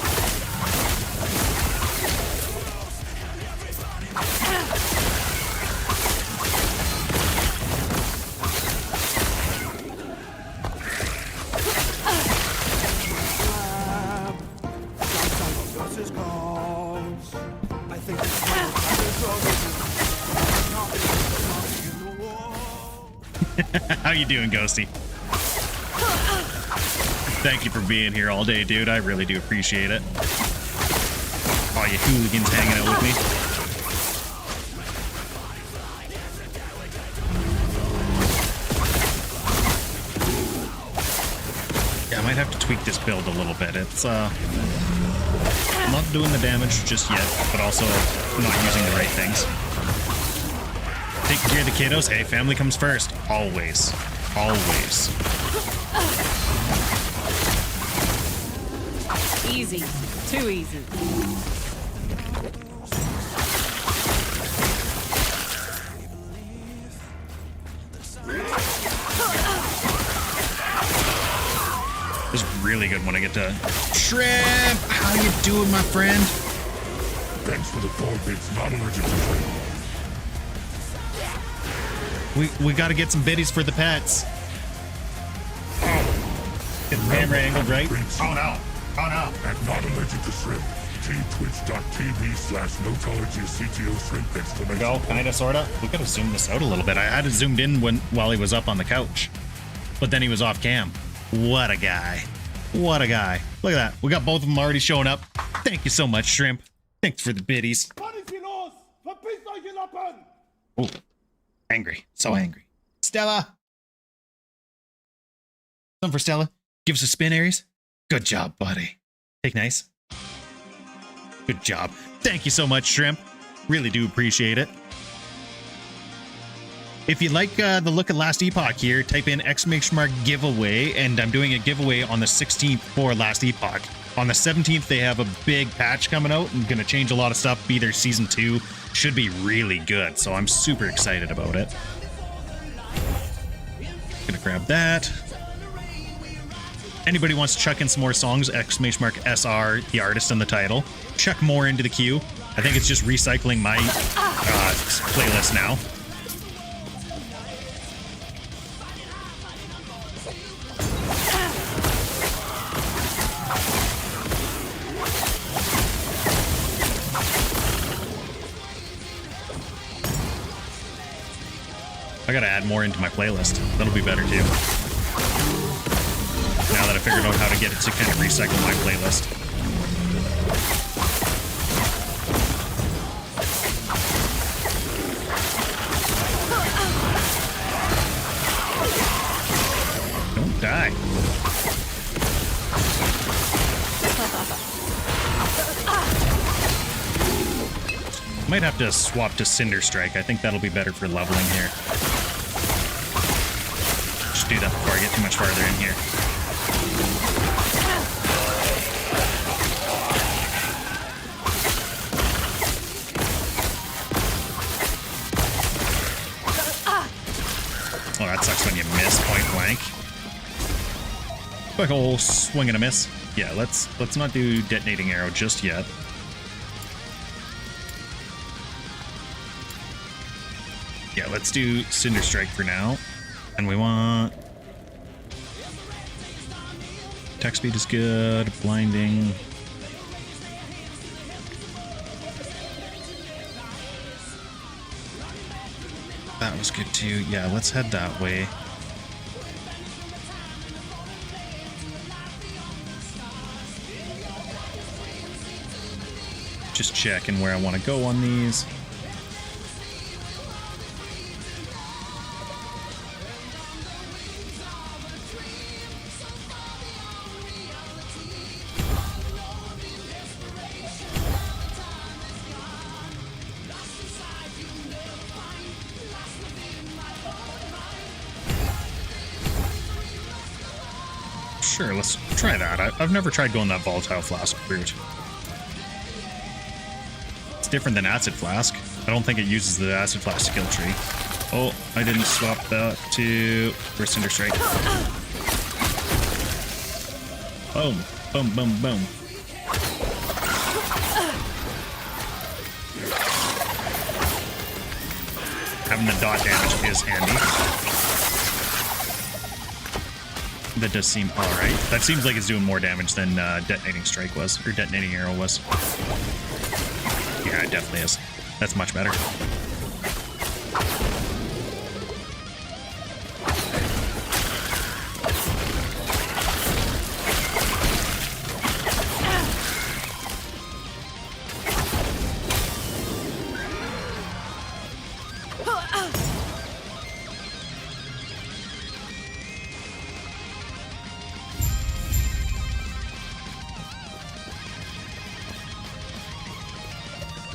How you doing, Ghosty? Thank you for being here all day, dude. I really do appreciate it. All you hooligans hanging out with me. Yeah, I might have to tweak this build a little bit. It's not doing the damage just yet, but also not using the right things. Take care of the kiddos. Hey, family comes first. Always. Always. Easy. Too easy. This is really good when I get to Shrimp. How you doing, my friend? Thanks for the phone bits, not allergic to shrimp. We got to get some biddies for the pets. Get the camera angled right. Oh no! Oh no! And not allergic to shrimp. twitch.tv/notologycto shrimp exclamation. Go, kinda, sorta. We could have zoomed this out a little bit. I had it zoomed in while he was up on the couch, but then he was off cam. What a guy! What a guy! Look at that. We got both of them already showing up. Thank you so much, Shrimp. Thanks for the biddies. Oh, angry. So angry. Stella. Something for Stella. Give us a spin, Aries. Good job, buddy. Take nice. Good job. Thank you so much, Shrimp. Really do appreciate it. If you like the look of Last Epoch here, type in !giveaway, and I'm doing a giveaway on the 16th for Last Epoch. On the 17th, they have a big patch coming out and going to change a lot of stuff. Be their season 2. Should be really good, so I'm super excited about it. Gonna grab that. Anybody wants to chuck in some more songs, !SR, the artist and the title. Check more into the queue. I think it's just recycling my playlist now. I gotta add more into my playlist. That'll be better too. Now that I figured out how to get it to kind of recycle my playlist. Don't die. Might have to swap to Cinder Strike. I think that'll be better for leveling here. Just do that before I get too much farther in here. Oh, that sucks when you miss point blank. Quick old swing and a miss. Yeah, let's not do detonating arrow just yet. Yeah, let's do Cinder Strike for now. And we want... Attack speed is good. Blinding. That was good too. Yeah, let's head that way. Just checking where I want to go on these. Sure, let's try that. I've never tried going that volatile flask route. It's different than acid flask. I don't think it uses the acid flask skill tree. Oh, I didn't swap that to Cinder Strike. Boom, boom, boom, boom. Having the dot damage is handy. That does seem alright. That seems like it's doing more damage than detonating strike was, or detonating arrow was. Yeah, it definitely is. That's much better.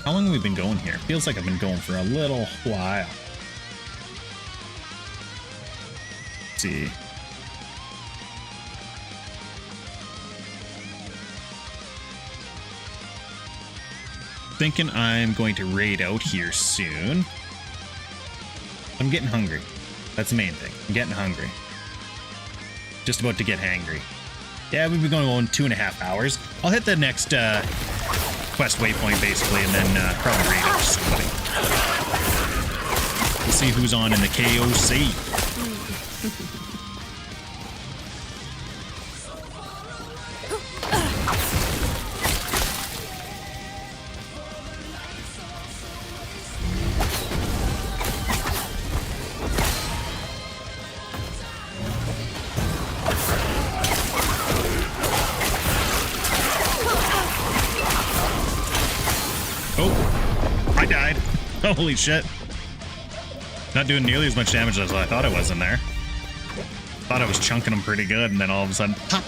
How long have we been going here? Feels like I've been going for a little while. Let's see. thinking I'm going to raid out here soon. I'm getting hungry. That's the main thing. I'm getting hungry. Just about to get hangry. Yeah, we've been going on 2.5 hours. I'll hit the next quest waypoint basically, and then probably raid out somebody. We'll see who's on in the KOC. Holy shit. Not doing nearly as much damage as I thought it was in there. Thought I was chunking them pretty good, and then all of a sudden, pop.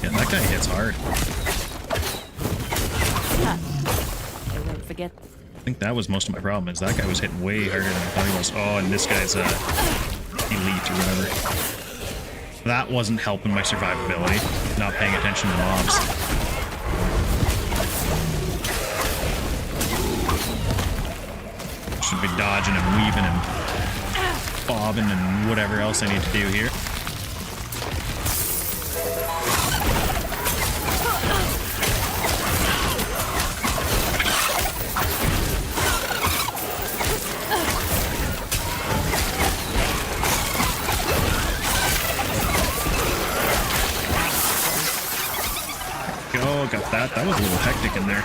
Yeah, that guy hits hard. I won't forget. I think that was most of my problem, is that guy was hitting way harder than I thought he was. Oh, and this guy's elite or whatever. That wasn't helping my survivability, not paying attention to mobs. Should be dodging and weaving and bobbing and whatever else I need to do here. Got that. That was a little hectic in there. I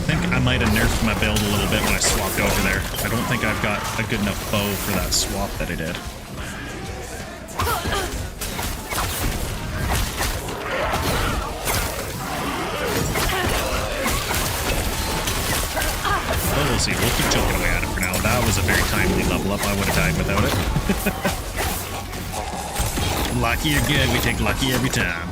think I might have nerfed my build a little bit when I swapped over there. I don't think I've got a good enough bow for that swap that I did. Well, we'll see. We'll keep choking away at it for now. That was a very timely level up. I would have died without it. Lucky or good, we take lucky every time.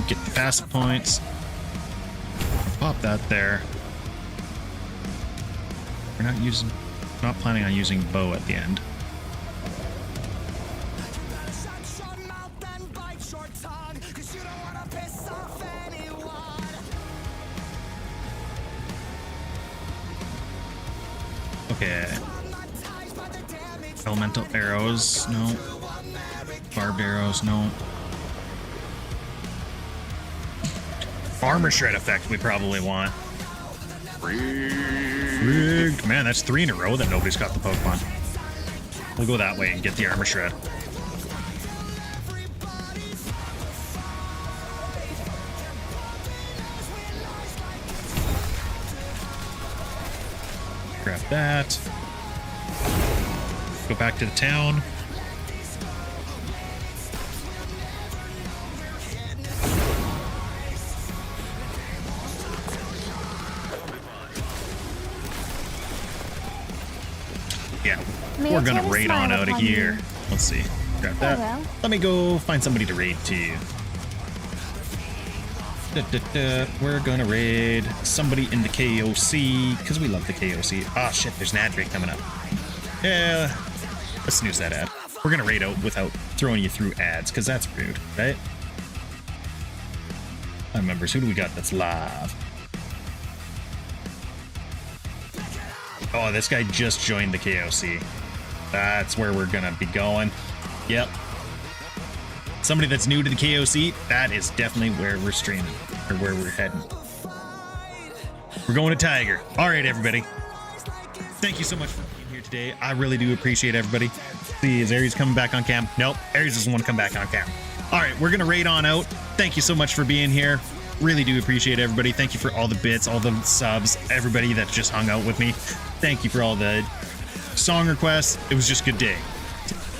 Get the passive points. Pop that there. We're not planning on using bow at the end. Okay. Elemental arrows, no. Barbed arrows, no. Armor shred effect we probably want. Rigged. Man, that's 3 in a row that nobody's got the Pokemon. We'll go that way and get the armor shred. Grab that. Go back to the town. Yeah, we're gonna raid on out of here. Let's see. Grab that. Let me go find somebody to raid to. We're gonna raid somebody in the KOC because we love the KOC. Ah, shit, there's an ad break coming up. Yeah, let's snooze that ad. We're gonna raid out without throwing you through ads because that's rude, right? Hi, members, who do we got that's live? Oh, this guy just joined the KOC. That's where we're gonna be going. Yep. Somebody that's new to the KOC, that is definitely where we're streaming, or where we're heading. We're going to Tiger. All right, everybody. Thank you so much for being here today. I really do appreciate everybody. See, is Aries coming back on cam? Nope, Aries doesn't want to come back on cam. All right, we're gonna raid on out. Thank you so much for being here. Really do appreciate everybody. Thank you for all the bits, all the subs, everybody that just hung out with me. Thank you for all the song requests. It was just a good day.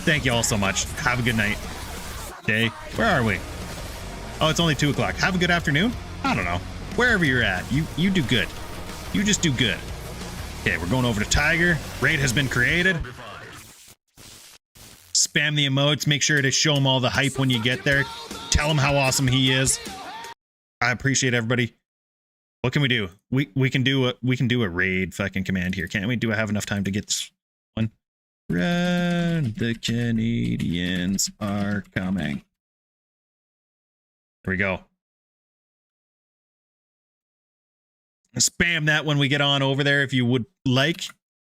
Thank you all so much. Have a good night. Day. Where are we? Oh, it's only 2 o'clock. Have a good afternoon? I don't know. Wherever you're at, you do good. You just do good. Okay, we're going over to Tiger. Raid has been created. Spam the emotes. Make sure to show him all the hype when you get there. Tell him how awesome he is. I appreciate everybody. What can we do? We can do a raid fucking command here, can't we? Do I have enough time to get this one? Run, the Canadians are coming. Here we go. Spam that when we get on over there if you would like.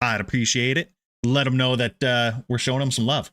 I'd appreciate it. Let them know that we're showing them some love.